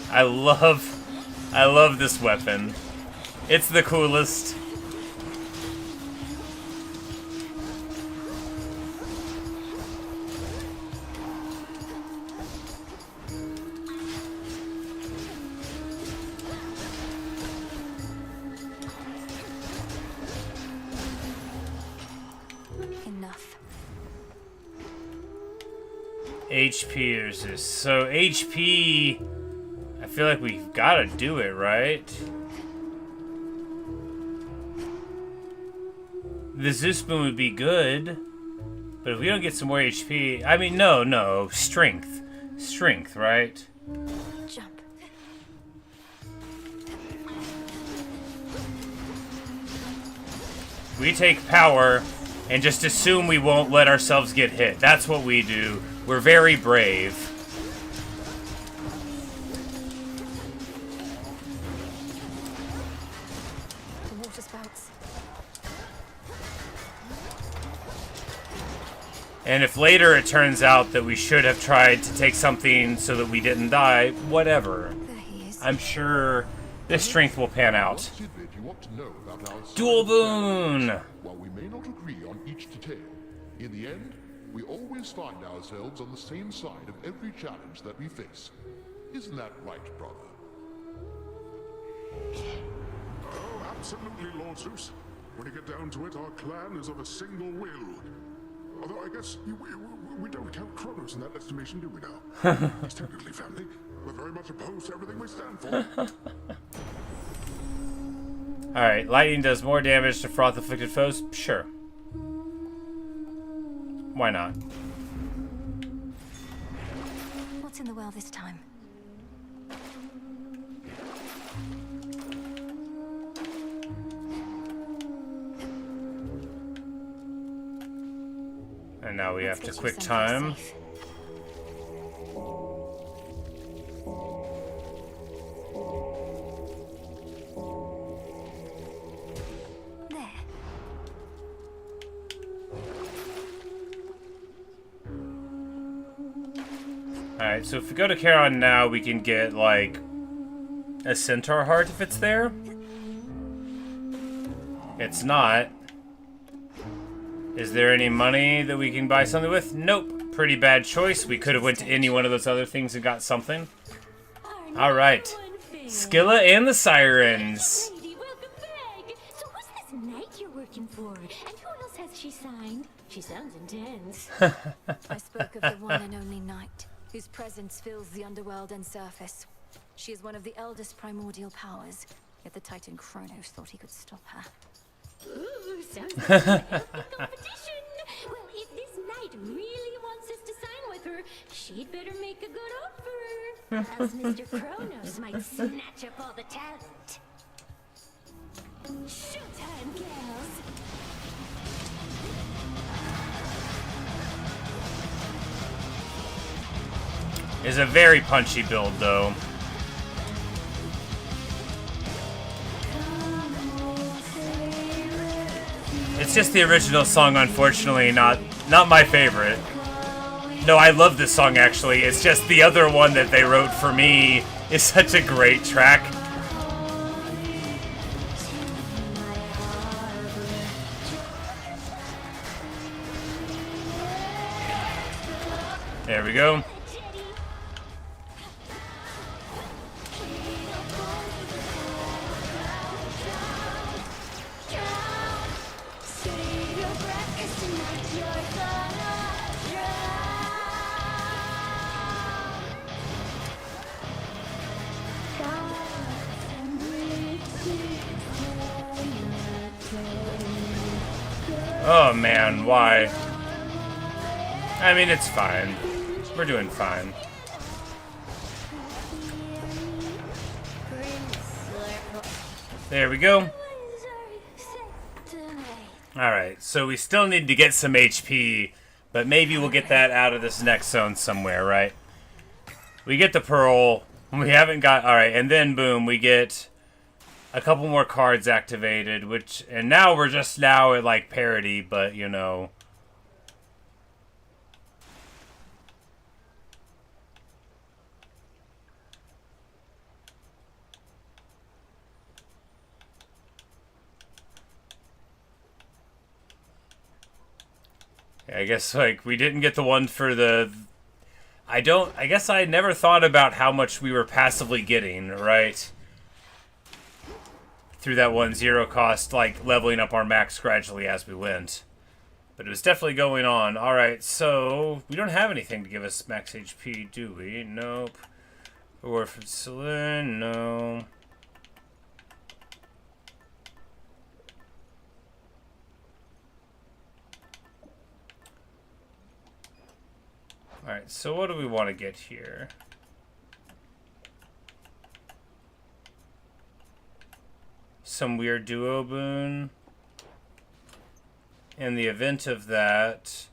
I love this weapon. It's the coolest. Enough. HP is this. So HP, I feel like we've got to do it, right? The Zeus Boon would be good, but if we don't get some more HP... I mean, no. Strength. Strength, right? Jump. We take power and just assume we won't let ourselves get hit. That's what we do. We're very brave. The water spouts. And if later it turns out that we should have tried to take something so that we didn't die, whatever. I'm sure this strength will pan out. Dual boon! While we may not agree on each detail, in the end, we always find ourselves on the same side of every challenge that we face. Isn't that right, brother? Oh, absolutely, Lord Zeus. When you get down to it, our clan is of a single will. Although I guess we don't count Chronos in that estimation, do we now? He's technically family. We're very much opposed to everything we stand for. Alright, lightning does more damage to froth-afflicted foes? Sure. Why not? What's in the well this time? And now we have to quick time. Alright, so if we go to Charon now, we can get, like, a centaur heart if it's there. It's not. Is there any money that we can buy something with? Nope. Pretty bad choice. We could have went to any one of those other things and got something. Alright. Scylla and the Sirens. Lady, welcome back. So who's this knight you're working for? And who else has she signed? She sounds intense. I spoke of the one and only night, whose presence fills the underworld and surface. She is one of the eldest primordial powers, yet the Titan Chronos thought he could stop her. Ooh, sounds like a healthy competition. Well, if this knight really wants us to sign with her, she'd better make a good offer. Else Mr. Chronos might snatch up all the talent. Showtime, gals. Is a very punchy build, though. It's just the original song, unfortunately, not my favorite. No, I love this song, actually. It's just the other one that they wrote for me is such a great track. There we go. Oh man, why? I mean, it's fine. We're doing fine. There we go. Alright, so we still need to get some HP, but maybe we'll get that out of this next zone somewhere, right? We get the pearl. We haven't got... Alright, and then boom, we get a couple more cards activated, which... And now we're just now at, like, parity, but, you know... I guess, like, we didn't get the one for the... I guess I never thought about how much we were passively getting, right? Through that 1-0 cost, like, leveling up our max gradually as we went. But it was definitely going on. Alright, so... We don't have anything to give us max HP, do we? Nope. Orphan Saloon, no. Alright, so what do we want to get here? Some weird duo boon. in the event of that,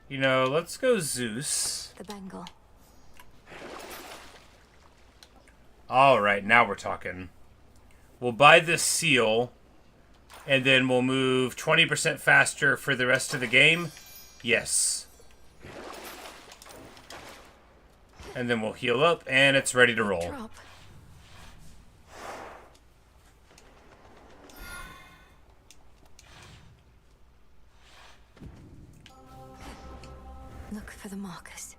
you know, let's go Zeus. The Bengal. All right, now we're talking. We'll buy this seal, and then we'll move 20% faster for the rest of the game. Yes. And then we'll heal up, and it's ready to roll. Drop. Look for the markers.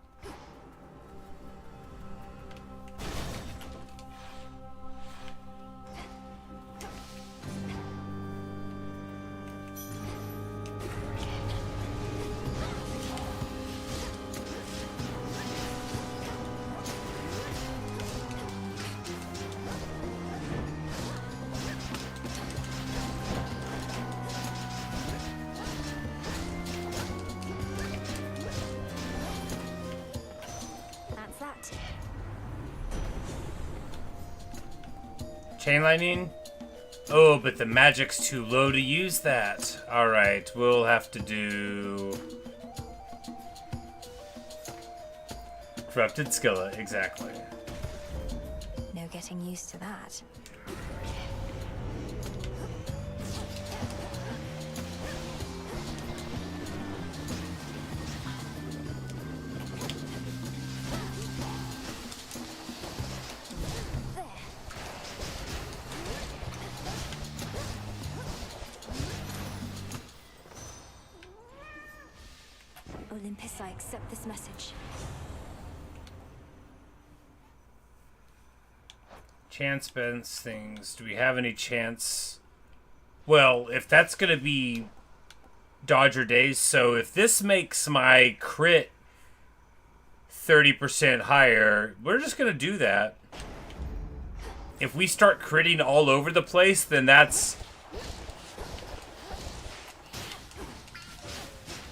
That's that. Chain lightning? Oh, but the magic's too low to use that. Alright, we'll have to do... Corrupted Skillet, exactly. No getting used to that. Olympus, I accept this message. Chance bends things. Do we have any chance? Well, if that's going to be Dodger Days, so if this makes my crit 30% higher, we're just going to do that. If we start critting all over the place, then that's...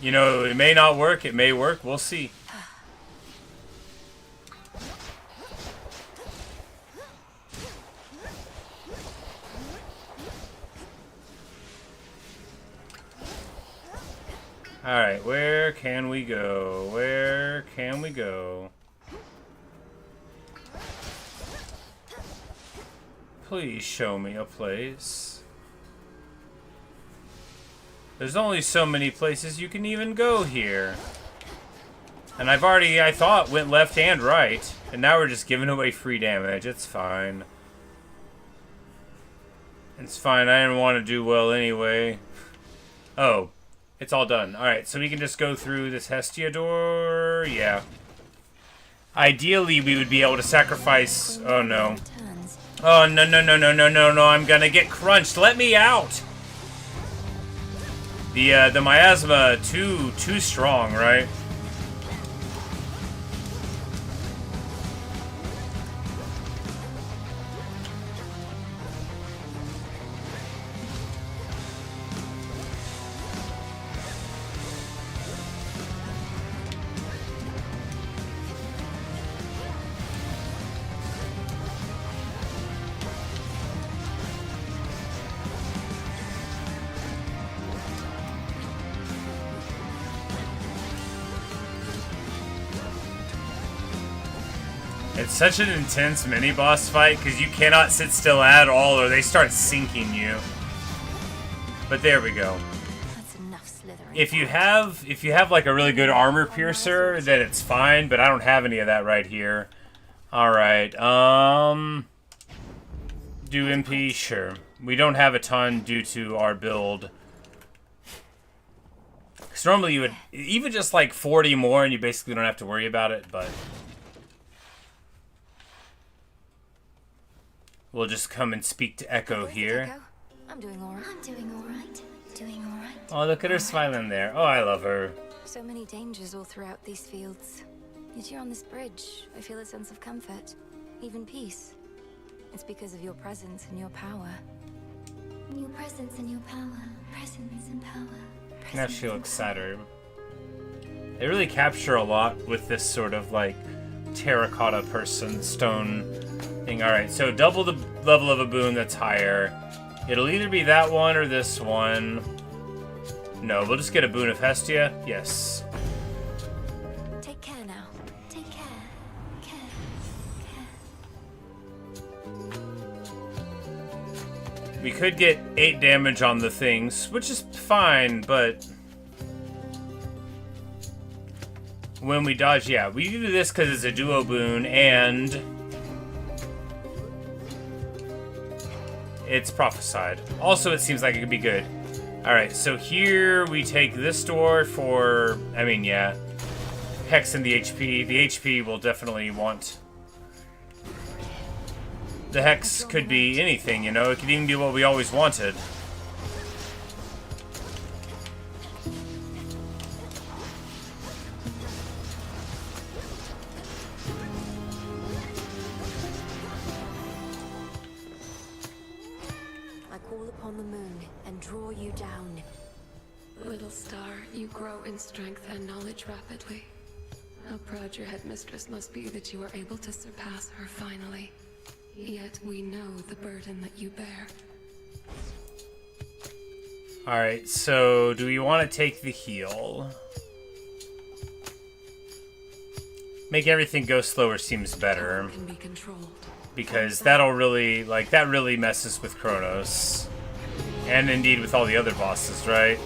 You know, it may not work, it may work, we'll see. Alright, where can we go? Where can we go? Please show me a place. There's only so many places you can even go here. And I've already, I thought, went left and right. And now we're just giving away free damage. It's fine. It's fine. I didn't want to do well anyway. Oh. It's all done. Alright, so we can just go through this Hestia door. Yeah. Ideally, we would be able to sacrifice... Oh, no. Oh, no, no, no, no, no, no, no. I'm gonna get crunched. Let me out! The miasma, too strong, right? It's such an intense mini-boss fight because you cannot sit still at all or they start sinking you. But there we go. That's enough slithering. If you have like a really good armor piercer, then it's fine, but I don't have any of that right here. Alright, do MP? Sure. We don't have a ton due to our build. Because normally you would, even just like 40 more and you basically don't have to worry about it, but... We'll just come and speak to Echo here. I'm doing alright. I'm doing alright. Doing alright. Oh, look at her smiling there. Oh, I love her. So many dangers all throughout these fields. Yet here on this bridge, I feel a sense of comfort, even peace. It's because of your presence and your power. Your presence and your power. Presence and power. Now she looks sadder. They really capture a lot with this sort of like terracotta person stone thing. Alright, so double the level of a boon that's higher. It'll either be that one or this one. No, we'll just get a boon of Hestia. Yes. Take care now. Take care. We could get 8 damage on the things, which is fine, but when we dodge, yeah, we do this because it's a duo boon and it's prophesied. Also, it seems like it could be good. Alright, so here we take this door for, I mean, yeah, Hex and the HP. The HP will definitely want. The Hex could be anything, you know? It could even be what we always wanted. I call upon the moon and draw you down. Little star, you grow in strength and knowledge rapidly. How proud your headmistress must be that you are able to surpass her finally. Yet we know the burden that you bear. Alright, so do we want to take the heal? Make everything go slower seems better. Can be controlled. Because that'll really, like, that really messes with Chronos. And indeed with all the other bosses, right?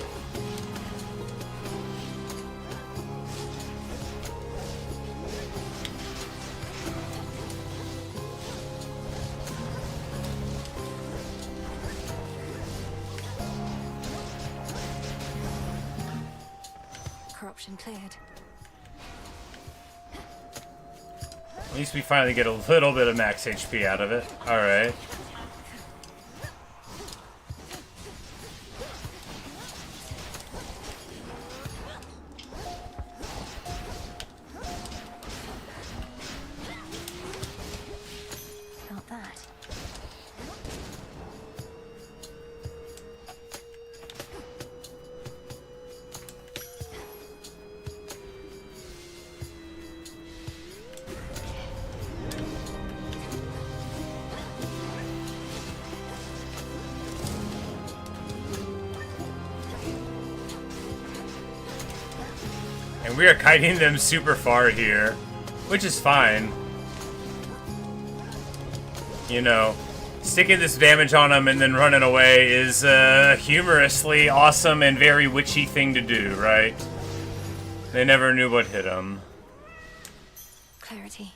Corruption cleared. At least we finally get a little bit of max HP out of it. Alright. Not that. And we are kiting them super far here, which is fine. You know, sticking this damage on them and then running away is a humorously awesome and very witchy thing to do, right? They never knew what hit them. Clarity.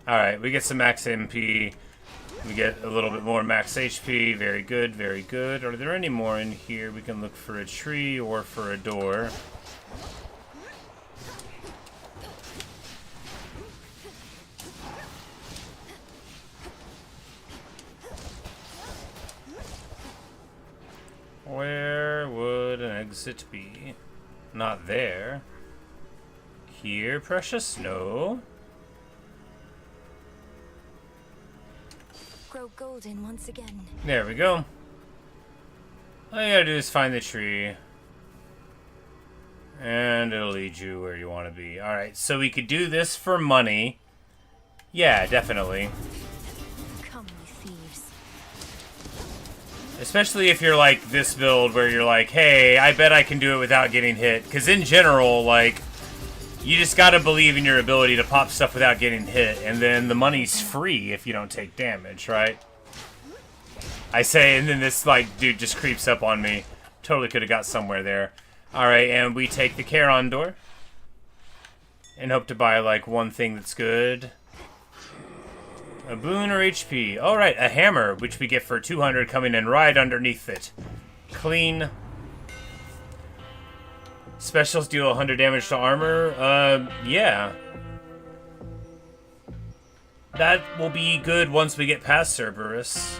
Alright, we get some max MP. We get a little bit more max HP. Very good, very good. Are there any more in here? We can look for a tree or for a door. Where would an exit be? Not there. Here, precious? No. Grow golden once again. There we go. All you gotta do is find the tree. And it'll lead you where you want to be. Alright, so we could do this for money. Yeah, definitely. Come, you thieves. Especially if you're like this build where you're like, hey, I bet I can do it without getting hit. Because in general, like, you just gotta believe in your ability to pop stuff without getting hit. And then the money's free if you don't take damage, right? I say, and then this, like, dude just creeps up on me. Totally could have got somewhere there. Alright, and we take the Charon door. And hope to buy, like, one thing that's good. A boon or HP. Alright, a hammer, which we get for 200 coming in right underneath it. Clean. Specials deal 100 damage to armor. Yeah. That will be good once we get past Cerberus.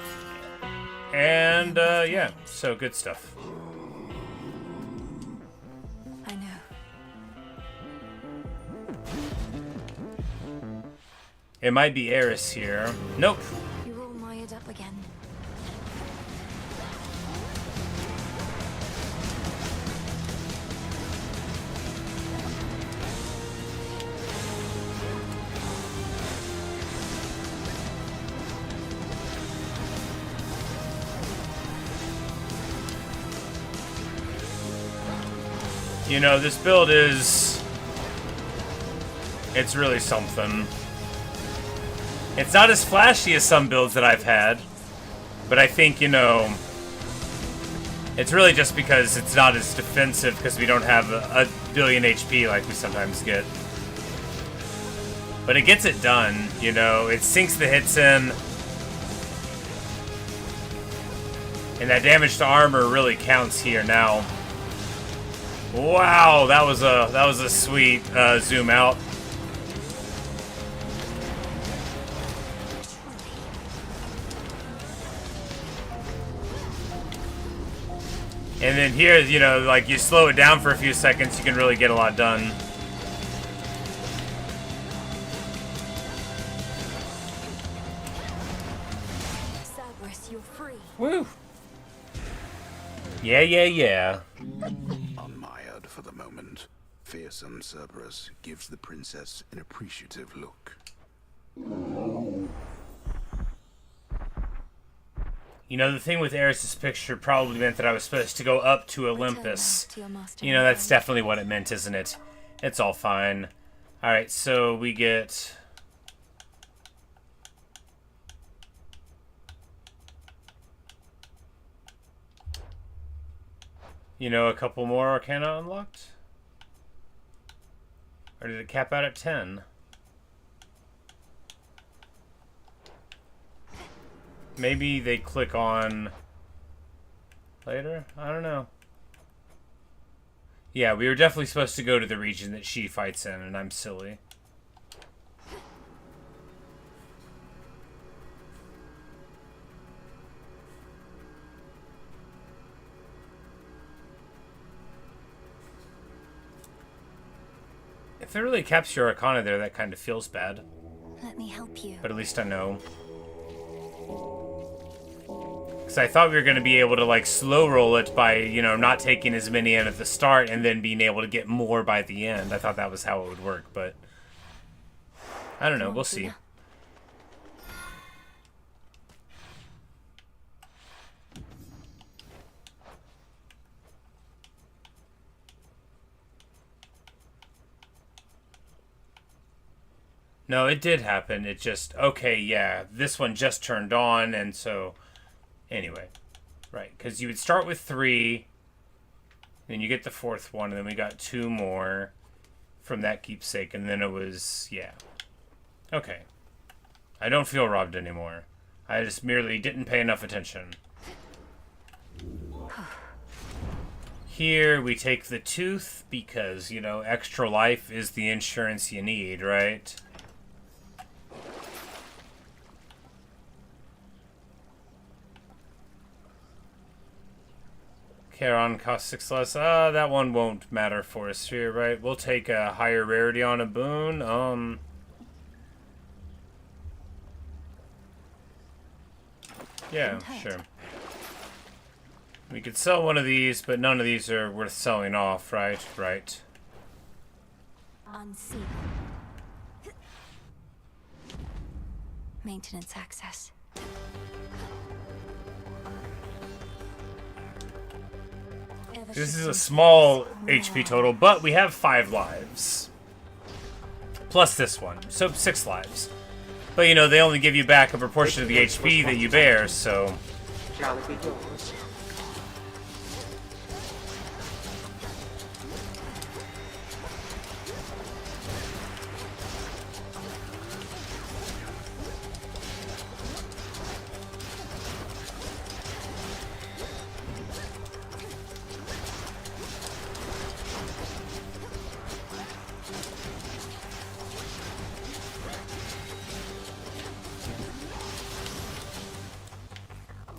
And, yeah, so good stuff. I know. It might be Eris here. Nope. You're all mired up again. You know, this build is... It's really something. It's not as flashy as some builds that I've had, but I think, you know, it's really just because it's not as defensive because we don't have a billion HP like we sometimes get. But it gets it done, you know, it sinks the hits in. And that damage to armor really counts here now. Wow, that was a sweet zoom out. And then here, you know, like you slow it down for a few seconds, you can really get a lot done. Cerberus, you're free. Woo! Yeah. Unmired for the moment, fearsome Cerberus gives the princess an appreciative look. You know, the thing with Eris's picture probably meant that I was supposed to go up to Olympus. You know, that's definitely what it meant, isn't it? It's all fine. Alright, so we get... You know, a couple more Arcana unlocked? Or did it cap out at 10? Maybe they click on later? I don't know. Yeah, we were definitely supposed to go to the region that she fights in, and I'm silly. If it really caps your Arcana there, that kind of feels bad. Let me help you. But at least I know. Because I thought we were going to be able to, like, slow roll it by, you know, not taking as many in at the start and then being able to get more by the end. I thought that was how it would work, but... I don't know. We'll see. No, it did happen. It just... Okay, yeah. This one just turned on, and so... Anyway, right, because you would start with 3, then you get the 4th one, and then we got 2 more from that keepsake, and then it was, yeah. Okay. I don't feel robbed anymore. I just merely didn't pay enough attention. Here, we take the tooth, because, you know, extra life is the insurance you need, right? Charon costs 6 less. That one won't matter for us here, right? We'll take a higher rarity on a boon. Yeah, sure. We could sell one of these, but none of these are worth selling off, right? Right. Unseen. Maintenance access. This is a small HP total, but we have 5 lives. Plus this one, so 6 lives. But you know, they only give you back a proportion of the HP that you bear, so... Shall it be yours?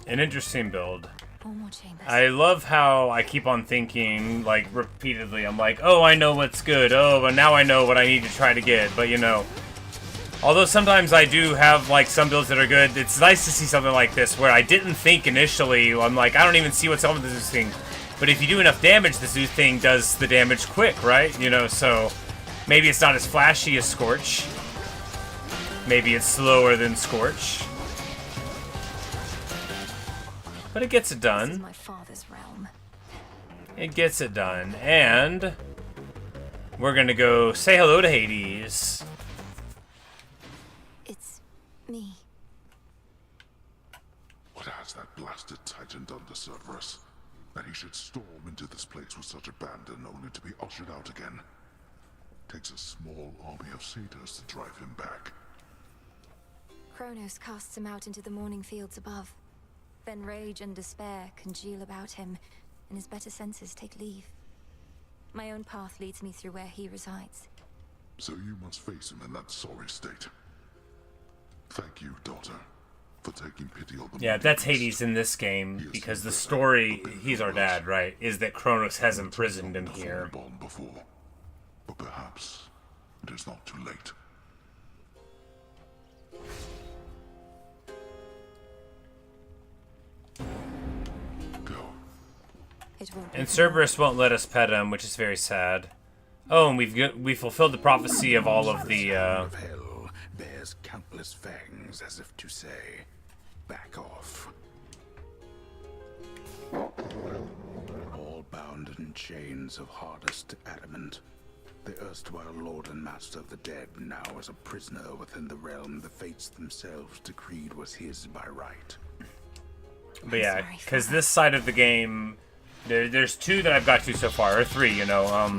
An interesting build. Four more chambers. I love how I keep on thinking, like, repeatedly. I'm like, oh, I know what's good. Oh, but now I know what I need to try to get. But, you know, although sometimes I do have, like, some builds that are good, it's nice to see something like this where I didn't think initially. I'm like, I don't even see what's up with this thing. But if you do enough damage, the Zeus thing does the damage quick, right? You know, so maybe it's not as flashy as Scorch. Maybe it's slower than Scorch. But it gets it done. This is my father's realm. It gets it done. And we're gonna go say hello to Hades. It's me. What has that blasted Titan done to Cerberus? That he should storm into this place with such abandon only to be ushered out again. Takes a small army of satyrs to drive him back. Chronos casts him out into the morning fields above. Then rage and despair congeal about him, and his better senses take leave. My own path leads me through where he resides. So you must face him in that sorry state. Thank you, daughter, for taking pity on the... Yeah, that's Hades in this game, because the story, he's our dad, right, is that Chronos has imprisoned him here. Before, but perhaps it is not too late. And Cerberus won't let us pet him, which is very sad. Oh, and we fulfilled the prophecy of all of the of hell bears countless fangs as if to say, back off. All bound in chains of hardest adamant, the erstwhile lord and master of the dead now is a prisoner within the realm the fates themselves decreed was his by right. But yeah, because this side of the game, there's two that I've got to so far, or three, you know.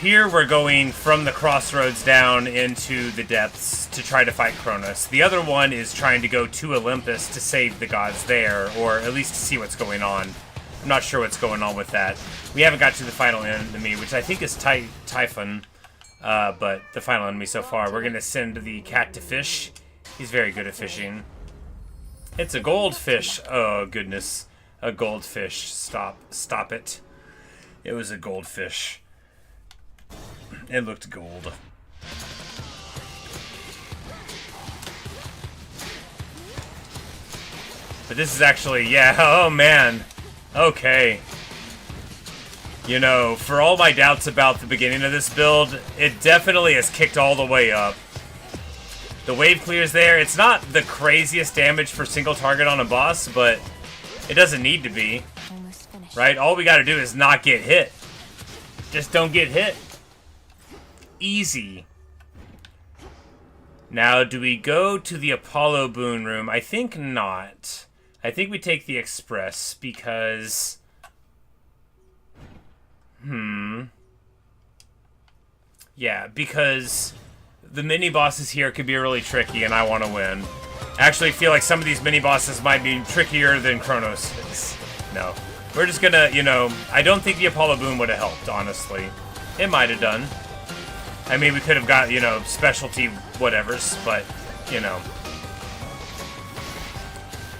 Here we're going from the crossroads down into the depths to try to fight Chronos. The other one is trying to go to Olympus to save the gods there, or at least to see what's going on. I'm not sure what's going on with that. We haven't got to the final enemy, which I think is Typhon, but the final enemy so far. We're going to send the cat to fish. He's very good at fishing. It's a goldfish. Oh, goodness. A goldfish. Stop it. It was a goldfish. It looked gold. But this is actually, yeah, oh man. Okay. You know, for all my doubts about the beginning of this build, it definitely has kicked all the way up. The wave clear's there. It's not the craziest damage for single target on a boss, but it doesn't need to be. Right? All we gotta do is not get hit. Just don't get hit. Easy. Now, do we go to the Apollo Boon Room? I think not. I think we take the Express because... Yeah, because the mini-bosses here could be really tricky and I want to win. I actually feel like some of these mini-bosses might be trickier than Chronos is. No. We're just gonna, you know, I don't think the Apollo Boon would have helped, honestly. It might have done. I mean, we could have got, you know, specialty whatevers, but, you know.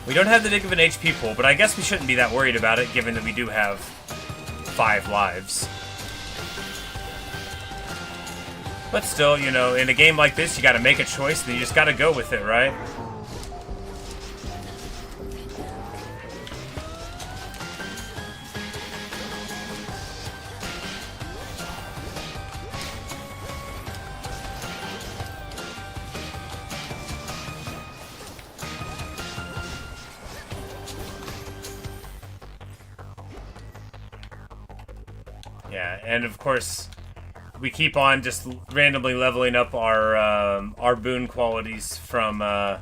We don't have the big of an HP pool, but I guess we shouldn't be that worried about it, given that we do have 5 lives. But still, you know, in a game like this, you gotta make a choice, and you just gotta go with it, right? Yeah, and of course, we keep on just randomly leveling up our boon qualities from the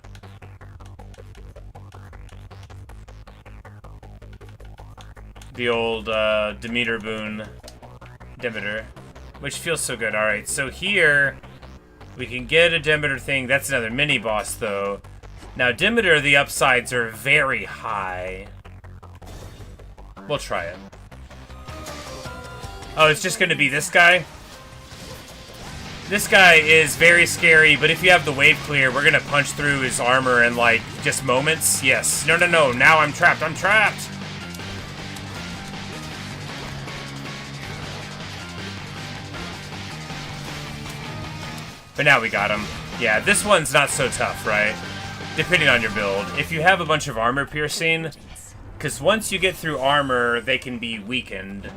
old Demeter boon, Demeter, which feels so good. All right, so here we can get a Demeter thing. That's another mini boss, though. Now Demeter, the upsides are very high. We'll try it. Oh, it's just going to be this guy? This guy is very scary, but if you have the wave clear, we're going to punch through his armor in, like, just moments. Yes. No, no, no. Now I'm trapped. I'm trapped! But now we got him. Yeah, this one's not so tough, right? Depending on your build. If you have a bunch of armor piercing, because once you get through armor, they can be weakened.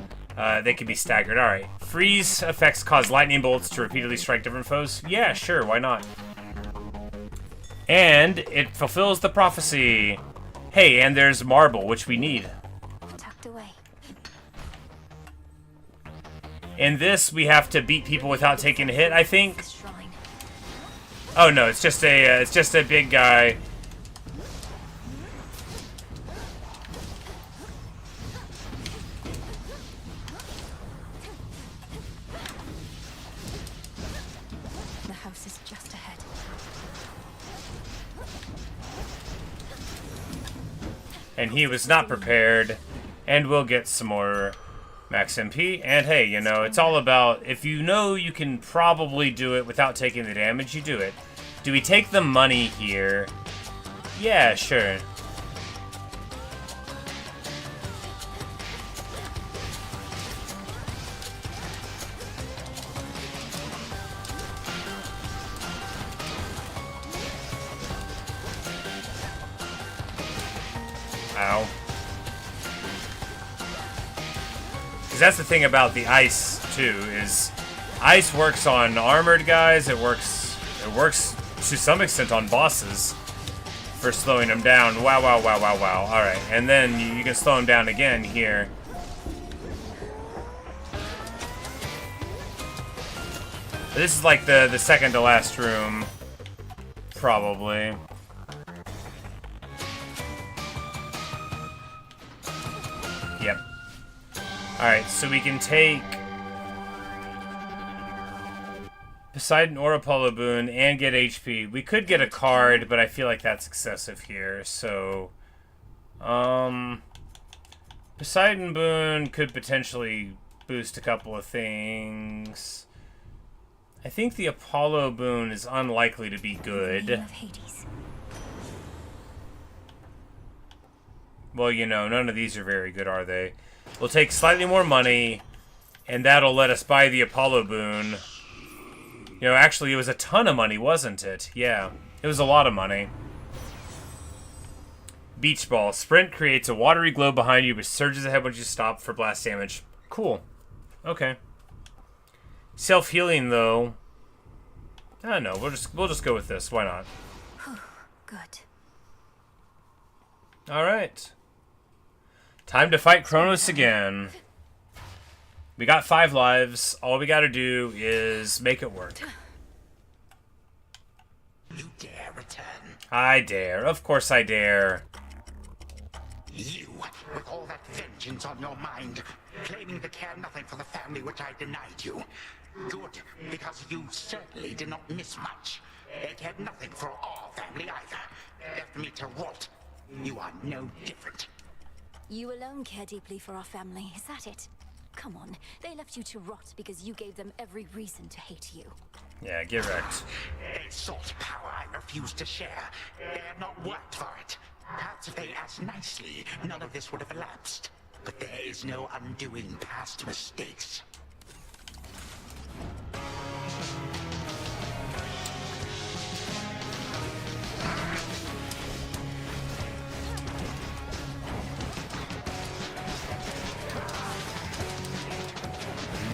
They can be staggered. Alright. Freeze effects cause lightning bolts to repeatedly strike different foes. Yeah, sure, why not? And it fulfills the prophecy. Hey, and there's marble, which we need. In this, we have to beat people without taking a hit, I think. Oh no, it's just a big guy. The house is just ahead. And he was not prepared, and we'll get some more max MP. And hey, you know, it's all about, if you know you can probably do it without taking the damage, you do it. Do we take the money here? Yeah, sure. Ow. Because that's the thing about the ice, too, is ice works on armored guys, it works to some extent on bosses for slowing them down. Wow, wow, wow, wow, wow. Alright, and then you can slow them down again here. This is like the second to last room, probably. Yep. Alright, so we can take Poseidon or Apollo Boon and get HP. We could get a card, but I feel like that's excessive here, so Poseidon Boon could potentially boost a couple of things. I think the Apollo Boon is unlikely to be good. Well, you know, none of these are very good, are they? We'll take slightly more money, and that'll let us buy the Apollo Boon. You know, actually, it was a ton of money, wasn't it? Yeah, it was a lot of money. Beach Ball. Sprint creates a watery glow behind you, which surges ahead once you stop for blast damage. Cool. Okay. Self-healing, though. I don't know. We'll just go with this. Why not? Good. All right. Time to fight Chronos again. We got 5 lives. All we got to do is make it work. You dare return? I dare. Of course I dare. You, with all that vengeance on your mind, claiming to care nothing for the family which I denied you. Good, because you certainly did not miss much. They cared nothing for our family either. Left me to rot. You are no different. You alone care deeply for our family, is that it? Come on, they left you to rot because you gave them every reason to hate you. Yeah, get wrecked. A sort power I refuse to share. They have not worked for it. Perhaps if they asked nicely, none of this would have elapsed. But there is no undoing past mistakes.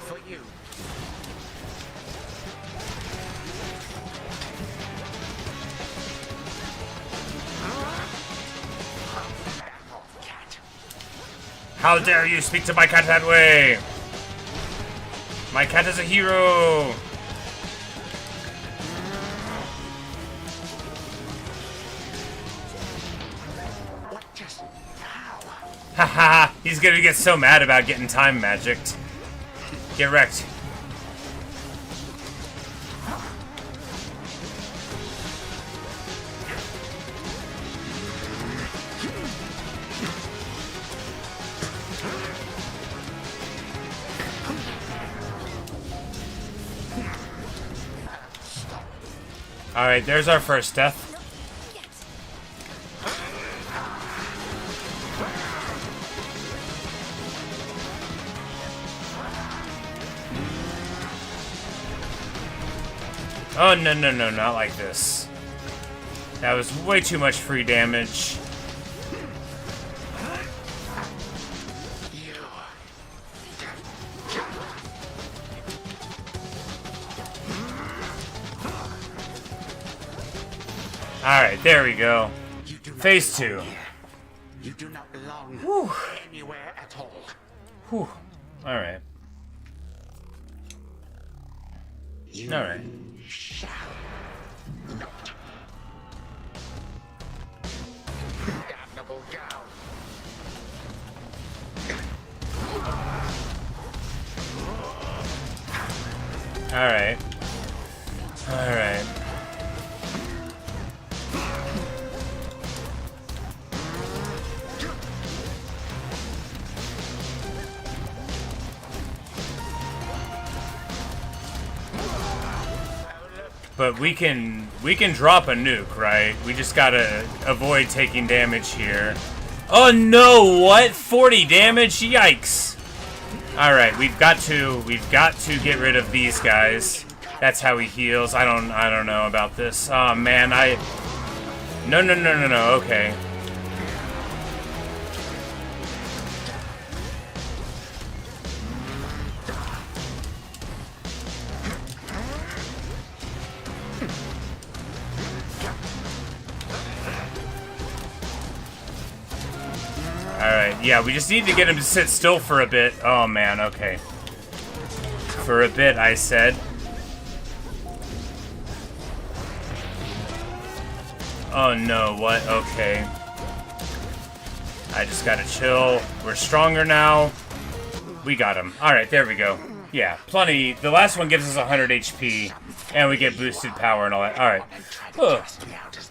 For you. How dare you speak to my cat that way? My cat is a hero. Haha, he's gonna get so mad about getting time magicked. Get wrecked. Alright, there's our first death. Oh, no, no, no, not like this. That was way too much free damage. Alright, there we go. Phase 2. You do not belong anywhere at all. Whew. Alright. All right. Shall not. Damnable gal. All right. All right. But we can drop a nuke, right? We just gotta avoid taking damage here. Oh no! What? 40 damage? Yikes! All right, we've got to get rid of these guys. That's how he heals. I don't know about this. Oh man, no. Okay. Alright, yeah, we just need to get him to sit still for a bit. Oh man, okay. For a bit, I said. Oh no, what? Okay. I just gotta chill. We're stronger now. We got him. Alright, there we go. Yeah, plenty. The last one gives us 100 HP, and we get boosted power and all that. Alright.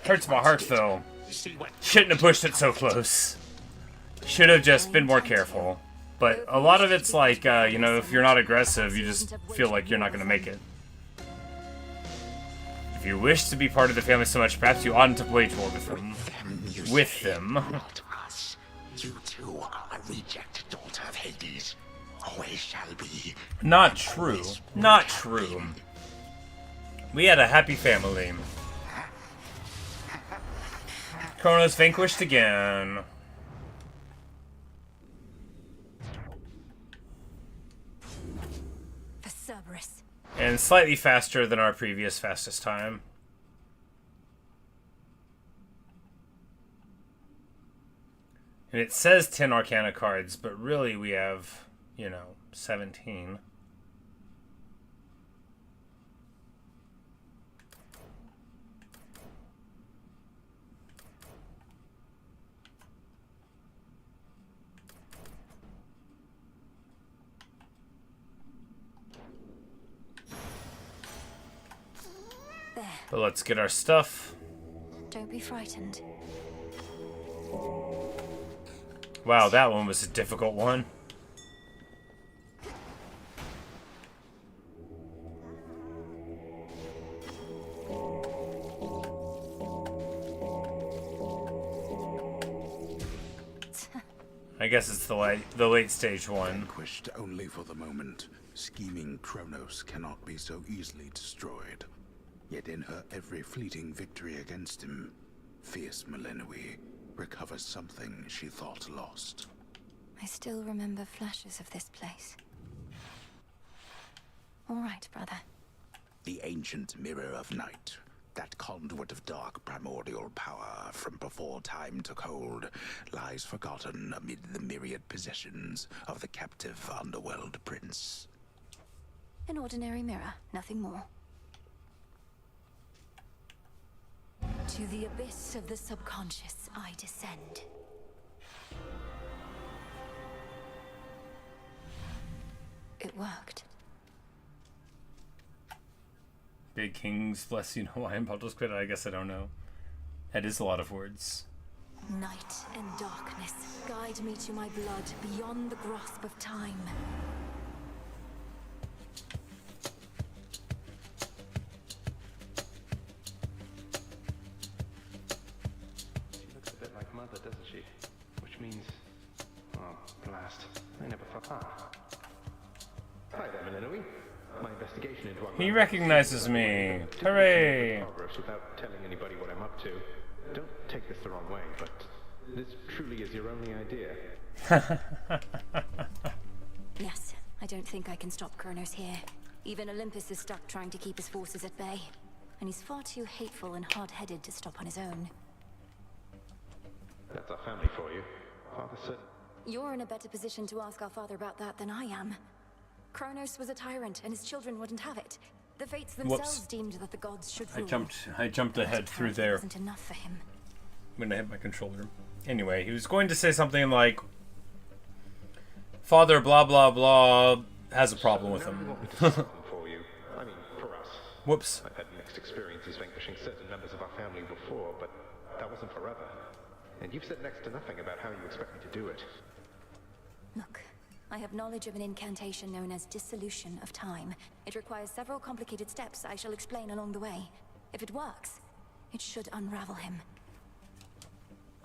Hurts my heart, though. Shouldn't have pushed it so close. Should have just been more careful. But a lot of it's like, you know, if you're not aggressive, you just feel like you're not going to make it. If you wish to be part of the family so much, perhaps you oughtn't to wage war with them. With them. Not us. You too are a reject daughter of Hades. Always shall be. Not true. Not true. We had a happy family. Chronos vanquished again. And slightly faster than our previous fastest time. And it says 10 Arcana cards, but really we have, you know, 17. But let's get our stuff. Don't be frightened. Wow, that one was a difficult one. I guess it's the late stage one. Vanquished only for the moment, scheming Chronos cannot be so easily destroyed. Yet in her every fleeting victory against him, fierce Millenoi recovers something she thought lost. I still remember flashes of this place. All right, brother. The ancient mirror of night, that conduit of dark primordial power from before time took hold, lies forgotten amid the myriad possessions of the captive underworld prince. An ordinary mirror, nothing more. To the abyss of the subconscious, I descend. It worked. Big kings, bless you, no, I am Baldur's Quid. I guess I don't know. That is a lot of words. Night and darkness, guide me to my blood beyond the grasp of time. Doesn't she? Which means... oh, blast. I never thought... Hi there, Millenoi. My investigation into... He recognizes me. Hooray! ...progress without telling anybody what I'm up to. Don't take this the wrong way, but this truly is your only idea. Yes, I don't think I can stop Chronos here. Even Olympus is stuck trying to keep his forces at bay. And he's far too hateful and hard-headed to stop on his own. That's our family for you. Father said... You're in a better position to ask our father about that than I am. Chronos was a tyrant, and his children wouldn't have it. The fates themselves Whoops. deemed that the gods should I rule. jumped ahead through there. Wasn't enough for him. I'm gonna hit my controller. Anyway, he was going to say something like, Father blah blah blah has a problem with him. For you. I mean, for us. Whoops. I've had mixed experiences vanquishing certain members of our family before, but that wasn't forever. And you've said next to nothing about how you expect me to do it. Look, I have knowledge of an incantation known as dissolution of time. It requires several complicated steps I shall explain along the way. If it works, it should unravel him.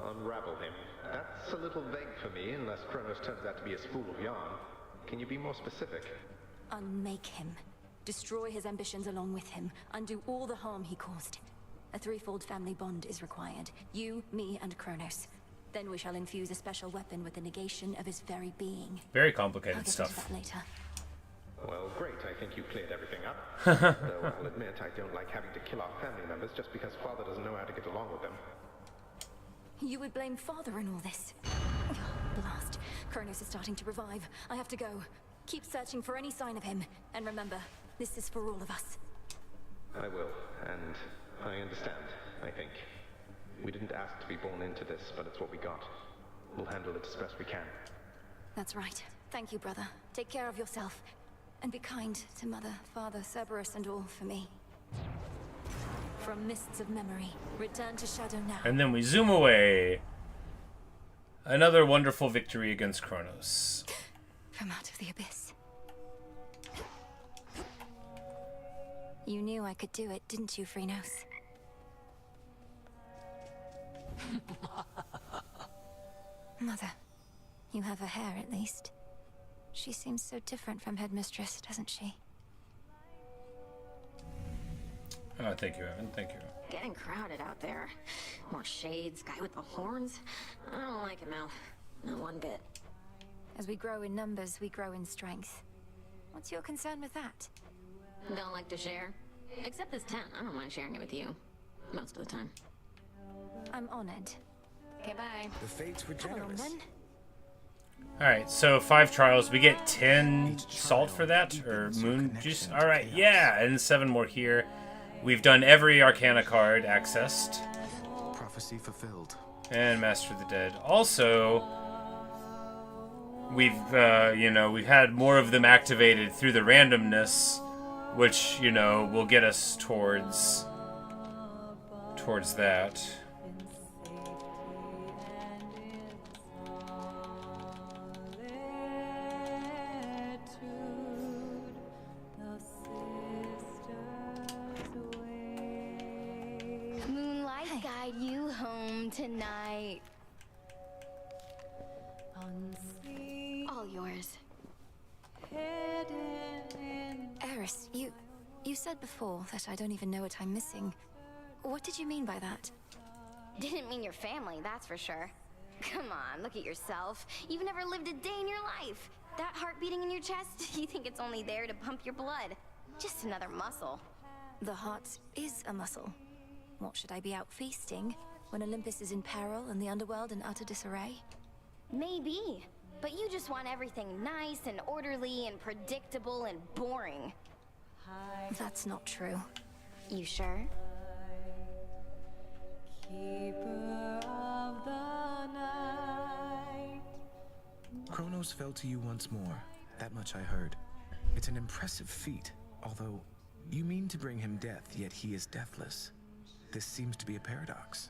Unravel him? That's a little vague for me, unless Chronos turns out to be a spool of yarn. Can you be more specific? Unmake him. Destroy his ambitions along with him. Undo all the harm he caused. A threefold family bond is required. You, me, and Chronos. Then we shall infuse a special weapon with the negation of his very being. Very complicated I'll get stuff. into that later. Well, great. I think you cleared everything up. Though I'll admit I don't like having to kill our family members just because Father doesn't know how to get along with them. You would blame Father in all this. Blast. Chronos is starting to revive. I have to go. Keep searching for any sign of him. And remember, this is for all of us. I will, and I understand, I think. We didn't ask to be born into this, but it's what we got. We'll handle it as best we can. That's right. Thank you, brother. Take care of yourself. And be kind to Mother, Father, Cerberus, and all for me. From mists of memory, return to Shadow now. And then we zoom away. Another wonderful victory against Chronos. From out of the abyss. You knew I could do it, didn't you, Chronos? Mother, you have her hair at least. She seems so different from Headmistress, doesn't she? Oh, thank you, Evan. Thank you. Getting crowded out there. More shades, guy with the horns. I don't like it, Mel. Not one bit. As we grow in numbers, we grow in strength. What's your concern with that? Don't like to share. Except this tent. I don't mind sharing it with you. Most of the time. I'm honored. Okay, bye. The fates were Come along, generous. then. Alright, so 5 trials. We get 10 salt for that? Or moon juice? Alright, yeah, and 7 more here. We've done every Arcana card accessed. Prophecy fulfilled. And Master of the Dead. Also, we've, we've had more of them activated through the randomness, which, will get us towards that. Moonlight guide you home tonight. All yours. Eris, you said before that I don't even know what I'm missing. What did you mean by that? Didn't mean your family, that's for sure. Come on, look at yourself. You've never lived a day in your life. That heart beating in your chest, you think it's only there to pump your blood. Just another muscle. The heart is a muscle. What, should I be out feasting when Olympus is in peril and the underworld in utter disarray? Maybe. But you just want everything nice and orderly and predictable and boring. That's not true. You sure? Chronos fell to you once more. That much I heard. It's an impressive feat, although you mean to bring him death, yet he is deathless. This seems to be a paradox.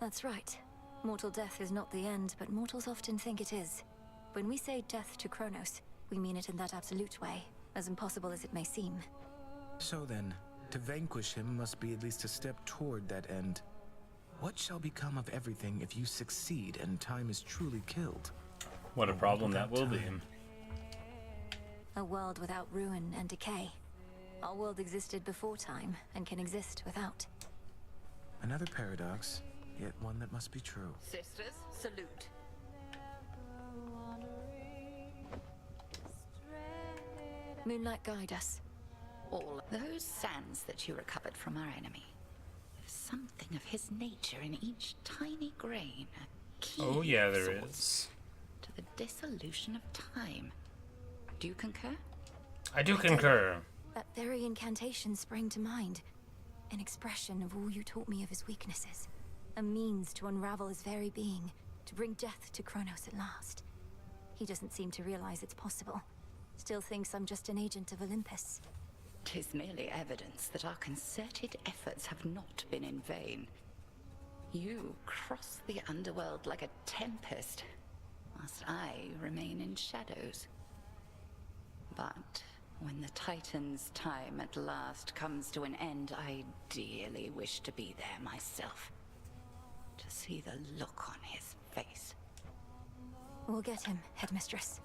That's right. Mortal death is not the end, but mortals often think it is. When we say death to Chronos, we mean it in that absolute way, as impossible as it may seem. So then, to vanquish him must be at least a step toward that end. What shall become of everything if you succeed and time is truly killed? What a problem that will be. A world without ruin and decay. Our world existed before time, and can exist without. Another paradox, yet one that must be true. Sisters, salute. Moonlight, guide us. All those sands that you recovered from our enemy. There's something of his nature in each tiny grain. A key Oh yeah, of there sorts is. to the dissolution of time. Do you concur? I do concur. That very incantation sprang to mind. An expression of all you taught me of his weaknesses. A means to unravel his very being, to bring death to Chronos at last. He doesn't seem to realize it's possible. Still thinks I'm just an agent of Olympus. 'Tis merely evidence that our concerted efforts have not been in vain. You cross the underworld like a tempest, whilst I remain in shadows. But when the Titan's time at last comes to an end, I dearly wish to be there myself. To see the look on his face. We'll get him, Headmistress.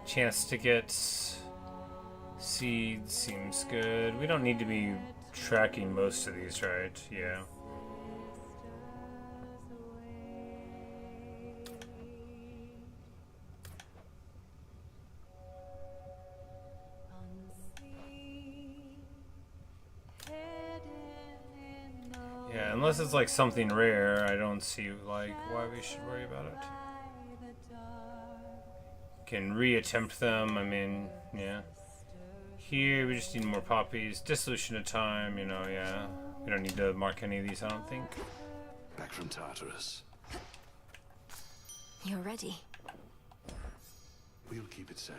Chance to get seeds seems good. We don't need to be tracking most of these, right? Yeah. Yeah, unless it's like something rare, I don't see like why we should worry about it. Can reattempt them, I mean, yeah. Here, we just need more poppies. Dissolution of time, you know, yeah. We don't need to mark any of these, I don't think. Back from Tartarus. You're ready. We'll keep it safe.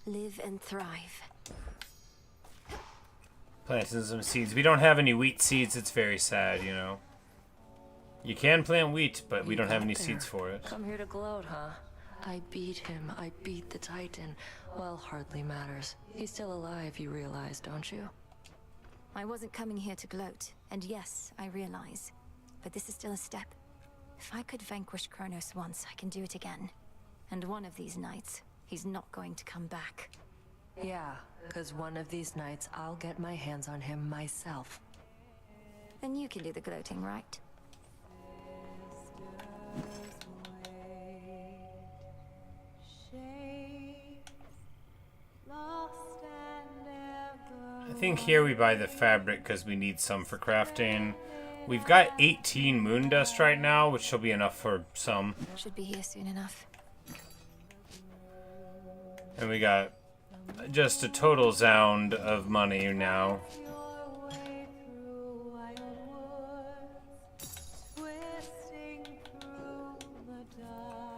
Live and thrive. Planting some seeds. We don't have any wheat seeds. It's very sad, you know. You can plant wheat, but we don't have any seeds for it. Come here to gloat, huh? I beat him. I beat the Titan. Well, hardly matters. He's still alive, you realize, don't you? I wasn't coming here to gloat, and yes, I realize. But this is still a step. If I could vanquish Chronos once, I can do it again. And one of these nights, he's not going to come back. Yeah, because one of these nights I'll get my hands on him myself. Then you can do the gloating, right? I think here we buy the fabric because we need some for crafting. We've got 18 moon dust right now, which should be enough for some. Should be here soon enough. And we got just a total zound of money now.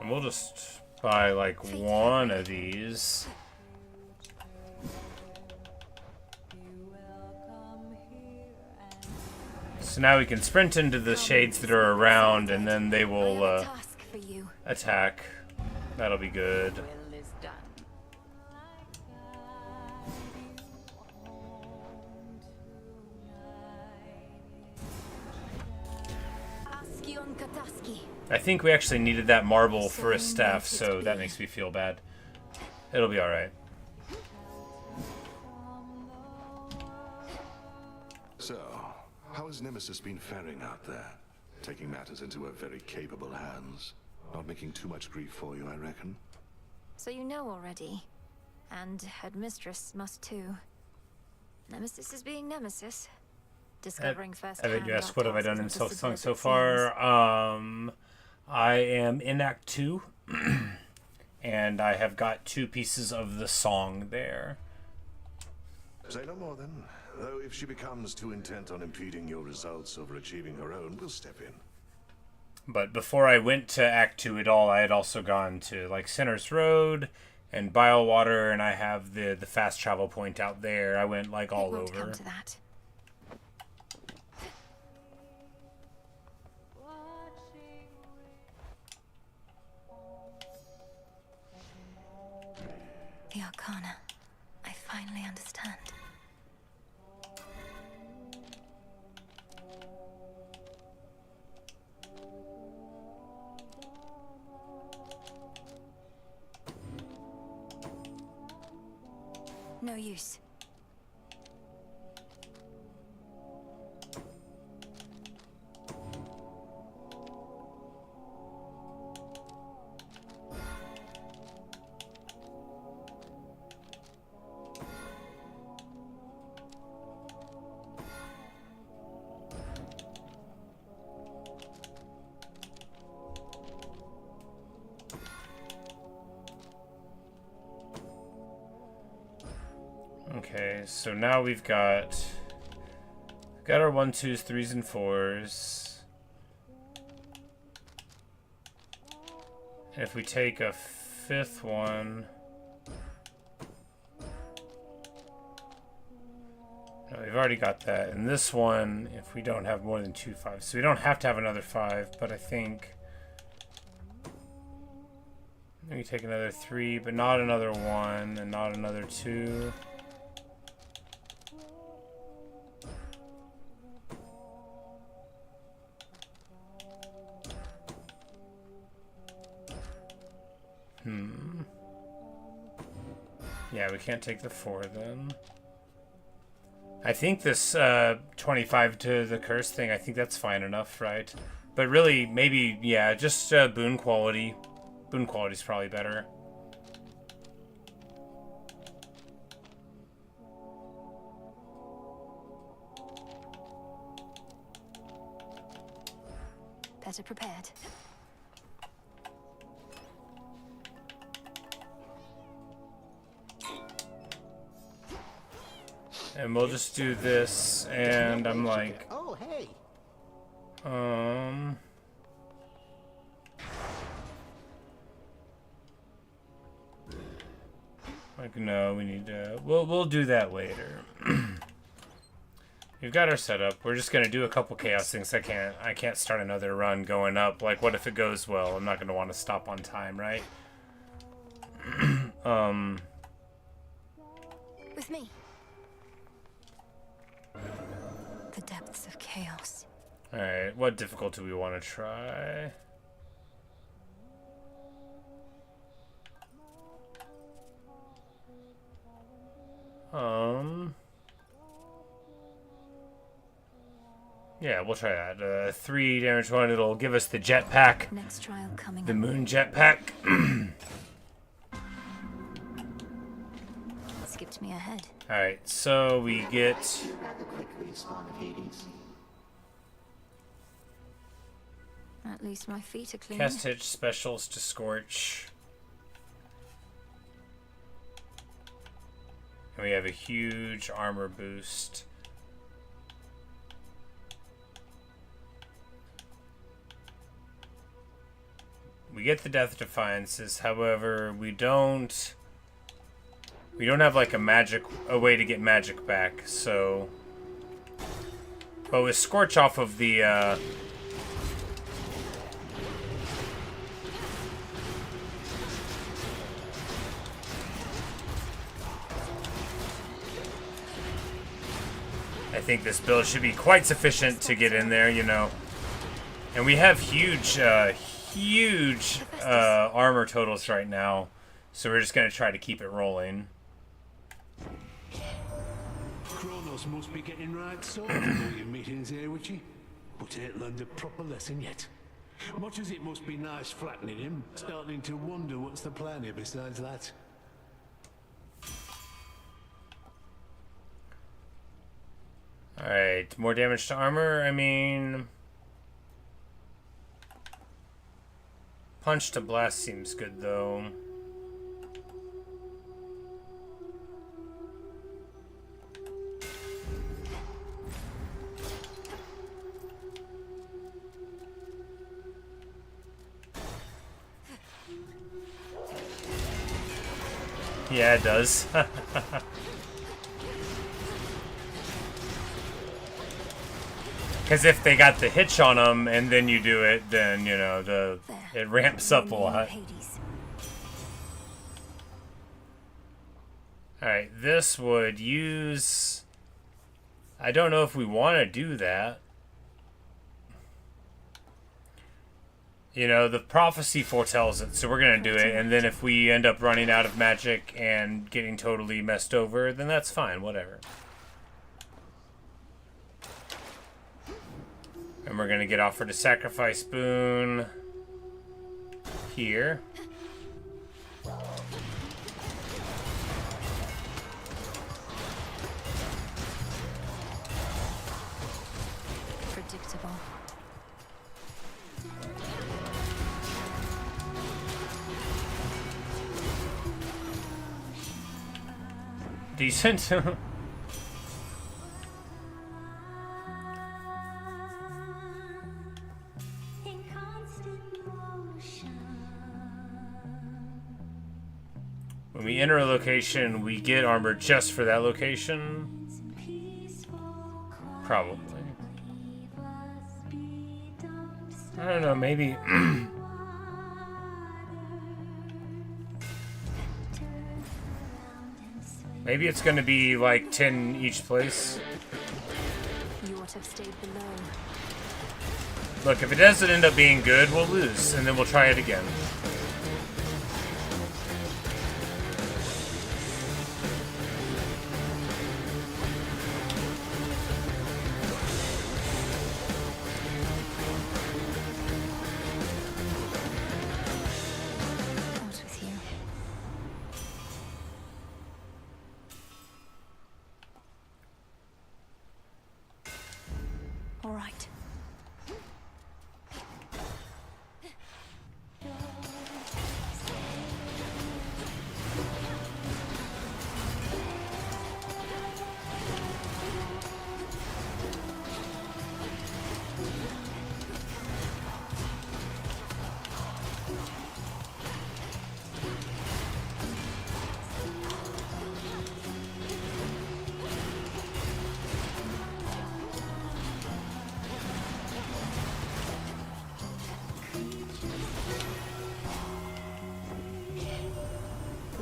And we'll just buy like one of these. So now we can sprint into the shades that are around, and then they will attack. That'll be good. I think we actually needed that marble for a staff, so that makes me feel bad. It'll be alright. So, how has Nemesis been faring out there? Taking matters into her very capable hands. Not making too much grief for you, I reckon. So you know already. And Headmistress must too. Nemesis is being Nemesis. Discovering first. I bet you asked what have I done in Silk Song so far. I am in Act 2. And I have got 2 pieces of the song there. Say no more then. Though if she becomes too intent on impeding your results over achieving her own, we'll step in. But before I went to Act 2 at all, I had also gone to like Sinner's Road and Bilewater, and I have the fast travel point out there. I went like all over. Come to that. The Arcana. I finally understand. No use. Okay, so now we've got our 1, 2s, 3s, and 4s. And if we take a 5th one, no, we've already got that. And this one, if we don't have more than 2 5s, so we don't have to have another 5, but I think maybe take another 3, but not another 1, and not another 2. Yeah, we can't take the 4 then. I think this 25 to the curse thing, I think that's fine enough, right? But really, maybe, yeah, just boon quality. Boon quality's probably better. Better prepared. And we'll just do this, and I'm like, oh, hey. Like, no, we need to, we'll do that later. We've got our setup. We're just gonna do a couple chaos things. I can't start another run going up. Like, what if it goes well? I'm not gonna want to stop on time, right? With me. The depths of chaos. Alright, what difficulty do we want to try? Yeah, we'll try that. 3 damage 1, it'll give us the jetpack. Next trial coming. The moon jetpack. Skipped me ahead. Alright, so we get At least my feet are clean. cast hitch specials to scorch. And we have a huge armor boost. We get the Death Defiances, however, we don't have like a way to get magic back, so. But with Scorch off of the I think this build should be quite sufficient to get in there, you know. And we have huge armor totals right now, so we're just going to try to keep it rolling. Chronos must be getting right sore of all your meetings here, Witchy. But ain't learned a proper lesson yet. Much as it must be nice flattening him, starting to wonder what's the plan here besides that. Alright, more damage to armor, I mean... Punch to blast seems good, though. Yeah, it does. Because if they got the hitch on them and then you do it, then, you know, it ramps up a lot. Alright, this would use... I don't know if we want to do that. You know, the prophecy foretells it, so we're going to do it. And then if we end up running out of magic and getting totally messed over, then that's fine, whatever. And we're going to get offered a sacrifice boon here. Predictable. decent. When we enter a location, we get armor just for that location. Probably. I don't know, maybe. Maybe it's gonna be like 10 each place. You ought to have stayed below. Look, if it doesn't end up being good, we'll lose, and then we'll try it again. All right.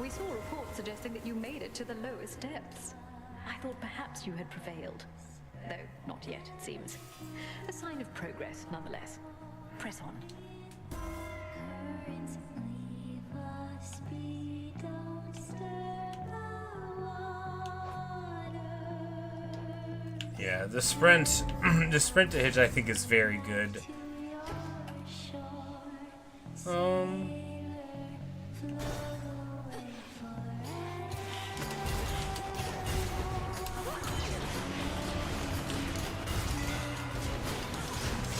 We saw reports suggesting that you made it to the lowest depths. I thought perhaps you had prevailed. Though not yet, it seems. A sign of progress, nonetheless. Press on. Yeah, the sprint, the sprint to Hitch, I think is very good.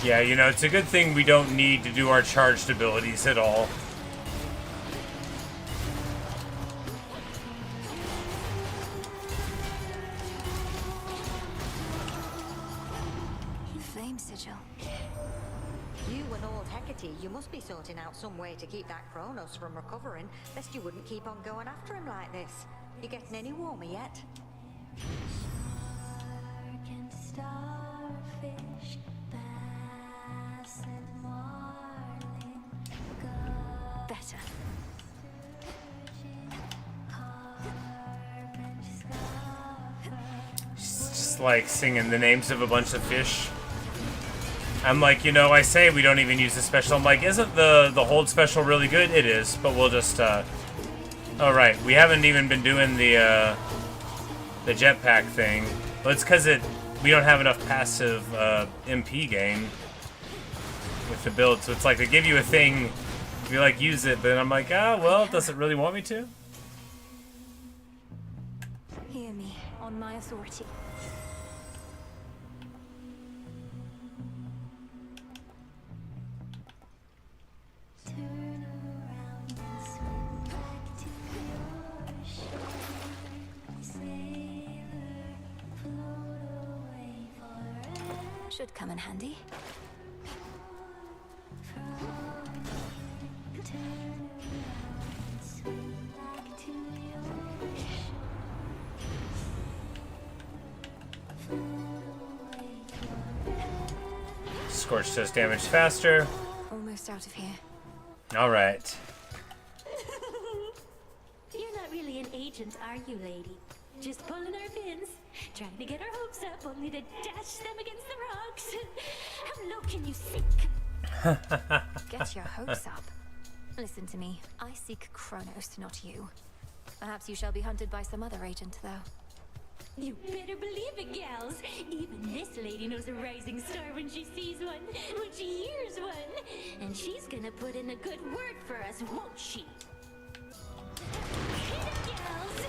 Yeah, you know, it's a good thing we don't need to do our charged abilities at all. Flame sigil. You and old Hecate, you must be sorting out some way to keep that Chronos from recovering, lest you wouldn't keep on going after him like this. You getting any warmer yet? Better. Just like singing the names of a bunch of fish. I'm like, you know, I say we don't even use the special. I'm like, isn't the hold special really good? It is, but we'll just, oh, right. We haven't even been doing the jetpack thing. Well, it's because we don't have enough passive, MP gain with the build. So it's like they give you a thing, you like use it, but I'm like, well, does it really want me to? Hear me, on my authority. Should come in handy. Scorch does damage faster. Almost out of here. Alright. You're not really an agent, are you, lady? Just pulling our pins, trying to get our hopes up, only to dash them against the rocks. How low can you sink? Get your hopes up. Listen to me. I seek Chronos, not you. Perhaps you shall be hunted by some other agent, though. You better believe it, gals. Even this lady knows a rising star when she sees one, when she hears one. And she's gonna put in a good word for us, won't she? Hit it, gals!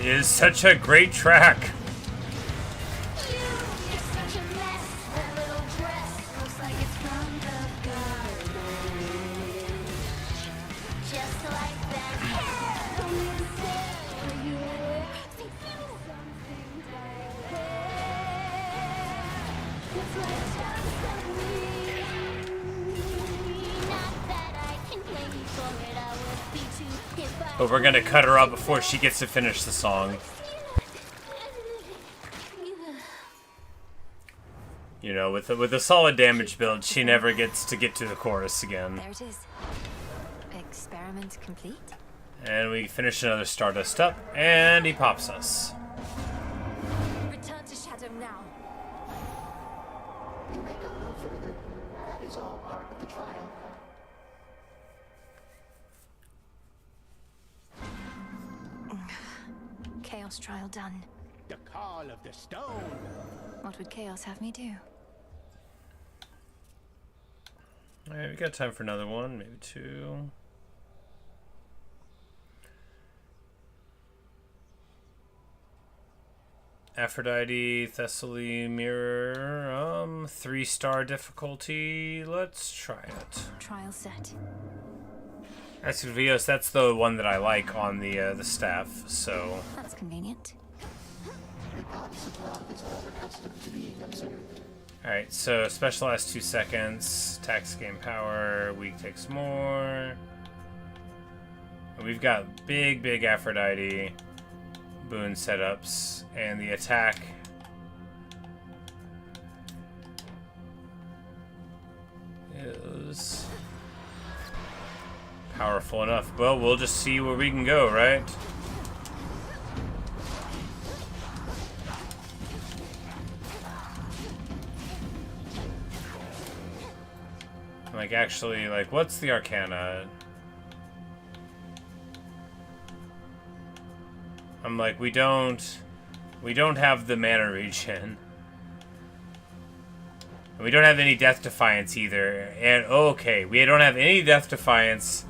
is such a great track. But we're gonna cut her up before she gets to finish the song. You know, with a solid damage build, she never gets to get to the chorus again. There it is. Experiment complete. And we finish another Stardust up, and he pops us. Return to Shadow now. You may go no further. That is all part of the trial. Chaos trial done. The call of the stone. What would Chaos have me do? Alright, we got time for another one, maybe two. Aphrodite, Thessaly, Mirror, 3-star difficulty. Let's try it. Trial set. Esquivios, that's the one that I like on the staff, so. That's convenient. Alright, so special lasts 2 seconds, attacks gain power, weak takes more. We've got big Aphrodite boon setups, and the attack is powerful enough. Well, we'll just see where we can go, right? Like, actually, like, what's the Arcana? I'm like, we don't have the mana regen. We don't have any Death Defiance either. And, okay, we don't have any Death Defiance.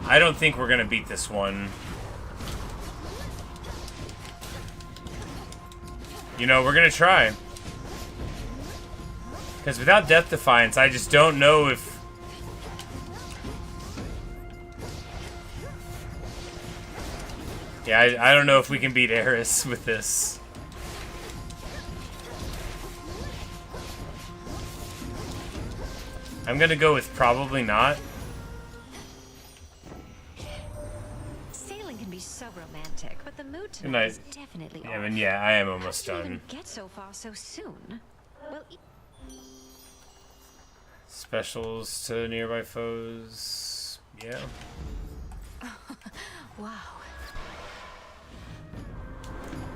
I don't think we're gonna beat this one. You know, we're gonna try. Because without Death Defiance, I just don't know if... Yeah, I don't know if we can beat Eris with this. I'm gonna go with probably not. Sailing can be so romantic, but the mood Good tonight night. is definitely Yeah, I off. mean, yeah, I am almost How did you done. even get so far so soon? Well, Specials to nearby foes. Yeah. Wow.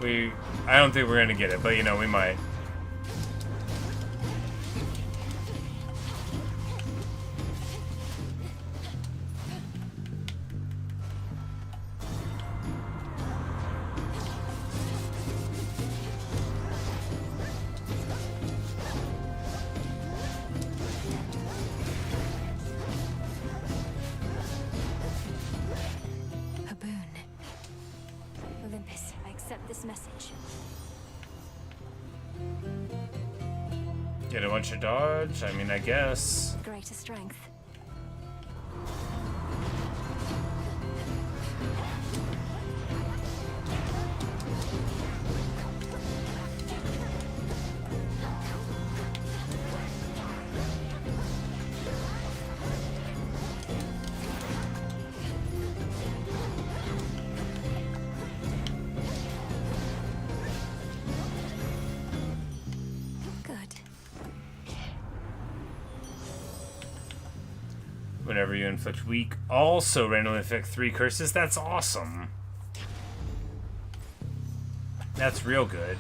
I don't think we're gonna get it, but you know, we might. A boon. Olympus, I accept this message. Get a bunch of dodge? I mean, I guess. Greater strength. Good. Whenever you inflict weak, also randomly inflict 3 curses. That's awesome. That's real good.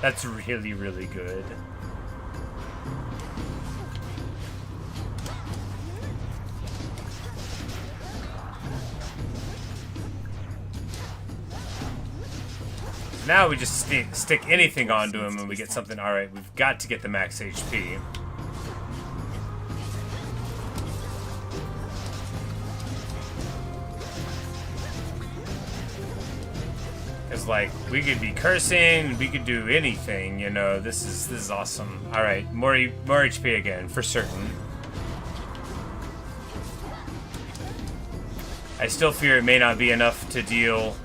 That's really, really good. Now we just stick anything onto him and we get something. Alright, we've got to get the max HP. Cause like we could be cursing, we could do anything, you know. This is awesome. All right, more HP again for certain. I still fear it may not be enough to deal.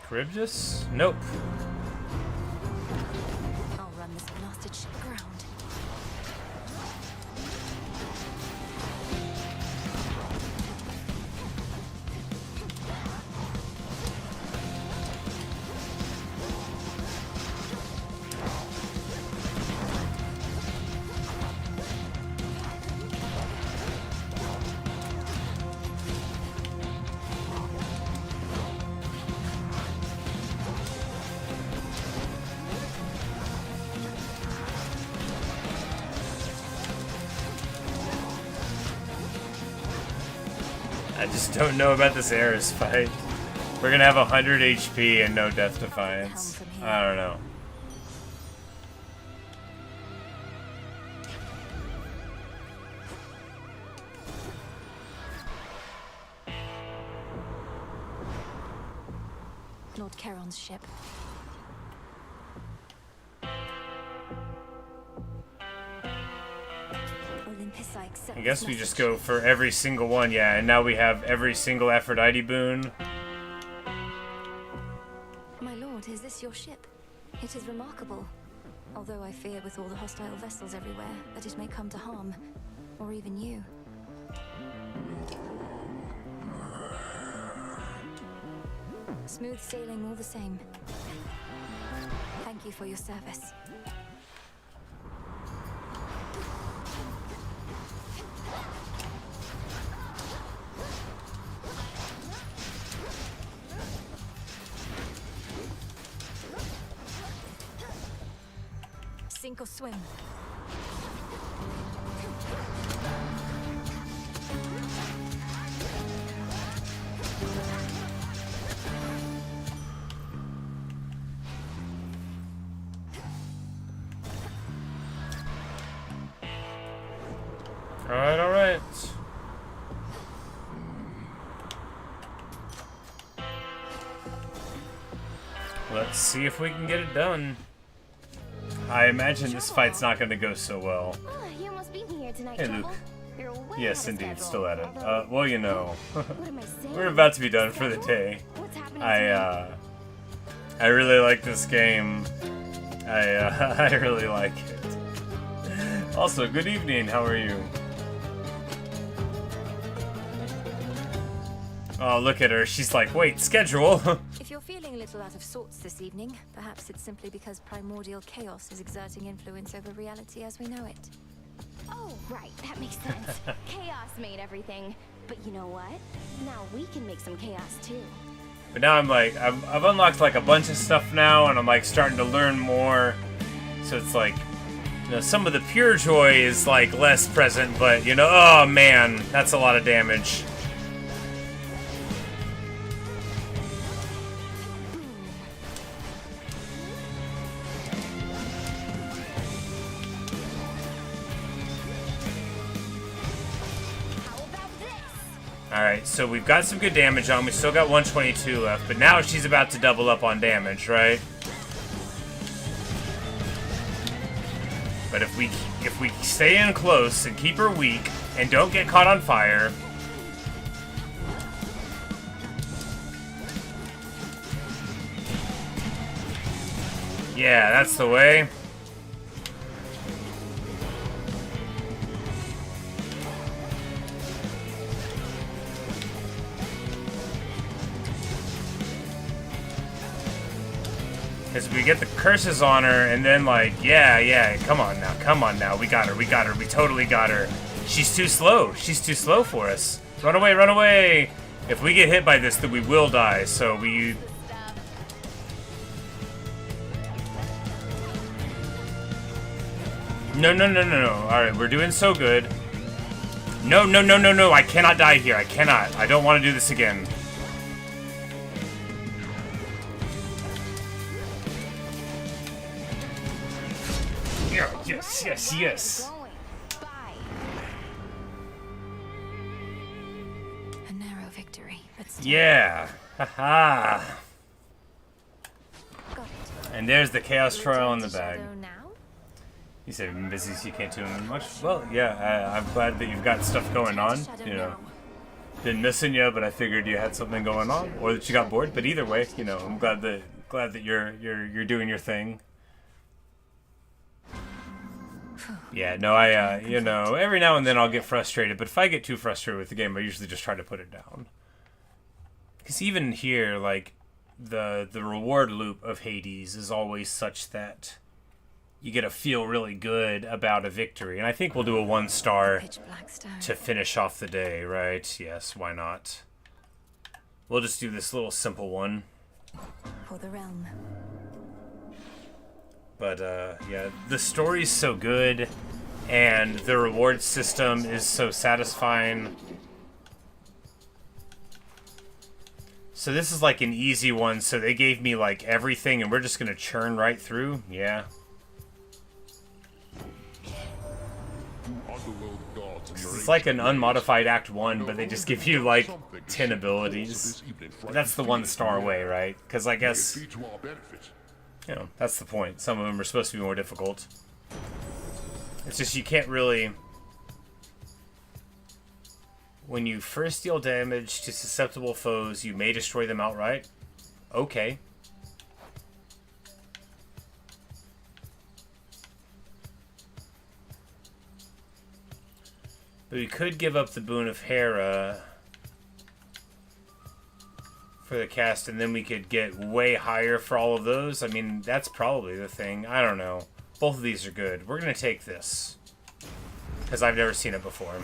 Charybdis? Nope. I'll run this blasted ship aground. I just don't know about this Eris fight. We're gonna have 100 HP and no Death Defiance. I don't know. Lord Charon's ship. I guess we just go for every single one, yeah, and now we have every single Aphrodite boon. My lord, is this your ship? It is remarkable. Although I fear with all the hostile vessels everywhere that it may come to harm. Or even you. Smooth sailing all the same. Thank you for your service. Sink or swim. All right. Let's see if we can get it done. I imagine this fight's not going to go so well. You almost beat me here tonight, Hey, Trouble. Luke. You're way Yes, ahead of indeed, schedule, still at it. although- Well, you know, What am I saying? we're about to be done for the day. What's happening I really like this game. I really like it. Also, good evening. How are you? Oh, look at her. She's like, wait, schedule. If you're feeling a little out of sorts this evening, perhaps it's simply because primordial chaos is exerting influence over reality as we know it. Oh, right, that makes sense. Chaos made everything. But you know what? Now we can make some chaos too. But now I'm like, I've unlocked like a bunch of stuff now, and I'm like starting to learn more. So it's like, you know, some of the pure joy is like less present, but you know, oh man, that's a lot of damage. Alright, so we've got some good damage on. We still got 122 left, but now she's about to double up on damage, right? But if we stay in close and keep her weak and don't get caught on fire, yeah, that's the way. Because we get the curses on her, and then like, yeah, come on now, we got her, we totally got her. She's too slow for us. Run away! If we get hit by this, then we will die, so we... No, alright, we're doing so good. No, I cannot die here, I cannot. I don't want to do this again. Yeah, yes, yes, yes. A narrow victory, but still. Yeah. Haha. And there's the Chaos Trial in the bag. You said you've been busy, so you can't do much. Well, yeah, I'm glad that you've got stuff going on. You know, been missing you, but I figured you had something going on, or that you got bored. But either way, you know, I'm glad that you're doing your thing. Yeah, no, I you know, every now and then I'll get frustrated, but if I get too frustrated with the game, I usually just try to put it down. Because even here, like, the reward loop of Hades is always such that you get to feel really good about a victory. And I think we'll do a 1-star to finish off the day, right? Yes, why not? We'll just do this little simple one. For the realm. But, yeah, the story's so good, and the reward system is so satisfying. So this is like an easy one, so they gave me like everything, and we're just gonna churn right through? Yeah. It's like an unmodified Act 1, but they just give you like 10 abilities. That's the 1-star way, right? Because I guess, you know, that's the point. Some of them are supposed to be more difficult. It's just you can't really... When you first deal damage to susceptible foes, you may destroy them outright. Okay. But we could give up the Boon of Hera for the cast, and then we could get way higher for all of those. I mean, that's probably the thing. I don't know. Both of these are good. We're going to take this, because I've never seen it before.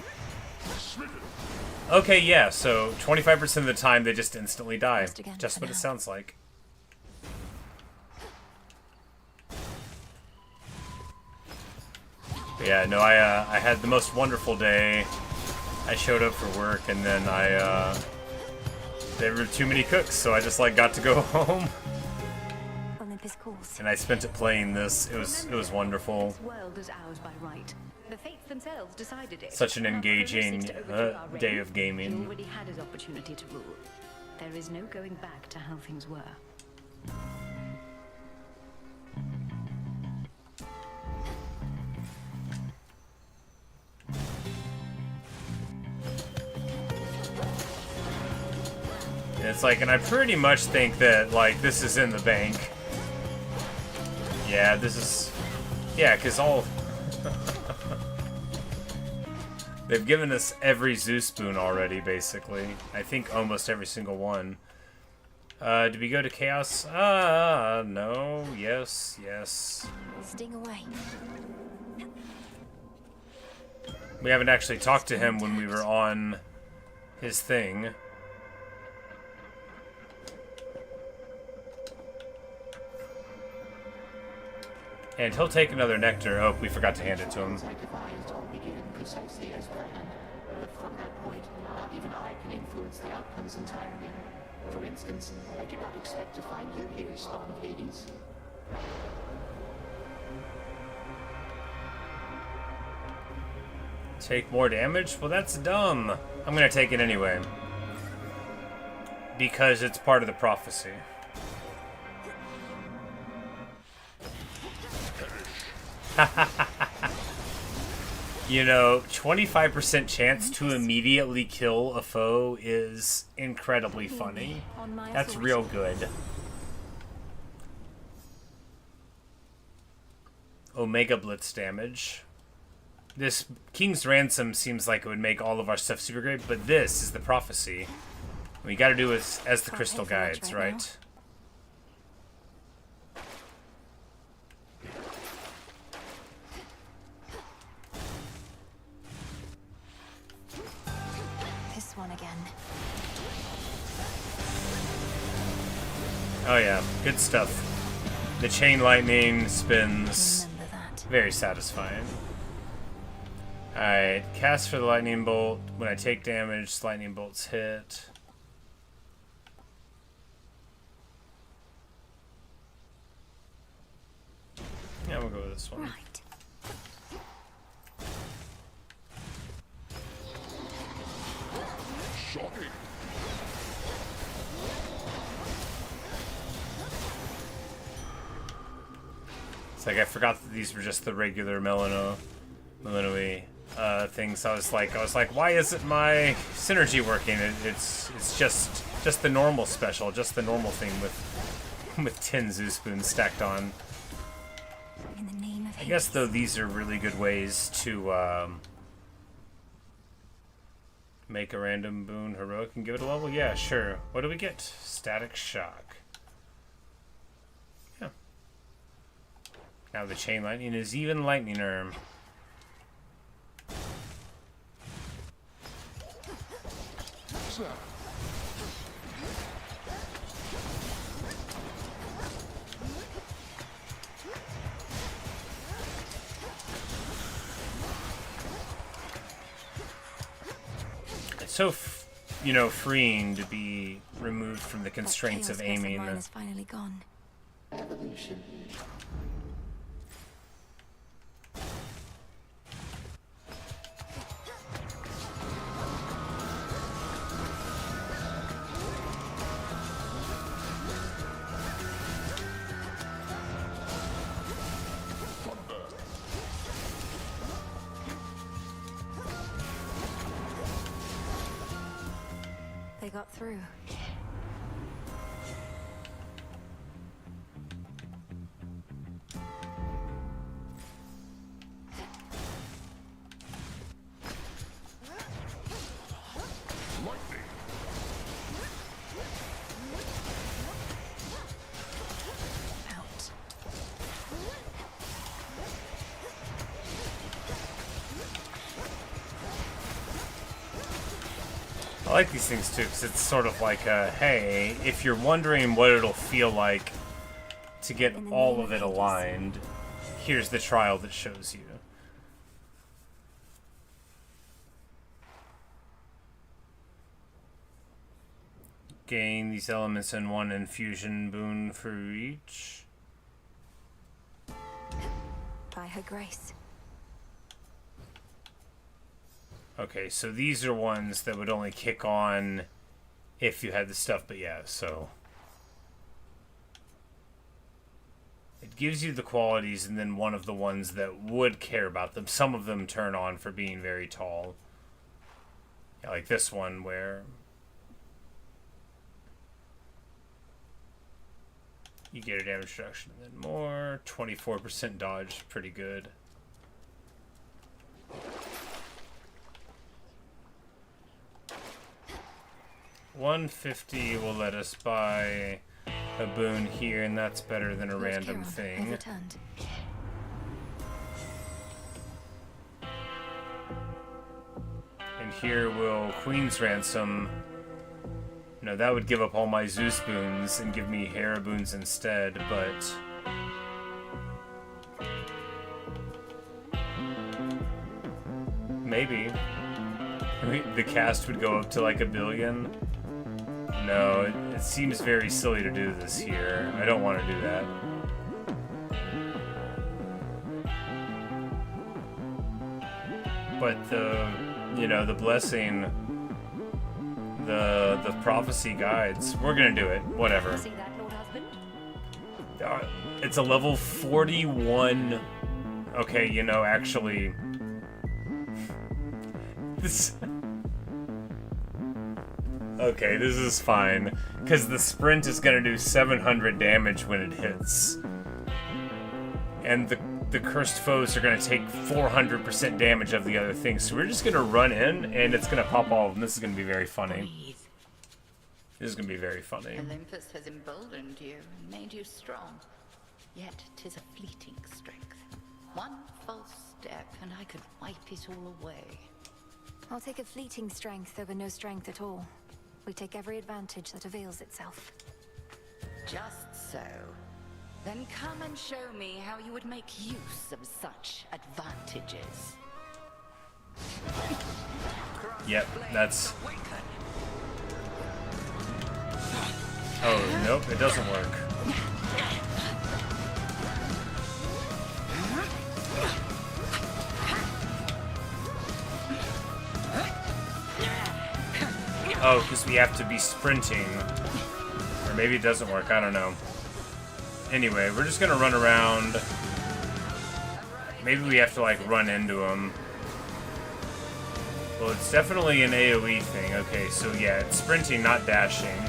Okay, yeah, so 25% of the time they just instantly die. Just what it sounds like. But yeah, no, I had the most wonderful day. I showed up for work, and then there were too many cooks, so I just like got to go home. And I spent it playing this. It was wonderful. This world is ours by right. The fates themselves decided it. Such an engaging day of gaming. He already had his opportunity to rule. There is no going back to how things were. It's like, and I pretty much think that, like, this is in the bank. Yeah, this is... Yeah, because all... They've given us every Zeus boon already, basically. I think almost every single one. Did we go to Chaos? No. Yes, yes. Sting away. We haven't actually talked to him when we were on his thing. And he'll take another nectar. Oh, we forgot to hand it to him. Precisely as planned, but from that point, not even I can influence the outcomes entirely. For instance, I do not expect to find you here, Spawn of Hades. Take more damage? Well, that's dumb. I'm gonna take it anyway. Because it's part of the prophecy. You know, 25% chance to immediately kill a foe is incredibly funny. That's real good. Omega Blitz damage. This King's Ransom seems like it would make all of our stuff super great, but this is the prophecy. We gotta do it as the crystal guides, right? One again. Oh yeah, good stuff. The chain lightning spins. Very satisfying. Alright, cast for the lightning bolt. When I take damage, lightning bolts hit. Yeah, we'll go with this one. Right. It's like I forgot that these were just the regular Melanoi things. I was like, why isn't my synergy working? It's just the normal special, just the normal thing with 10 zoo spoons stacked on. In the name of I guess though these are really good ways to make a random boon heroic and give it a level. Yeah, sure. What do we get? Static shock. Yeah. Now the chain lightning is even lightninger. So. It's so, freeing to be removed from the constraints of aiming. Mine is finally gone. Evolution. They got through. I like these things too, because it's sort of like a, hey, if you're wondering what it'll feel like to get all of it aligned, here's the trial that shows you. Gain these elements in one infusion boon for each. By her grace. Okay, so these are ones that would only kick on if you had the stuff, but yeah, so it gives you the qualities and then one of the ones that would care about them. Some of them turn on for being very tall. Yeah, like this one where you get a damage reduction and then more. 24% dodge, pretty good. $150 will let us buy a boon here, and that's better than a random thing. And here will Queen's Ransom. No, that would give up all my Zeus boons and give me Hera boons instead, but maybe. The cast would go up to like 1 billion. No, it seems very silly to do this here. I don't want to do that. But the blessing, the prophecy guides, we're gonna do it. Whatever. See that, Lord Husband? It's a level 41. Okay, actually, this. Okay, this is fine, because the sprint is going to do 700 damage when it hits. And the cursed foes are going to take 400% damage of the other things. So we're just going to run in, and it's going to pop all of them. This is going to be very funny. This is going to be very funny. Olympus has emboldened you and made you strong. Yet 'tis a fleeting strength. One false step, and I could wipe it all away. I'll take a fleeting strength over no strength at all. We take every advantage that avails itself. Just so. Then come and show me how you would make use of such advantages. Yep, that's... Oh, nope, it doesn't work. Oh, because we have to be sprinting. Or maybe it doesn't work, I don't know. Anyway, we're just gonna run around Maybe we have to, like, run into them. Well, it's definitely an AoE thing. Okay, so yeah, it's sprinting, not dashing. I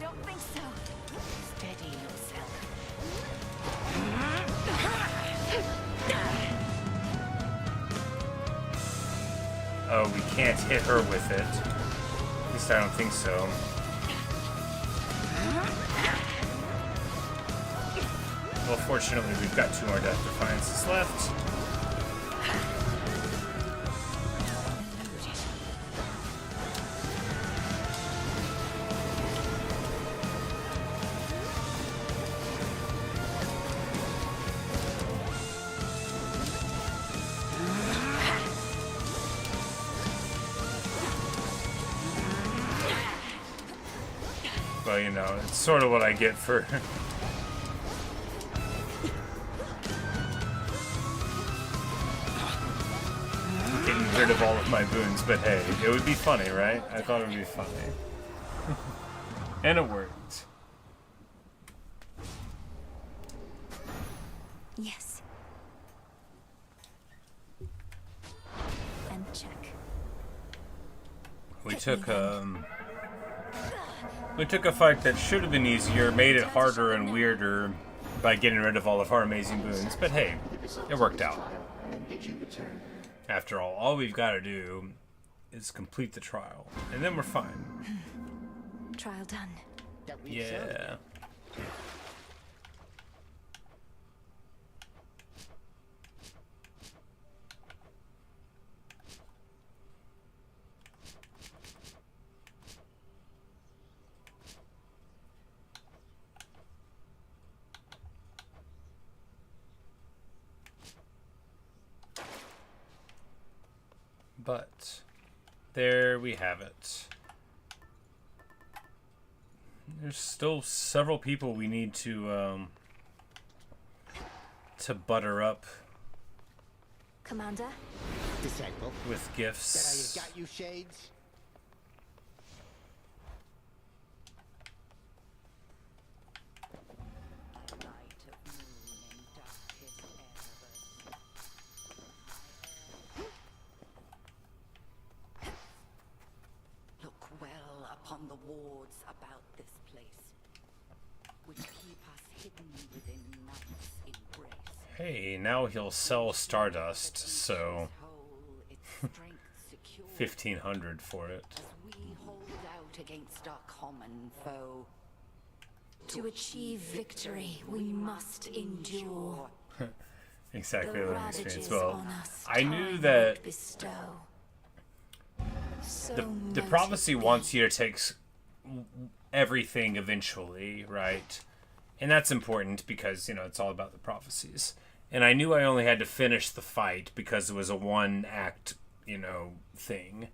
don't think so. Steady yourself. Oh, we can't hit her with it. At least I don't think so. Well, fortunately, we've got 2 more Death Defiances left. Well, you know, it's sort of what I get for getting rid of all of my boons, but hey, it would be funny, right? I thought it would be funny. And it worked. Yes. And check. We took a fight that should have been easier, made it harder and weirder by getting rid of all of our amazing boons, but hey, it worked out. After all we've got to do is complete the trial, and then we're fine. Trial done. Yeah. But there we have it. There's still several people we need to butter up. Commander? Disciple. With gifts. That how you got you, Shades? Look well upon the wards about this place, which keep us hidden within night's embrace. Hey, now he'll sell Stardust, so 1,500 for it. As we hold out against our common foe. To achieve victory, we must endure. Exactly The what I'm experiencing. ravages Well, on us I knew time that would bestow. So the noted prophecy be. wants you to take everything eventually, right? And that's important because, you know, it's all about the prophecies. And I knew I only had to finish the fight because it was a 1-act, you know, thing.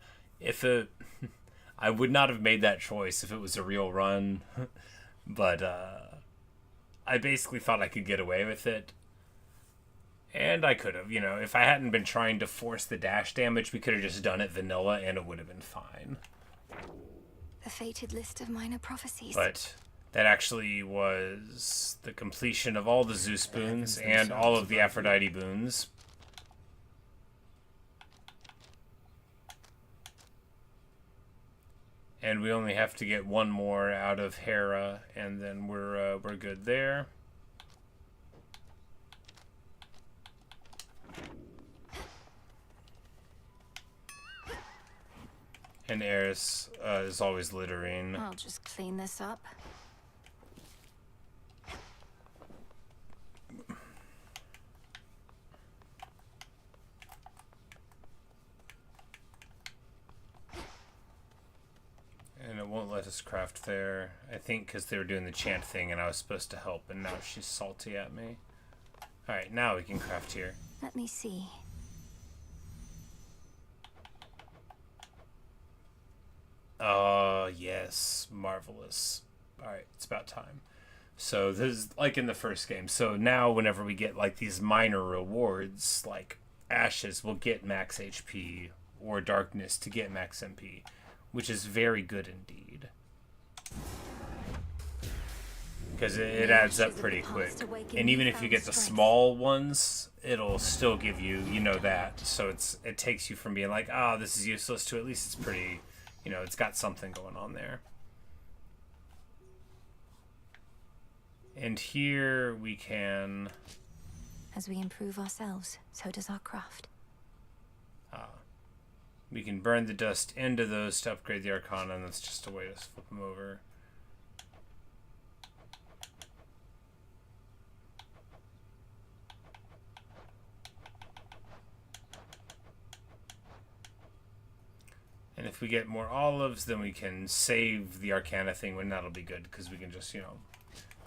I would not have made that choice if it was a real run. But I basically thought I could get away with it. And I could have, you know, if I hadn't been trying to force the dash damage, we could have just done it vanilla and it would have been fine. The fated list of minor prophecies. But that actually was the completion of all the Zeus boons and all of the Aphrodite boons. And we only have to get one more out of Hera, and then we're good there. And Eris is always littering. I'll just clean this up. And it won't let us craft there. I think because they were doing the chant thing and I was supposed to help, and now she's salty at me. Alright, now we can craft here. Let me see. Oh, yes. Marvelous. Alright, it's about time. So this is like in the first game. So now whenever we get like these minor rewards, like Ashes will get max HP, or Darkness to get max MP, which is very good indeed. because it adds up pretty quick. And even if you get the small ones, it'll still give you, you know, that. So it takes you from being like, oh, this is useless, to at least it's pretty, you know, it's got something going on there. And here we can... As we improve ourselves, so does our craft. We can burn the dust into those to upgrade the Arcana, and that's just a way to flip them over. And if we get more olives, then we can save the Arcana thing, when that'll be good, because we can just, you know,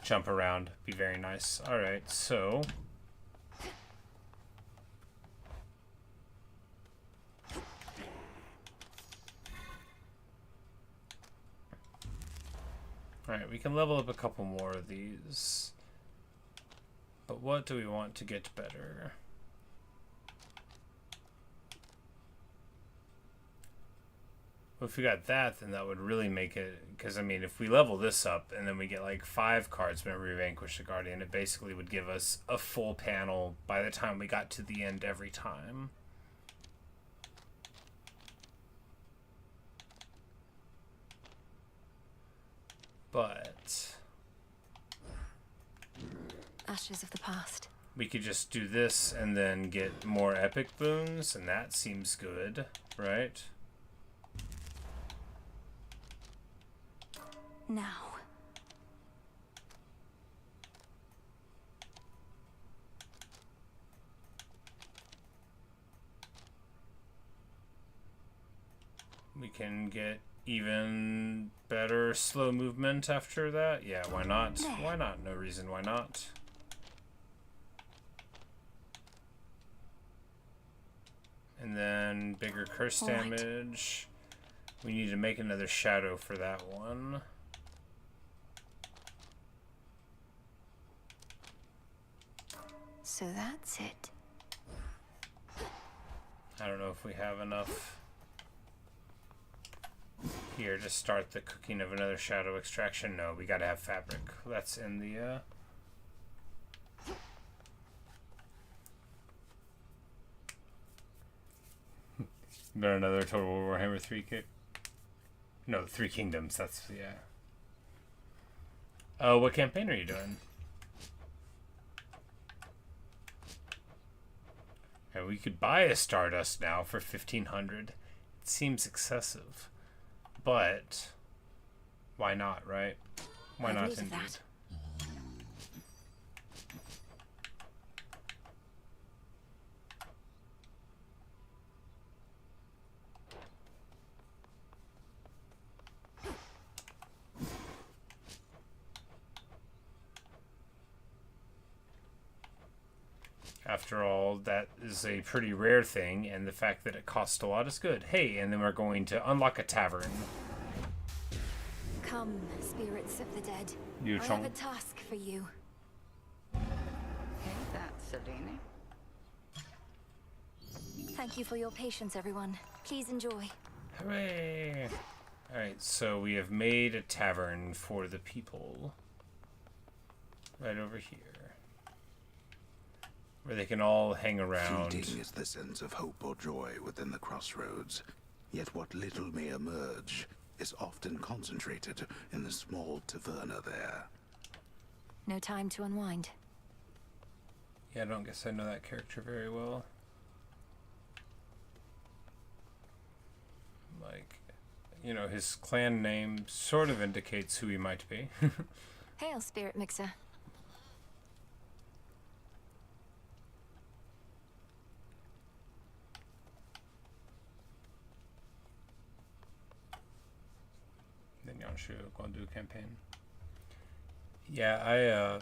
jump around. Be very nice. Alright, so... Alright, we can level up a couple more of these. But what do we want to get better? Well, if we got that, then that would really make it... Because, I mean, if we level this up and then we get like 5 cards whenever we vanquish the Guardian, it basically would give us a full panel by the time we got to the end every time. But... Ashes of the past. We could just do this and then get more epic boons, and that seems good, right? Now. We can get even better slow movement after that. Yeah, why not? Why not? No reason why not. And then bigger curse damage. We need to make another shadow for that one. So that's it. I don't know if we have enough here to start the cooking of another shadow extraction. No, we gotta have fabric. That's in the Got another Total Warhammer 3K. No, 3 Kingdoms. That's, yeah. Oh, what campaign are you doing? And we could buy a Stardust now for 1,500. It seems excessive, but why not, right? Why not, indeed? After all, that is a pretty rare thing, and the fact that it costs a lot is good. Hey, and then we're going to unlock a tavern. Come, spirits of the dead. You I have a task for you. Hey, that's Selene. Thank you for your patience, everyone. Please enjoy. Hooray! Alright, so we have made a tavern for the people. Right over here. Where they can all hang around. Fleeting is the sense of hope or joy within the crossroads. Yet what little may emerge is often concentrated in the small taverna there. No time to unwind. Yeah, I don't guess I know that character very well. Like, you know, his clan name sort of indicates who he might be. Hail, Spirit Mixer. Guandu campaign. Yeah,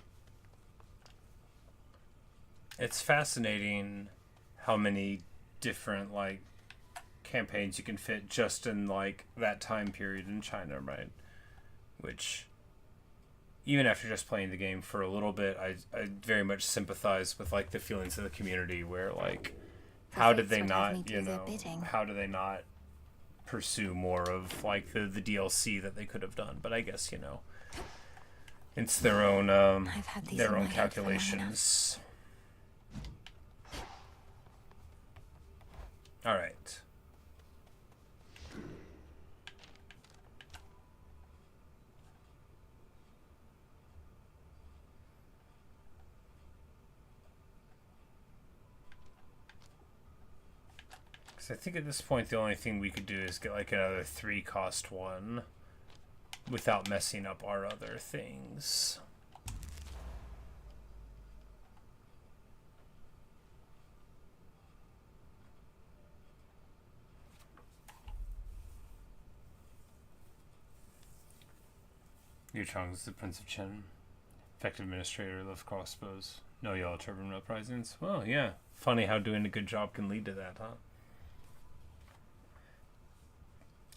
it's fascinating how many different like campaigns you can fit just in like that time period in China, right? Which even after just playing the game for a little bit, I very much sympathize with like the feelings of the community where like how did they not, you know, how do they not pursue more of like the DLC that they could have done? But I guess, you know, It's their own these in my head for long calculations. All right. I think at this point the only thing we could do is get like another 3-cost one without messing up our other things. Yu Chong's the Prince of Chen. Effective administrator, love crossbows. No yellow turban uprisings. Well, yeah. Funny how doing a good job can lead to that, huh?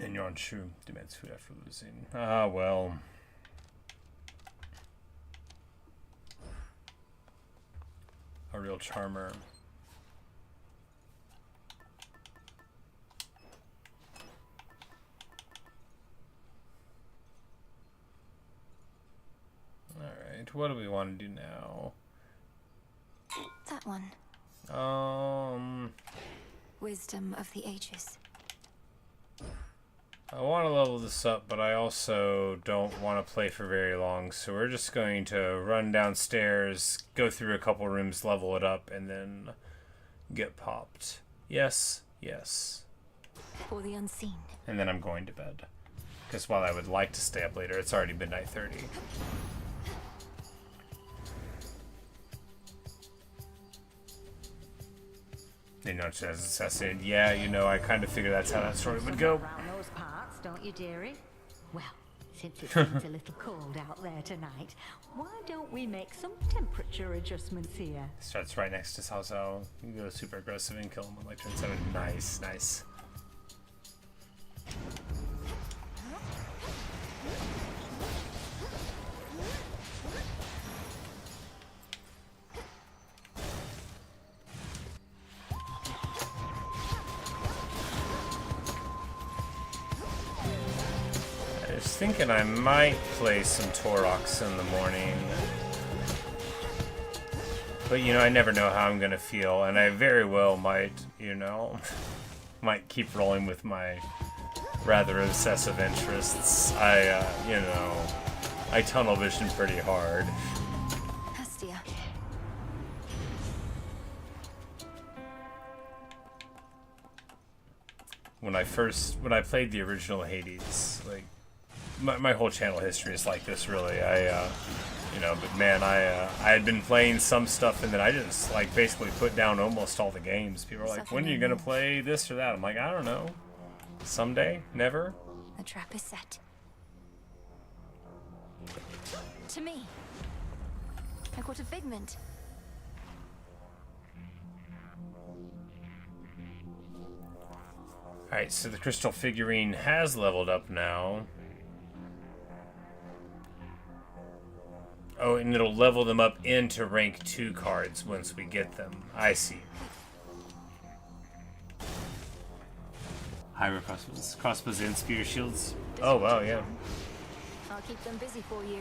And you're on Shu. Demands food after losing. Ah, well. A real charmer. Alright, what do we want to do now? That one. Wisdom of the Ages. I want to level this up, but I also don't want to play for very long, so we're just going to run downstairs, go through a couple rooms, level it up, and then get popped. Yes, yes. For the unseen. And then I'm going to bed. Because while I would like to stay up later, it's already midnight 30. You know, as assassinated. Yeah, you know, I kind of figured that's how that story would go. Around those parts, don't you, dearie? Well, since it seems a little cold out there tonight, why don't we make some temperature adjustments here? Starts right next to Cao Cao. You can go super aggressive and kill him with like turn 7. Nice, nice. Thinking I might play some Torox in the morning, but you know, I never know how I'm gonna feel, and I very well might, you know, might keep rolling with my rather obsessive interests. You know, I tunnel vision pretty hard. Hestia. When I played the original Hades, like. My whole channel history is like this, really. You know, but man, I had been playing some stuff, and then I just like basically put down almost all the games. People are like, "When are you gonna play this or that?" I'm like, "I don't know. Someday, never." The trap is set. To me. I got a figment. All right, so the crystal figurine has leveled up now. Oh, and it'll level them up into rank 2 cards once we get them. I see. Hybrid crossbows. Crossbows and spear shields. Oh, wow, yeah. I'll keep them busy for you.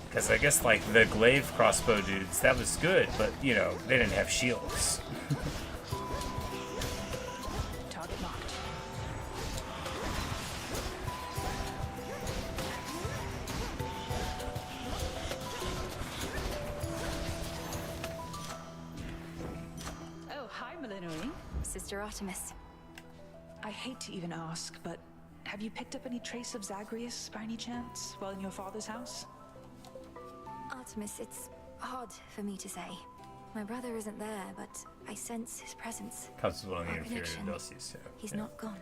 Because I guess, like, the glaive crossbow dudes, that was good, but, you know, they didn't have shields. Target locked. Sister Artemis. I hate to even ask, but have you picked up any trace of Zagreus by any chance while in your father's house? Artemis, it's hard for me to say. My brother isn't there, but I sense his presence. Comes with one of the Our inferior connection. abilities, too. He's Yeah. not gone.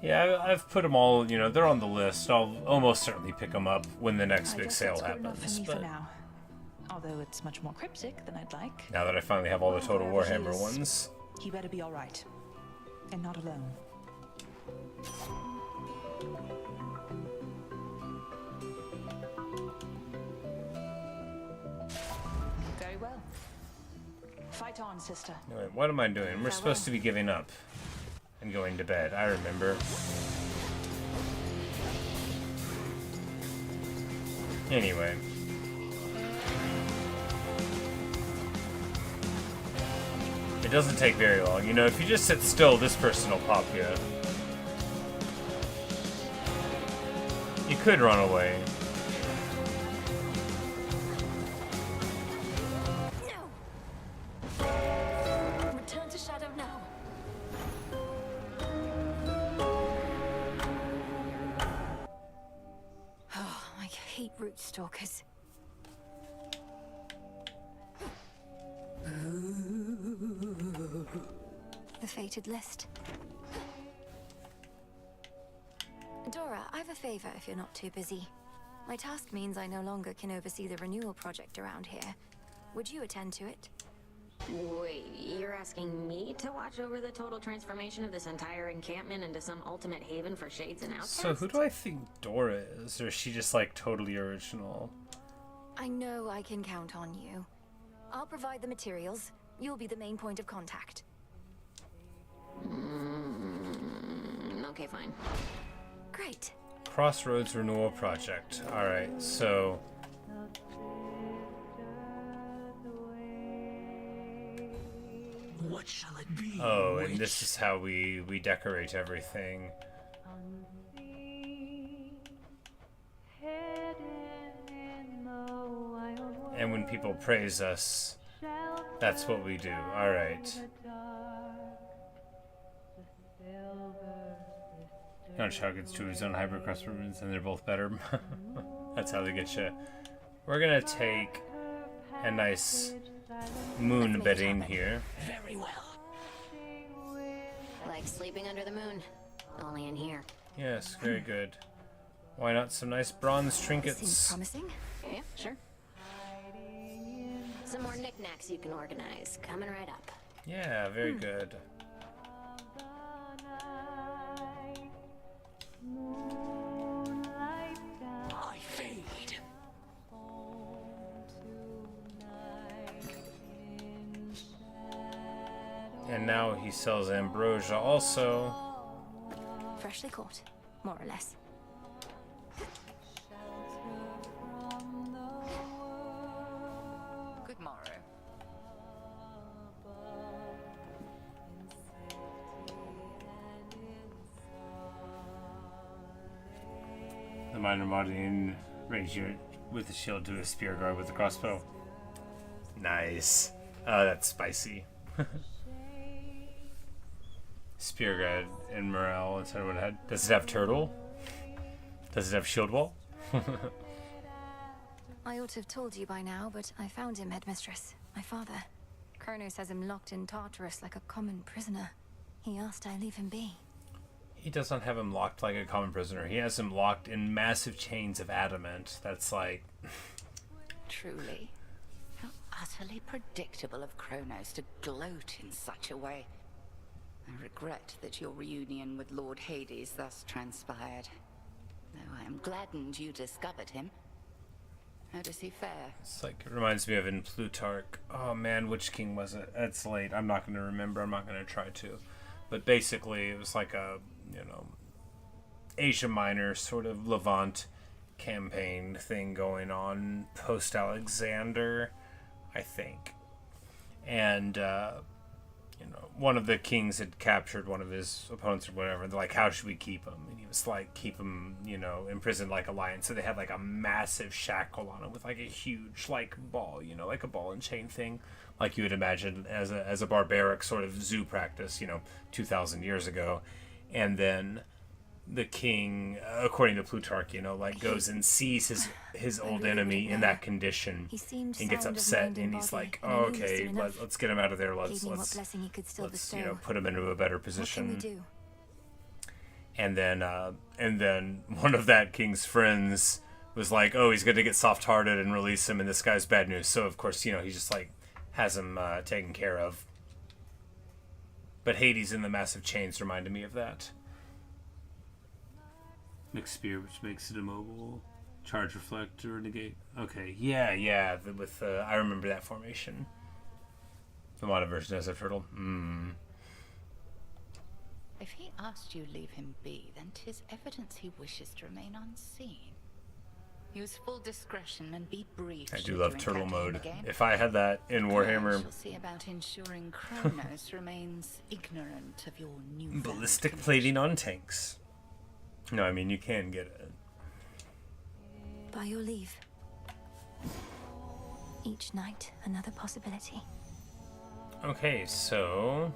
Yeah, I've put them all, you know, they're on the list. I'll almost certainly pick them up when the next I big guess sale that's good enough happens. for me But for now. Although it's much more cryptic than I'd like. now that I finally have all the Total Wherever he Warhammer is, ones. He better be all right, and not alone. Very well. Fight on, sister. Anyway, what am I doing? We're supposed to be giving up and going to bed. I remember. Anyway. It doesn't take very long. You know, if you just sit still, this person will pop you. You could run away. Return to Shadow now. Oh, I hate root stalkers. The fated list. Dora, I've a favor if you're not too busy. My task means I no longer can oversee the renewal project around here. Would you attend to it? Wait, you're asking me to watch over the total transformation of this entire encampment into some ultimate haven for shades and outcasts? So who do I think Dora is? Or is she just like totally original? I know I can count on you. I'll provide the materials. You'll be the main point of contact. Okay, fine. Great. Crossroads Renewal Project. Alright, so... What shall it be? Oh, and this is how we decorate everything. And when people praise us, that's what we do. Alright. Not Shaw gets to his own hybrid crossroads and they're both better. That's how they get you. We're gonna take a nice moon bedding here. Very well. Like sleeping under the moon, only in here. Yes, very good. Why not some nice bronze trinkets? Seems promising. Yeah, sure. Some more knickknacks you can organize. Coming right up. Yeah, very good. I fade. And now he sells ambrosia also. Freshly caught, more or less. Good morrow. The minor modding ranger with the shield to a spear guard with a crossbow. Nice. That's spicy. Spear guard and morale instead of what it had. Does it have turtle? Does it have shield wall? I ought to have told you by now, but I found him, Headmistress. My father. Chronos has him locked in Tartarus like a common prisoner. He asked I leave him be. He doesn't have him locked like a common prisoner. He has him locked in massive chains of adamant. That's like... Truly. How utterly predictable of Chronos to gloat in such a way. I regret that your reunion with Lord Hades thus transpired. Though I am gladdened you discovered him. How does he fare? It's like, it reminds me of in Plutarch. Oh man, which king was it? It's late. I'm not going to remember. I'm not going to try to. But basically, it was like a, you know, Asia Minor sort of Levant campaign thing going on post-Alexander, I think. And, you know, one of the kings had captured one of his opponents or whatever. They're like, how should we keep him? And he was like, keep him, you know, imprisoned like a lion. So they had like a massive shackle on him with like a huge like ball, you know, like a ball and chain thing, like you would imagine as a barbaric sort of zoo practice, you know, 2,000 years ago. And then the king, according to Plutarch, you know, like goes and sees his old enemy in that condition and gets upset, and he's like, oh, okay, let's get him out of there. Let's you know, put him into a better position. And then one of that king's friends was like, oh, he's going to get soft-hearted and release him, and this guy's bad news. So of course, you know, he just like has him taken care of. But Hades in the massive chains reminded me of that. Mixed spear, which makes it immobile. Charge, reflect, or negate. Okay, yeah. With I remember that formation. The modern version has a turtle. If he asked you leave him be, then 'tis evidence he wishes to remain unseen. Use full discretion and be brief. I do should love you turtle encounter him mode. again. If I had that in Warhammer, I shall see about ensuring Chronos remains ignorant of your new ballistic plating on tanks. No, I mean you can get it. By your leave. Each night, another possibility. Okay, so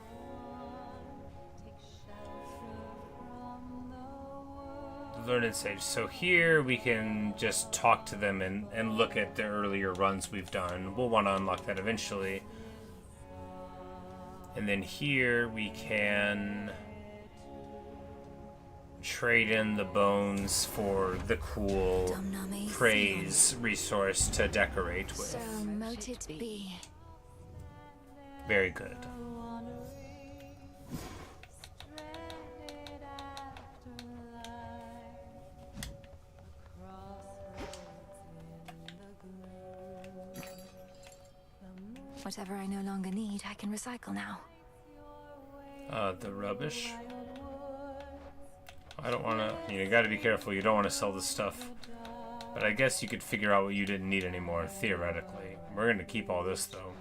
Learned Sage. So here we can just talk to them and look at the earlier runs we've done. We'll want to unlock that eventually. And then here we can trade in the bones for the cool praise resource to decorate with. So mote it be. Very good. Whatever I no longer need, I can recycle now. The rubbish. I don't want to. You got to be careful. You don't want to sell this stuff. But I guess you could figure out what you didn't need anymore, theoretically. We're gonna keep all this though.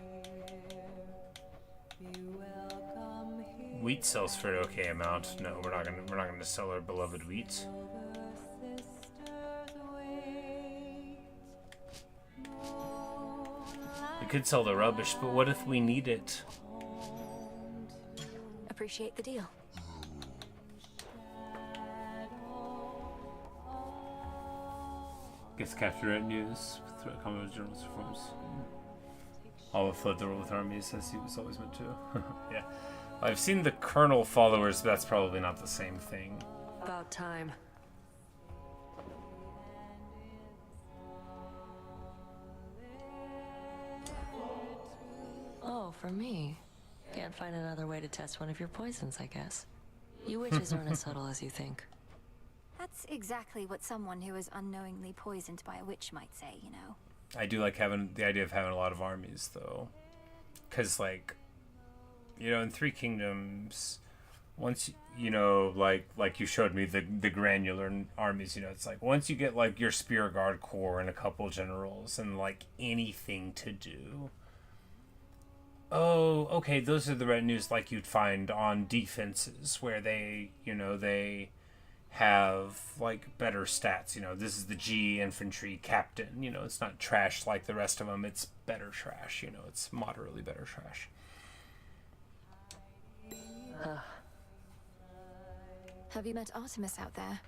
Wheat sells for an okay amount. No, we're not gonna sell our beloved wheat. We could sell the rubbish, but what if we need it? Appreciate the deal. Gets captured at news throughout Commodore General's reforms. All will flood the world with armies as he was always meant to. Yeah. I've seen the Colonel followers, but that's probably not the same thing. About time. Oh, for me. Can't find another way to test one of your poisons, I guess. You witches aren't as subtle as you think. That's exactly what someone who is unknowingly poisoned by a witch might say, you know. I do like having the idea of having a lot of armies, though. Because, like, you know, in Three Kingdoms, once, you know, like you showed me, the granular armies, you know, it's like, once you get, like, your Spear Guard Corps and a couple generals and, like, anything to do. Oh, okay, those are the retinues like you'd find on defenses, where they, you know, they have like better stats. You know, this is the G infantry captain. You know, it's not trash like the rest of them. It's better trash. You know, it's moderately better trash. Have you met Artemis out there?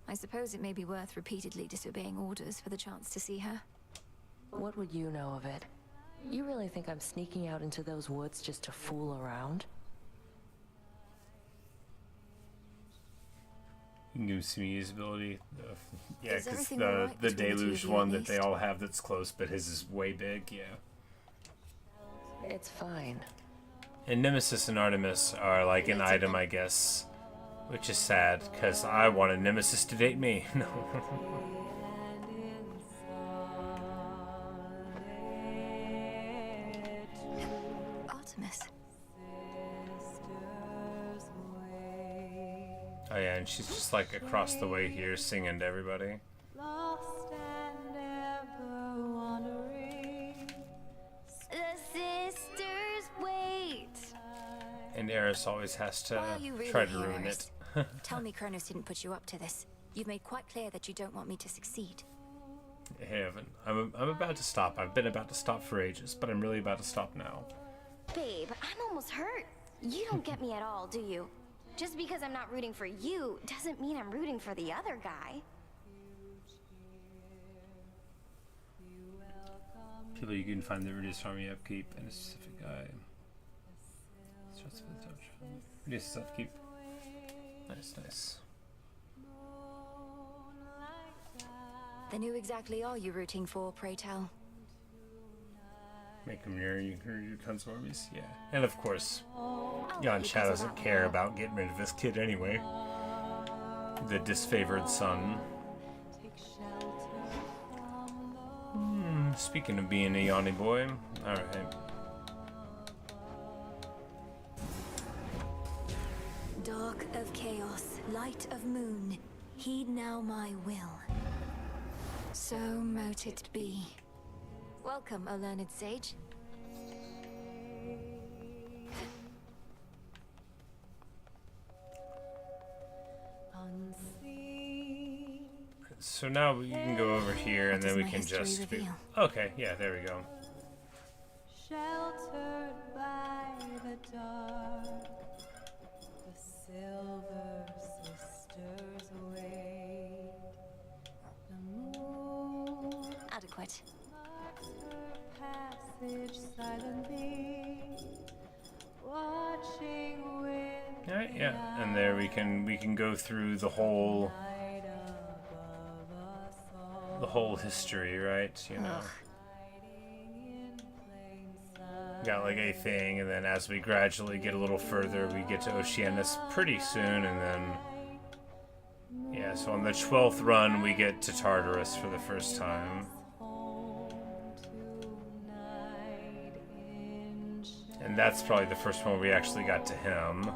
I suppose it may be worth repeatedly disobeying orders for the chance to see her. What would you know of it? You really think I'm sneaking out into those woods just to fool around? You can give me his ability. Yeah, Is because everything all right the between the two deluge of you, one at that they least? all have that's close, but his is way big. Yeah. It's fine. And Nemesis and Artemis are like an item, I guess, which is sad because I wanted Nemesis to date me. No. Artemis. Oh yeah, and she's just like across the way here singing to everybody. The sisters wait. And Eris always has to Why are you really try to here, ruin Eris? it. Tell me Chronos didn't put you up to this. You've made quite clear that you don't want me to succeed. Hey Evan, I'm about to stop. I've been about to stop for ages, but I'm really about to stop now. Babe, I'm almost hurt. You don't get me at all, do you? Just because I'm not rooting for you doesn't mean I'm rooting for the other guy. People you can find the reduced army upkeep and a specific guy. Reduces upkeep. Nice, nice. Then who exactly are you rooting for, pray tell? Make them near you can redo tons of armies. Yeah. And of course, Yansha doesn't care about getting rid of this kid anyway. The disfavored son. Speaking of being a Yanni boy, alright. Dark of chaos, light of moon, heed now my will. So mote it be. Welcome, O learned sage. So now we can go over here, and then we can just... Okay, yeah, there we go. Sheltered by the dark, the silver sisters wait. The moon adequate. Her passage silently, watching with All right, yeah, and there we can go through the whole history, right? You know. Got like a thing, and then as we gradually get a little further, we get to Oceanus pretty soon, and then yeah, so on the 12th run we get to Tartarus for the first time. And that's probably the first one we actually got to him.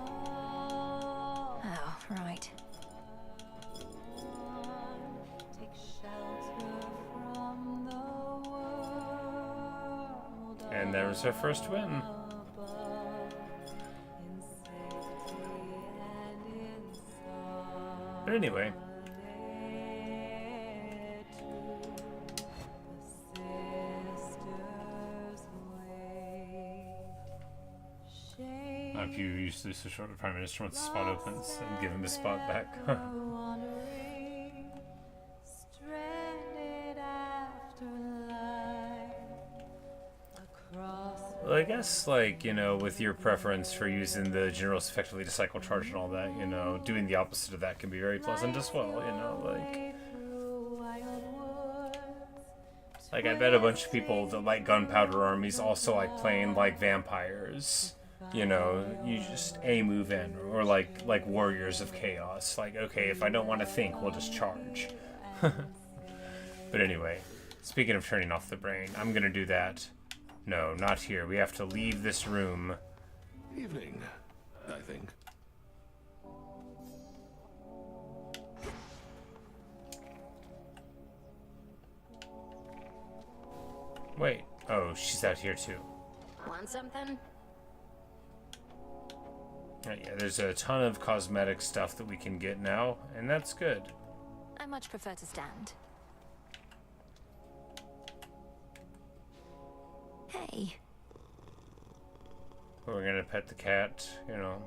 Oh, right. And there was our first win. But anyway. If you use this to short the Prime Minister once the spot opens and give him the spot back. Well, I guess, like, you know, with your preference for using the generals effectively to cycle charge and all that, you know, doing the opposite of that can be very pleasant as well, you know, like I bet a bunch of people that like gunpowder armies also like playing like vampires. You know, you just A move in, or like warriors of chaos. Like, okay, if I don't want to think, we'll just charge. But anyway, speaking of turning off the brain, I'm gonna do that. No, not here. We have to leave this room. Evening, I think. Wait. Oh, she's out here too. Want something? Yeah, there's a ton of cosmetic stuff that we can get now, and that's good. I much prefer to stand. Hey. We're gonna pet the cat, you know.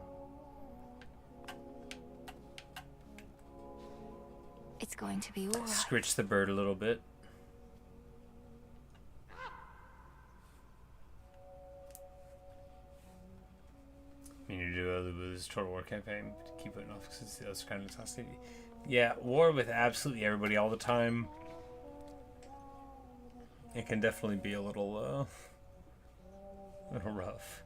It's going to be alright. Scritch the bird a little bit. You need to do a this Total War campaign to keep putting off because that's kind of exhausting. Yeah, war with absolutely everybody all the time. It can definitely be a little rough.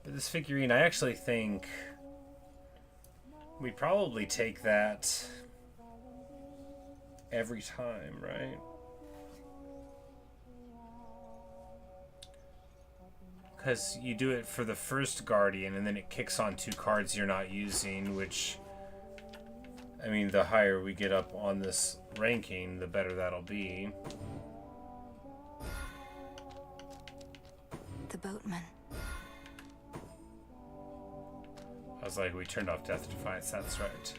But this figurine, I actually think we'd probably take that every time, right? Because you do it for the first Guardian, and then it kicks on 2 cards you're not using, which, I mean, the higher we get up on this ranking, the better that'll be. The boatman. I was like, we turned off Death Defiance, that's right.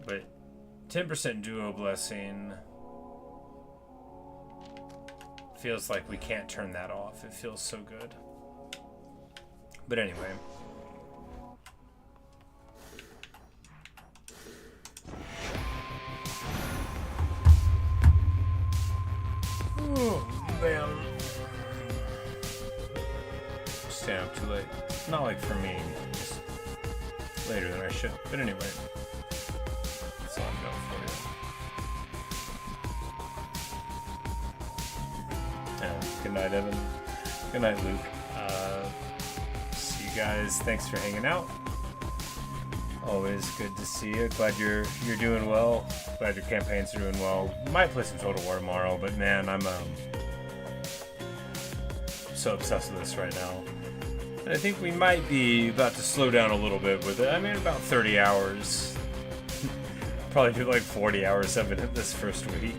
But 10% duo blessing feels like we can't turn that off. It feels so good. But anyway. Oh, man. Staying up too late. Not like for me. Just later than I should. But anyway. That's all I've got for you. Good night, Evan. Good night, Luke. See you guys. Thanks for hanging out. Always good to see you. Glad you're doing well. Glad your campaigns are doing well. Might play some Total War tomorrow, but man, I'm so obsessed with this right now. And I think we might be about to slow down a little bit with it. I mean, about 30 hours. probably do like 40 hours of it in this first week.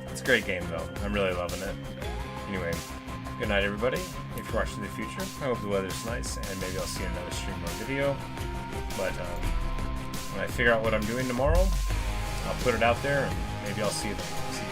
It's a great game though. I'm really loving it. Anyway, good night everybody. Thanks for watching the future. I hope the weather's nice, and maybe I'll see another stream or video. But when I figure out what I'm doing tomorrow, I'll put it out there, and maybe I'll see you then. See you